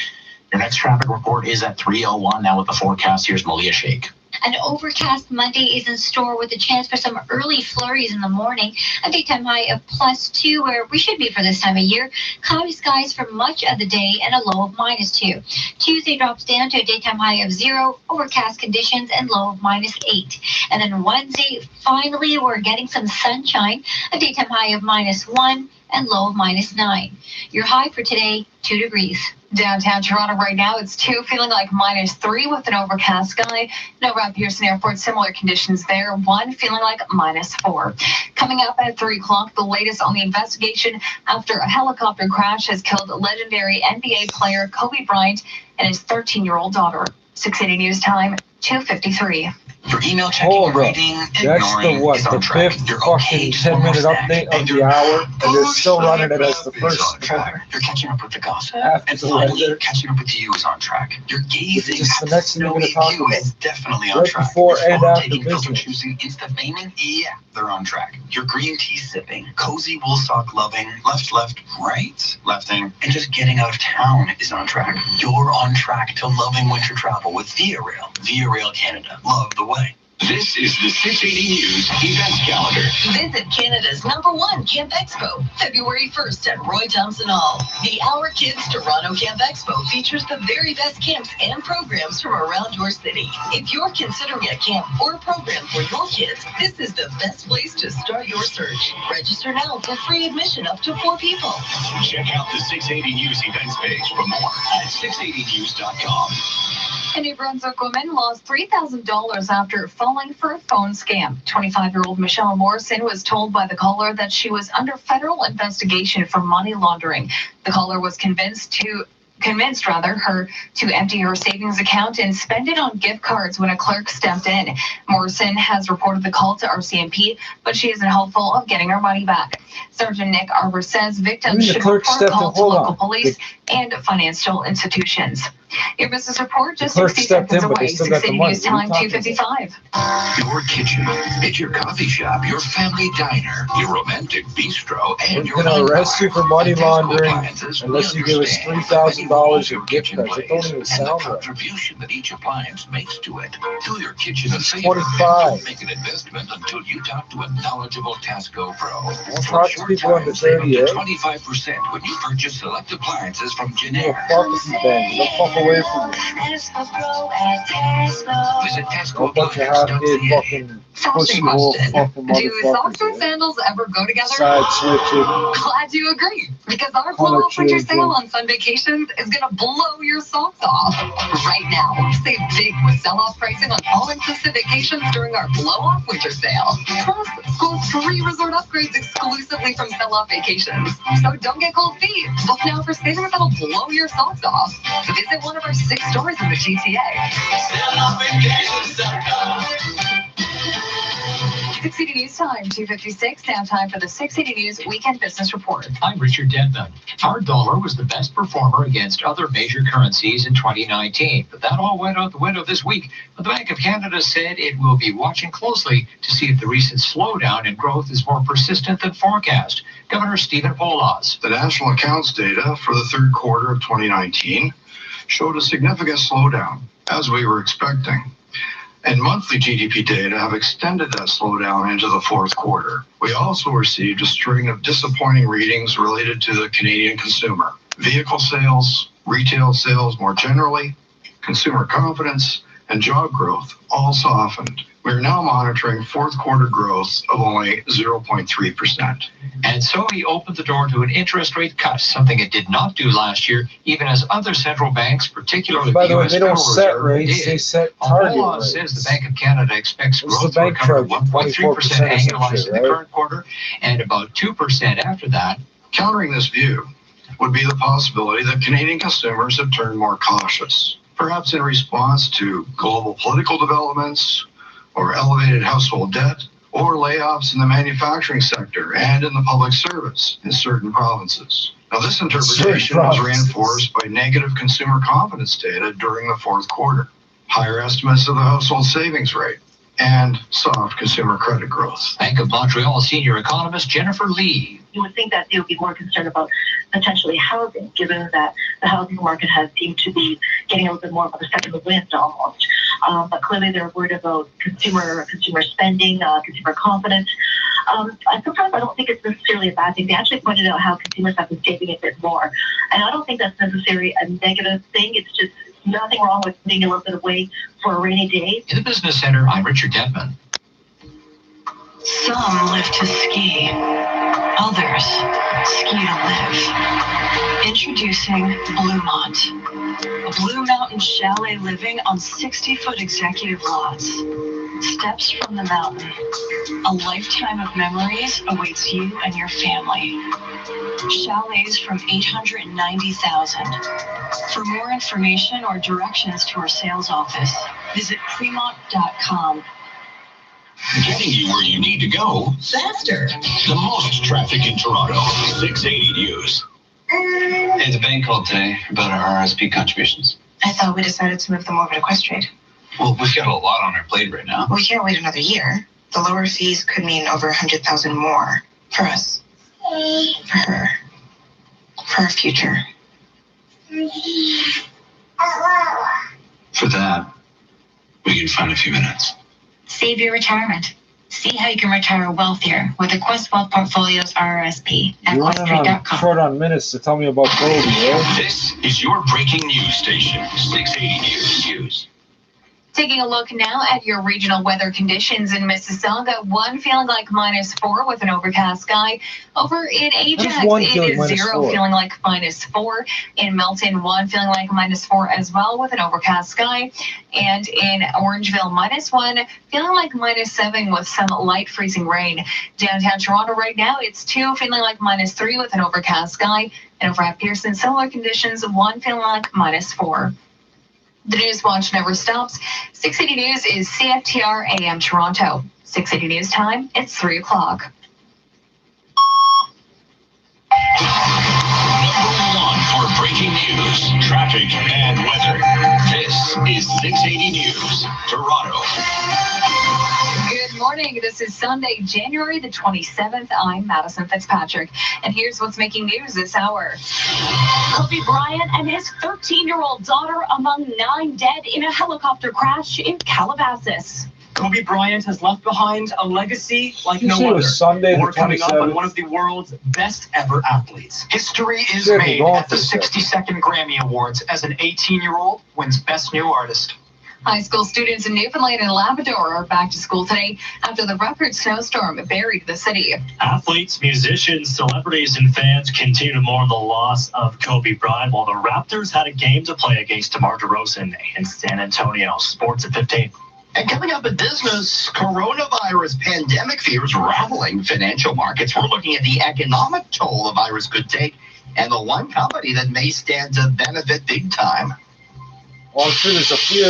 Speaker 8: Your next traffic report is at 3:01. Now with the forecast, here's Malia Sheikh.
Speaker 22: An overcast Monday is in store with a chance for some early flurries in the morning. A daytime high of +2, where we should be for this time of year. Cloudy skies for much of the day and a low of -2. Tuesday drops down to a daytime high of 0, overcast conditions and low of -8. And then Wednesday, finally, we're getting some sunshine. A daytime high of -1 and low of -9. Your high for today, 2 degrees.
Speaker 7: Downtown Toronto right now, it's 2, feeling like -3 with an overcast sky. No around Pearson Airport, similar conditions there. 1, feeling like -4. Coming up at 3 o'clock, the latest on the investigation after a helicopter crash has killed legendary NBA player Kobe Bryant and his 13-year-old daughter. 680 News Time, 2:53.
Speaker 21: Your email checking and reading,
Speaker 2: That's the what? The 5th fucking 10-minute update of the hour, and they're still running it as the first.
Speaker 21: You're catching up with the gossip.
Speaker 2: After
Speaker 21: And
Speaker 2: the
Speaker 21: finally,
Speaker 2: weather.
Speaker 21: catching up with you is on track. Your gazing
Speaker 2: It's the next thing we're going to talk
Speaker 21: view
Speaker 2: about.
Speaker 21: is definitely on
Speaker 2: Right
Speaker 21: track.
Speaker 2: before
Speaker 21: Your
Speaker 2: and
Speaker 21: photo
Speaker 2: after
Speaker 21: taking, filter
Speaker 2: business.
Speaker 21: choosing, Insta faming, yeah, they're on track. Your green tea sipping, cozy wool sock loving, left, right, lefting, and just getting out of town is on track. You're on track to loving winter travel with Via Rail. Via Rail Canada. Love the way. This is the 680 News events calendar.
Speaker 12: Visit Canada's #1 Camp Expo, February 1st at Roy Thompson Hall. The Our Kids Toronto Camp Expo features the very best camps and programs from around your city. If you're considering a camp or a program for your kids, this is the best place to start your search. Register now for free admission up to 4 people.
Speaker 21: Check out the 680 News events page for more at 680news.com.
Speaker 7: A New Brunswick woman lost $3,000 after falling for a phone scam. 25-year-old Michelle Morrison was told by the caller that she was under federal investigation for money laundering. The caller was convinced her to empty her savings account and spend it on gift cards when a clerk stepped in. Morrison has reported the call to RCMP, but she isn't hopeful of getting her money back. Sergeant Nick Arbor says victims should report calls to local police and financial institutions. Your business report just 60 seconds away. 680 News Time, 2:55.
Speaker 21: Your kitchen, it's your coffee shop, your family diner, your romantic bistro, and
Speaker 2: We're
Speaker 21: your
Speaker 2: going to arrest you for money laundering
Speaker 21: appliances.
Speaker 2: unless you give us $3,000 in gift cards. It don't even
Speaker 21: and the
Speaker 2: sound right.
Speaker 21: contribution that each appliance makes to it. Do your kitchen a
Speaker 2: It's
Speaker 21: favor
Speaker 2: 25.
Speaker 21: and don't make an investment until you talk to a knowledgeable Tasco Pro.
Speaker 2: Don't talk to people under 30, eh?
Speaker 21: 25% when you purchase select appliances from
Speaker 2: You'll
Speaker 21: Genair.
Speaker 2: fuck with you, bang. Don't fuck away from me.
Speaker 21: Visit
Speaker 2: A bunch of half-dead fucking pussy hole fucking
Speaker 7: Do socks
Speaker 2: motherfuckers.
Speaker 7: and sandals ever go together?
Speaker 2: Side switching.
Speaker 7: Glad you agree, because our
Speaker 2: Color
Speaker 7: Global Winter
Speaker 2: changing.
Speaker 7: Sale on Sun Vacations is going to blow your socks off. Right now, save big with sell-off pricing on all-inclusive vacations during our blow-off winter sale. Plus, school free resort upgrades exclusively from sell-off vacations. So don't get cold feet. Book now for savings that'll blow your socks off. Visit one of our 6 stores in the GTA. 680 News Time, 2:56. Now time for the 680 News Weekend Business Report.
Speaker 6: I'm Richard Denman. Our dollar was the best performer against other major currencies in 2019, but that all went out the window this week. The Bank of Canada said it will be watching closely to see if the recent slowdown in growth is more persistent than forecast. Governor Stephen Poloz.
Speaker 10: The national accounts data for the third quarter of 2019 showed a significant slowdown, as we were expecting. And monthly GDP data have extended that slowdown into the fourth quarter. We also received a string of disappointing readings related to the Canadian consumer. Vehicle sales, retail sales more generally, consumer confidence, and job growth all softened. We are now monitoring fourth quarter growth of only 0.3%.
Speaker 6: And so he opened the door to an interest rate cut, something it did not do last year, even as other central banks, particularly
Speaker 2: By
Speaker 6: the
Speaker 2: the way,
Speaker 6: U.S.
Speaker 2: they
Speaker 6: Federal
Speaker 2: don't set
Speaker 6: Reserve,
Speaker 2: rates,
Speaker 6: did.
Speaker 2: they set target
Speaker 6: Poloz
Speaker 2: rates.
Speaker 6: says the Bank of Canada expects
Speaker 2: What's
Speaker 6: growth
Speaker 2: the
Speaker 6: to
Speaker 2: bank
Speaker 6: recover
Speaker 2: charge?
Speaker 6: 1.3%
Speaker 2: 24%
Speaker 6: annualized in the
Speaker 2: right?
Speaker 6: current quarter and about 2% after that.
Speaker 10: Countering this view would be the possibility that Canadian consumers have turned more cautious, perhaps in response to global political developments, or elevated household debt, or layoffs in the manufacturing sector and in the public service in certain provinces. Now, this interpretation was reinforced by negative consumer confidence data during the fourth quarter, higher estimates of the household savings rate, and soft consumer credit growth.
Speaker 6: Bank of Montreal senior economist Jennifer Lee.
Speaker 14: You would think that they would be more concerned about potentially housing, given that the housing market has seemed to be getting a little bit more of a second wind almost. But clearly they're worried about consumer spending, consumer confidence. Sometimes I don't think it's necessarily a bad thing. They actually pointed out how consumers have been saving a bit more. And I don't think that's necessarily a negative thing. It's just nothing wrong with putting a little bit away for a rainy day.
Speaker 6: In the Business Center, I'm Richard Denman.
Speaker 23: Some live to ski, others ski to live. Introducing Bluemont, a Blue Mountain chalet living on 60-foot executive lots. Steps from the mountain, a lifetime of memories awaits you and your family. Chalets from $890,000. For more information or directions to our sales office, visit Premont.com.
Speaker 21: Getting you where you need to go
Speaker 12: faster.
Speaker 21: The most traffic in Toronto. 680 News.
Speaker 18: Hey, the bank called today about our RSP contributions.
Speaker 19: I thought we decided to move them over to Questrade.
Speaker 18: Well, we've got a lot on our plate right now.
Speaker 19: We can't wait another year. The lower fees could mean over 100,000 more for us, for her, for our future.
Speaker 18: For that, we can find a few minutes.
Speaker 22: Save your retirement. See how you can retire wealthier with the Quest Wealth Portfolio's RRSP at
Speaker 2: You're running
Speaker 22: Questrade.com.
Speaker 2: short on minutes to tell me about Kobe, right?
Speaker 21: This is your breaking news station, 680 News.
Speaker 7: Taking a look now at your regional weather conditions in Mississauga. One feeling like -4 with an overcast sky. Over in Ajax,
Speaker 2: one
Speaker 7: it
Speaker 2: feeling
Speaker 7: is 0
Speaker 2: -4.
Speaker 7: feeling like -4. In Milton, 1 feeling like -4 as well with an overcast sky. And in Orangeville, -1 feeling like -7 with some light freezing rain. Downtown Toronto right now, it's 2 feeling like -3 with an overcast sky. And over at Pearson, similar conditions, 1 feeling like -4. The News Watch never stops. 680 News is CFTR AM Toronto. 680 News time, it's 3 o'clock.
Speaker 21: Number 1 for breaking news, traffic, and weather. This is 680 News, Toronto.
Speaker 7: Good morning. This is Sunday, January the 27th. I'm Madison Fitzpatrick, and here's what's making news this hour.
Speaker 23: Kobe Bryant and his 13-year-old daughter among 9 dead in a helicopter crash in Calabasas.
Speaker 15: Kobe Bryant has left behind a legacy like
Speaker 2: You
Speaker 15: no
Speaker 2: see it
Speaker 15: other.
Speaker 2: was Sunday the
Speaker 15: More coming up on
Speaker 2: 27th.
Speaker 15: one of the world's best ever athletes.
Speaker 8: History is
Speaker 2: Yeah,
Speaker 8: made
Speaker 2: go on
Speaker 8: at the
Speaker 2: for a second.
Speaker 8: 62nd Grammy Awards as an 18-year-old wins Best New Artist.
Speaker 4: High school students in Newfoundland and Labrador are back to school today after the record snowstorm buried the city.
Speaker 3: Athletes, musicians, celebrities, and fans continue to mourn the loss of Kobe Bryant, while the Raptors had a game to play against DeMar DeRozan in San Antonio. Sports at 15.
Speaker 21: And coming up in business, coronavirus pandemic fears rattling financial markets. We're looking at the economic toll the virus could take and the one company that may stand to benefit big time.
Speaker 2: Well, I'm sure there's a few.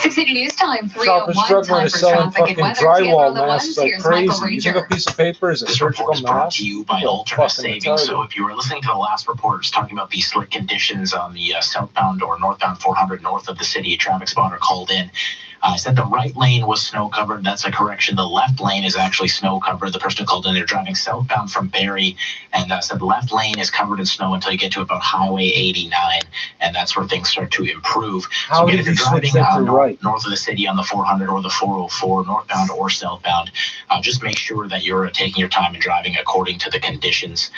Speaker 4: 680 News Time,
Speaker 2: Shoppers
Speaker 4: 301
Speaker 2: struggling
Speaker 4: time
Speaker 2: to
Speaker 4: for
Speaker 2: selling
Speaker 4: traffic and
Speaker 2: fucking
Speaker 4: weather.
Speaker 2: drywall
Speaker 4: Together
Speaker 2: masks like
Speaker 4: Here's Michael
Speaker 2: crazy. You think
Speaker 4: Ranger.
Speaker 2: a piece of paper is a
Speaker 8: This
Speaker 2: surgical
Speaker 8: report is brought
Speaker 2: mask?
Speaker 8: to you by
Speaker 2: You're
Speaker 8: Alternate
Speaker 2: fucking
Speaker 8: Savings.
Speaker 2: retarded.
Speaker 8: So if you were listening to the last report, it's talking about the slick conditions on the southbound or northbound 400 north of the city. A traffic spotter called in. Said the right lane was snow covered. That's a correction. The left lane is actually snow covered. The person who called in, they're driving southbound from Barrie, and said the left lane is covered in snow until you get to about Highway 89, and that's where things start to improve.
Speaker 2: How
Speaker 8: So again,
Speaker 2: did
Speaker 8: if
Speaker 2: he
Speaker 8: you're
Speaker 2: switch
Speaker 8: driving
Speaker 2: that to right?
Speaker 8: north of the city on the 400 or the 404, northbound or southbound, just make sure that you're taking your time and driving according to the conditions.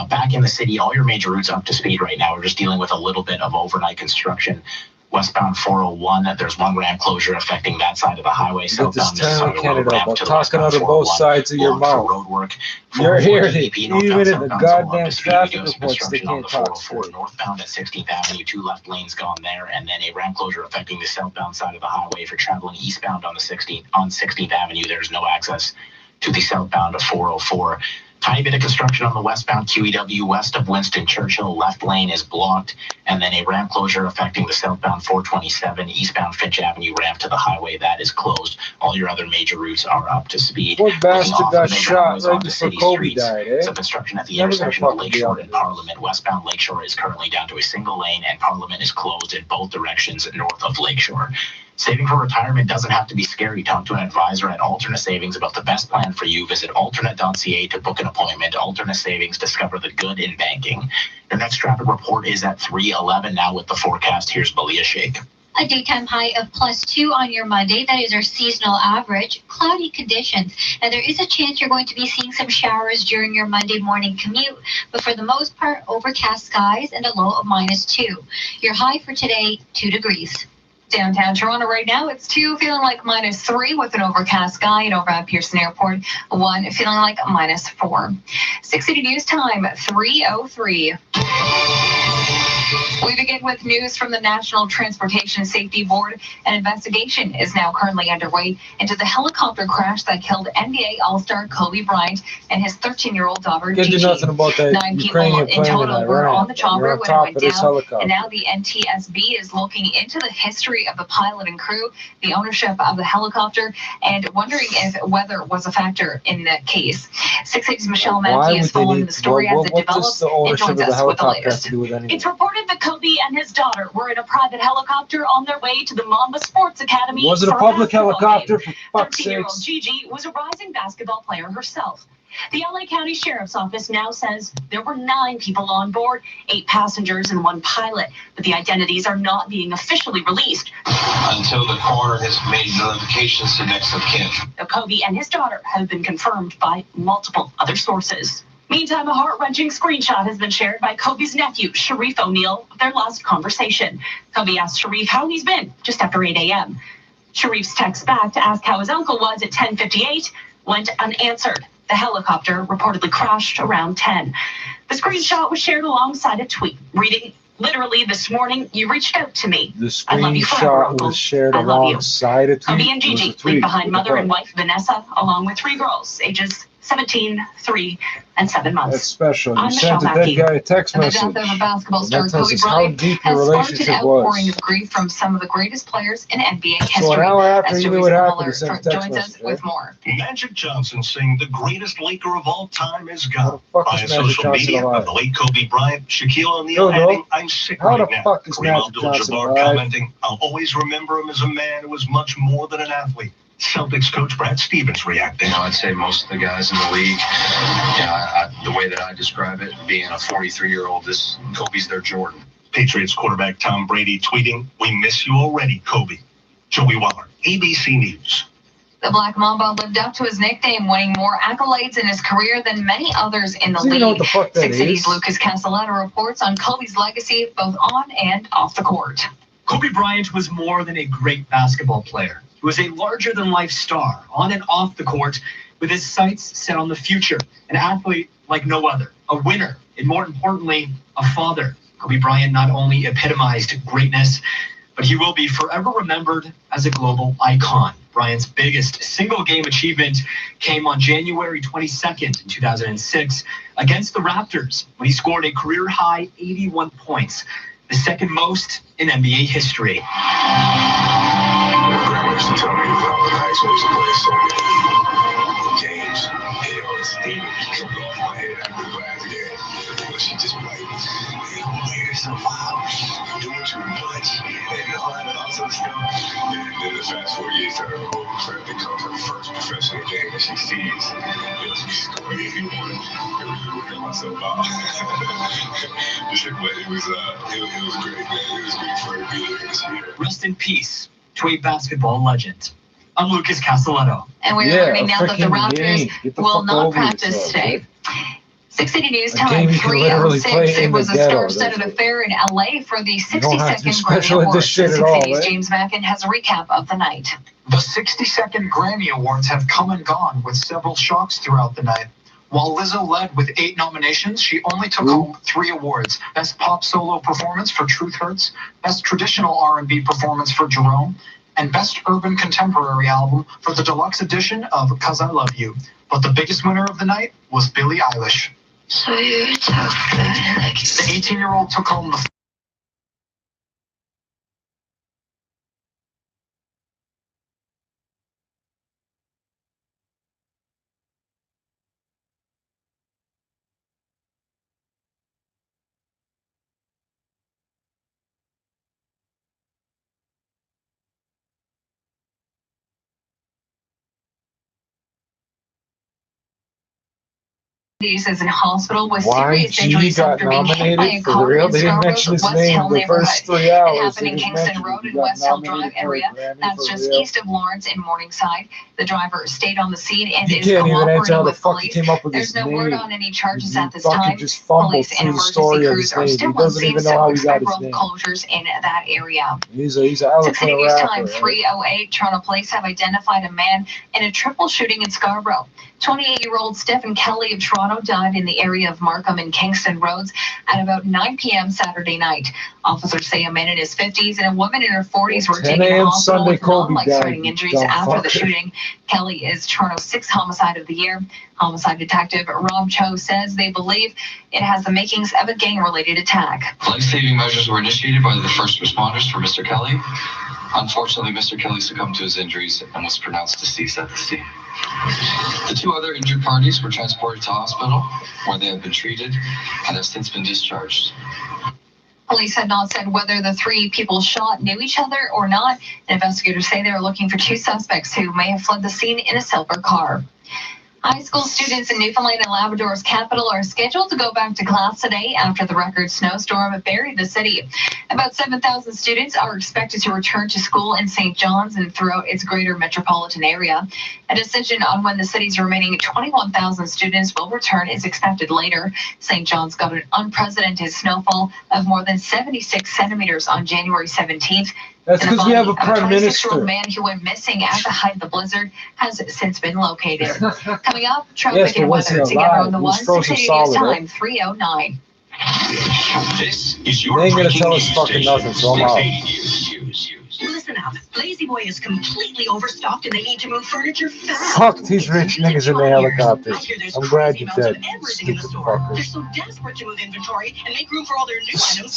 Speaker 8: Back in the city, all your major routes up to speed right now. We're just dealing with a little bit of overnight construction. Westbound 401, there's one ramp closure affecting that side of the highway.
Speaker 2: Get this
Speaker 8: Southbound
Speaker 2: town
Speaker 8: Mississauga
Speaker 2: of Canada
Speaker 8: Road ramp
Speaker 2: about
Speaker 8: to the
Speaker 2: talking
Speaker 8: westbound
Speaker 2: out of both
Speaker 8: 401,
Speaker 2: sides of your
Speaker 8: blocked for
Speaker 2: mouth.
Speaker 8: road work.
Speaker 2: You're
Speaker 8: 404
Speaker 2: here,
Speaker 8: DP,
Speaker 2: even
Speaker 8: northbound,
Speaker 2: in the
Speaker 8: southbound's all up
Speaker 2: goddamn
Speaker 8: to speed.
Speaker 2: traffic
Speaker 8: We do have some
Speaker 2: reports, they
Speaker 8: construction on
Speaker 2: can't
Speaker 8: the
Speaker 2: talk
Speaker 8: 404
Speaker 2: straight.
Speaker 8: northbound at 16th Avenue, 2 left lanes gone there, and then a ramp closure affecting the southbound side of the highway. If you're traveling eastbound on 16th Avenue, there's no access to the southbound of 404. Tiny bit of construction on the westbound QEW west of Winston Churchill. Left lane is blocked, and then a ramp closure affecting the southbound 427 eastbound Finch Avenue ramp to the highway. That is closed. All your other major routes are up to speed.
Speaker 2: What bastard
Speaker 8: Looking off
Speaker 2: got
Speaker 8: the major
Speaker 2: shot
Speaker 8: highways
Speaker 2: right
Speaker 8: onto
Speaker 2: before
Speaker 8: city
Speaker 2: Kobe
Speaker 8: streets.
Speaker 2: died, eh?
Speaker 8: Some construction at the
Speaker 2: Never gonna
Speaker 8: intersection of
Speaker 2: fucking be
Speaker 8: Lakeshore
Speaker 2: able
Speaker 8: and
Speaker 2: to do it.
Speaker 8: Parliament. Westbound Lakeshore is currently down to a single lane, and Parliament is closed in both directions north of Lakeshore. Saving for retirement doesn't have to be scary. Talk to an advisor at Alternate Savings about the best plan for you. Visit alternate.ca to book an appointment. Alternate Savings, discover the good in banking. Your next traffic report is at 3:11. Now with the forecast, here's Malia Sheikh.
Speaker 22: A daytime high of +2 on your Monday. That is our seasonal average. Cloudy conditions. Now, there is a chance you're going to be seeing some showers during your Monday morning commute, but for the most part, overcast skies and a low of -2. Your high for today, 2 degrees.
Speaker 4: Downtown Toronto right now, it's 2, feeling like -3 with an overcast sky, and over at Pearson Airport, 1, feeling like -4. 680 News Time, 3:03. We begin with news from the National Transportation Safety Board. An investigation is now currently underway into the helicopter crash that killed NBA All-Star Kobe Bryant and his 13-year-old daughter,
Speaker 2: Can't do
Speaker 4: Gigi.
Speaker 2: nothing about that
Speaker 4: 9 people
Speaker 2: Ukrainian
Speaker 4: in
Speaker 2: plane in
Speaker 4: total were
Speaker 2: Iran.
Speaker 4: on the chopper
Speaker 2: You're on
Speaker 4: when it
Speaker 2: top
Speaker 4: went
Speaker 2: of this
Speaker 4: down,
Speaker 2: helicopter.
Speaker 4: and now the NTSB is looking into the history of the pilot and crew, the ownership of the helicopter, and wondering if weather was a factor in that case. 680's Michelle
Speaker 2: Why
Speaker 4: Mackey
Speaker 2: would
Speaker 4: is
Speaker 2: they
Speaker 4: following
Speaker 2: need?
Speaker 4: the story as it
Speaker 2: What does
Speaker 4: develops
Speaker 2: the
Speaker 4: and
Speaker 2: ownership of
Speaker 4: joins
Speaker 2: the
Speaker 4: us with the
Speaker 2: helicopter have
Speaker 4: latest.
Speaker 2: to do with anything?
Speaker 13: It's reported that Kobe and his daughter were in a private helicopter on their way to the Mamba Sports Academy.
Speaker 2: Was it a
Speaker 13: for
Speaker 2: public
Speaker 13: basketball
Speaker 2: helicopter,
Speaker 13: game.
Speaker 2: for fuck's
Speaker 13: 13-year-old
Speaker 2: sakes?
Speaker 13: Gigi was a rising basketball player herself. The LA County Sheriff's Office now says there were 9 people on board, 8 passengers and 1 pilot, but the identities are not being officially released.
Speaker 18: Until the coroner has made notifications to next of kin.
Speaker 13: Now, Kobe and his daughter have been confirmed by multiple other sources. Meantime, a heart-wrenching screenshot has been shared by Kobe's nephew, Sharif O'Neal, of their last conversation. Kobe asked Sharif how he's been just after 8 a.m. Sharif's text back to ask how his uncle was at 10:58 went unanswered. The helicopter reportedly crashed around 10. The screenshot was shared alongside a tweet reading, "Literally this morning, you reached out to me.
Speaker 2: The
Speaker 13: I love you forever,
Speaker 2: screenshot
Speaker 13: Uncle.
Speaker 2: was shared
Speaker 13: I love you."
Speaker 2: alongside a tweet.
Speaker 13: Kobe and
Speaker 2: It was
Speaker 13: Gigi
Speaker 2: a tweet
Speaker 13: leave behind
Speaker 2: with
Speaker 13: mother
Speaker 2: a
Speaker 13: and
Speaker 2: heart.
Speaker 13: wife Vanessa, along with 3 girls, ages 17, 3, and 7 months.
Speaker 2: That's special.
Speaker 13: I'm
Speaker 2: You sent a
Speaker 13: Michelle
Speaker 2: dead
Speaker 13: Mackey.
Speaker 2: guy a text
Speaker 4: The
Speaker 2: message.
Speaker 4: death of a basketball
Speaker 2: And
Speaker 4: star,
Speaker 2: that tells
Speaker 4: Kobe
Speaker 2: us how
Speaker 4: Bryant,
Speaker 2: deep your
Speaker 4: has sparked an
Speaker 2: relationship
Speaker 4: outpouring
Speaker 2: was.
Speaker 4: of grief from some of the greatest players in NBA
Speaker 2: So
Speaker 4: history.
Speaker 2: an hour after
Speaker 4: As
Speaker 2: you knew
Speaker 4: Joyce
Speaker 2: what happened,
Speaker 4: Muller
Speaker 2: he sent a text
Speaker 4: joins us
Speaker 2: message,
Speaker 4: with
Speaker 2: right?
Speaker 4: more.
Speaker 16: Magic Johnson saying the greatest Laker of all time is
Speaker 2: How
Speaker 16: gone.
Speaker 2: the fuck
Speaker 16: Via
Speaker 2: is Magic
Speaker 16: social
Speaker 2: Johnson
Speaker 16: media
Speaker 2: alive?
Speaker 16: of the late Kobe Bryant, Shaquille O'Neal
Speaker 2: Yo,
Speaker 16: adding, "I'm sick
Speaker 2: How
Speaker 16: right
Speaker 2: the
Speaker 16: now."
Speaker 2: fuck is
Speaker 16: Kareem
Speaker 2: Magic Johnson
Speaker 16: Abdul-Jabbar
Speaker 2: alive?
Speaker 16: commenting, "I'll always remember him as a man who was much more than an athlete." Celtics coach Brad Stevens reacting.
Speaker 18: I'd say most of the guys in the league, the way that I describe it, being a 43-year-old, this Kobe's their Jordan.
Speaker 16: Patriots quarterback Tom Brady tweeting, "We miss you already, Kobe." Joey Waller, ABC News.
Speaker 4: The Black Mamba lived up to his nickname, winning more accolades in his career than many others in the
Speaker 2: Does he
Speaker 4: league.
Speaker 2: know what the fuck that
Speaker 4: 680's
Speaker 2: is?
Speaker 4: Lucas Castelletta reports on Kobe's legacy both on and off the court.
Speaker 3: Kobe Bryant was more than a great basketball player. He was a larger-than-life star, on and off the court, with his sights set on the future. An athlete like no other, a winner, and more importantly, a father. Kobe Bryant not only epitomized greatness, but he will be forever remembered as a global icon. Bryant's biggest single-game achievement came on January 22nd in 2006 against the Raptors, when he scored a career-high 81 points, the second most in NBA history.
Speaker 1: Grandma used to tell me that all the nights when we used to play so many games, you know, it's steam coming off my head after the last game. But she just be like, you're so wild, you're doing too much, and all that other stuff. And then the fast 4 years to her old friend that comes her first professional game that she sees, you know, she scored 81. It was looking myself out. But it was great, man. It was great for her to be here this year.
Speaker 3: Rest in peace to a basketball legend. I'm Lucas Castelletto.
Speaker 7: And we're learning now that the Raptors will not practice today. 680 News Time 3:06. It was a star-studded affair in LA for the 62nd Grammy Awards. 680's James Mackin has a recap of the night.
Speaker 6: The 62nd Grammy Awards have come and gone with several shocks throughout the night. While Lizzo led with 8 nominations, she only took home 3 awards. Best Pop Solo Performance for Truth Hurts, Best Traditional R&B Performance for Jerome, and Best Urban Contemporary Album for the deluxe edition of 'Cause I Love You. But the biggest winner of the night was Billie Eilish.
Speaker 1: So you're tough, like
Speaker 6: the 18-year-old took home the
Speaker 7: Is in hospital with
Speaker 2: YG
Speaker 7: serious injuries
Speaker 2: got
Speaker 7: after being hit by a
Speaker 2: nominated for
Speaker 7: car
Speaker 2: real.
Speaker 7: in
Speaker 2: They didn't
Speaker 7: Scarborough's
Speaker 2: mention his
Speaker 7: West
Speaker 2: name
Speaker 7: Hill
Speaker 2: the
Speaker 7: neighborhood.
Speaker 2: first 3
Speaker 7: It
Speaker 2: hours.
Speaker 7: happened in Kingston Road in West Hill Drive area. That's just east of Lawrence in Morningside. The driver stayed on the scene and
Speaker 2: He
Speaker 7: is
Speaker 2: can't even answer how
Speaker 7: cooperating
Speaker 2: the
Speaker 7: with
Speaker 2: fuck he
Speaker 7: police.
Speaker 2: came up with
Speaker 7: There's
Speaker 2: his
Speaker 7: no
Speaker 2: name.
Speaker 7: word on any charges at this
Speaker 2: fucking
Speaker 7: time.
Speaker 2: just fumbled
Speaker 7: Police and
Speaker 2: through the
Speaker 7: emergency
Speaker 2: story of
Speaker 7: crews
Speaker 2: his
Speaker 7: are
Speaker 2: name. He
Speaker 7: still on
Speaker 2: doesn't
Speaker 7: scene,
Speaker 2: even know
Speaker 7: so
Speaker 2: how he got
Speaker 7: expect
Speaker 2: his
Speaker 7: road
Speaker 2: name.
Speaker 7: closures in that area.
Speaker 2: He's an eloquent
Speaker 7: 680 News
Speaker 2: rapper.
Speaker 7: Time
Speaker 2: Right?
Speaker 7: 3:08. Toronto police have identified a man in a triple shooting in Scarborough. 28-year-old Stephen Kelly of Toronto died in the area of Markham and Kingston Roads at about 9 p.m. Saturday night. Officers say a man in his 50s and a woman in her 40s were
Speaker 2: 10
Speaker 7: taken to
Speaker 2: a.m.
Speaker 7: hospital
Speaker 2: Sunday,
Speaker 7: with
Speaker 2: Kobe
Speaker 7: non-life-threatening
Speaker 2: died,
Speaker 7: injuries
Speaker 2: dumb
Speaker 7: after the
Speaker 2: fucker.
Speaker 7: shooting. Kelly is Toronto's 6th homicide of the year. Homicide detective Rob Cho says they believe it has the makings of a gang-related attack.
Speaker 9: Life-saving measures were initiated by the first responders for Mr. Kelly. Unfortunately, Mr. Kelly succumbed to his injuries and was pronounced deceased at the scene. The 2 other injured parties were transported to hospital, where they have been treated and have since been discharged.
Speaker 7: Police had not said whether the 3 people shot knew each other or not. Investigators say they are looking for 2 suspects who may have fled the scene in a silver car. High school students in Newfoundland and Labrador's capital are scheduled to go back to class today after the record snowstorm buried the city. About 7,000 students are expected to return to school in St. John's and throughout its greater metropolitan area. A decision on when the city's remaining 21,000 students will return is expected later. St. John's got an unprecedented snowfall of more than 76 centimeters on January 17th.
Speaker 2: That's because we have a prime
Speaker 7: 26-year-old
Speaker 2: minister.
Speaker 7: man who went missing at the height of the blizzard has since been located. Coming up,
Speaker 2: Yes,
Speaker 7: traffic
Speaker 2: but
Speaker 7: and
Speaker 2: once
Speaker 7: weather
Speaker 2: in a
Speaker 7: together
Speaker 2: while,
Speaker 7: on the
Speaker 2: he
Speaker 7: one.
Speaker 2: was frozen
Speaker 7: 680
Speaker 2: solid,
Speaker 7: News
Speaker 2: right?
Speaker 7: Time 3:09.
Speaker 18: This is your
Speaker 2: They ain't gonna
Speaker 18: breaking
Speaker 2: tell us
Speaker 18: news
Speaker 2: fucking
Speaker 18: station.
Speaker 2: nothing, so I'm out.
Speaker 18: 680 News.
Speaker 12: Listen up. Lazy Boy is completely overstocked and they need to move furniture fast.
Speaker 2: Fuck these rich niggas in the helicopters. I'm glad you're dead,
Speaker 12: Everything in the
Speaker 2: stupid
Speaker 12: store.
Speaker 2: fuckers.
Speaker 12: They're so desperate to move inventory and make room for all their new items.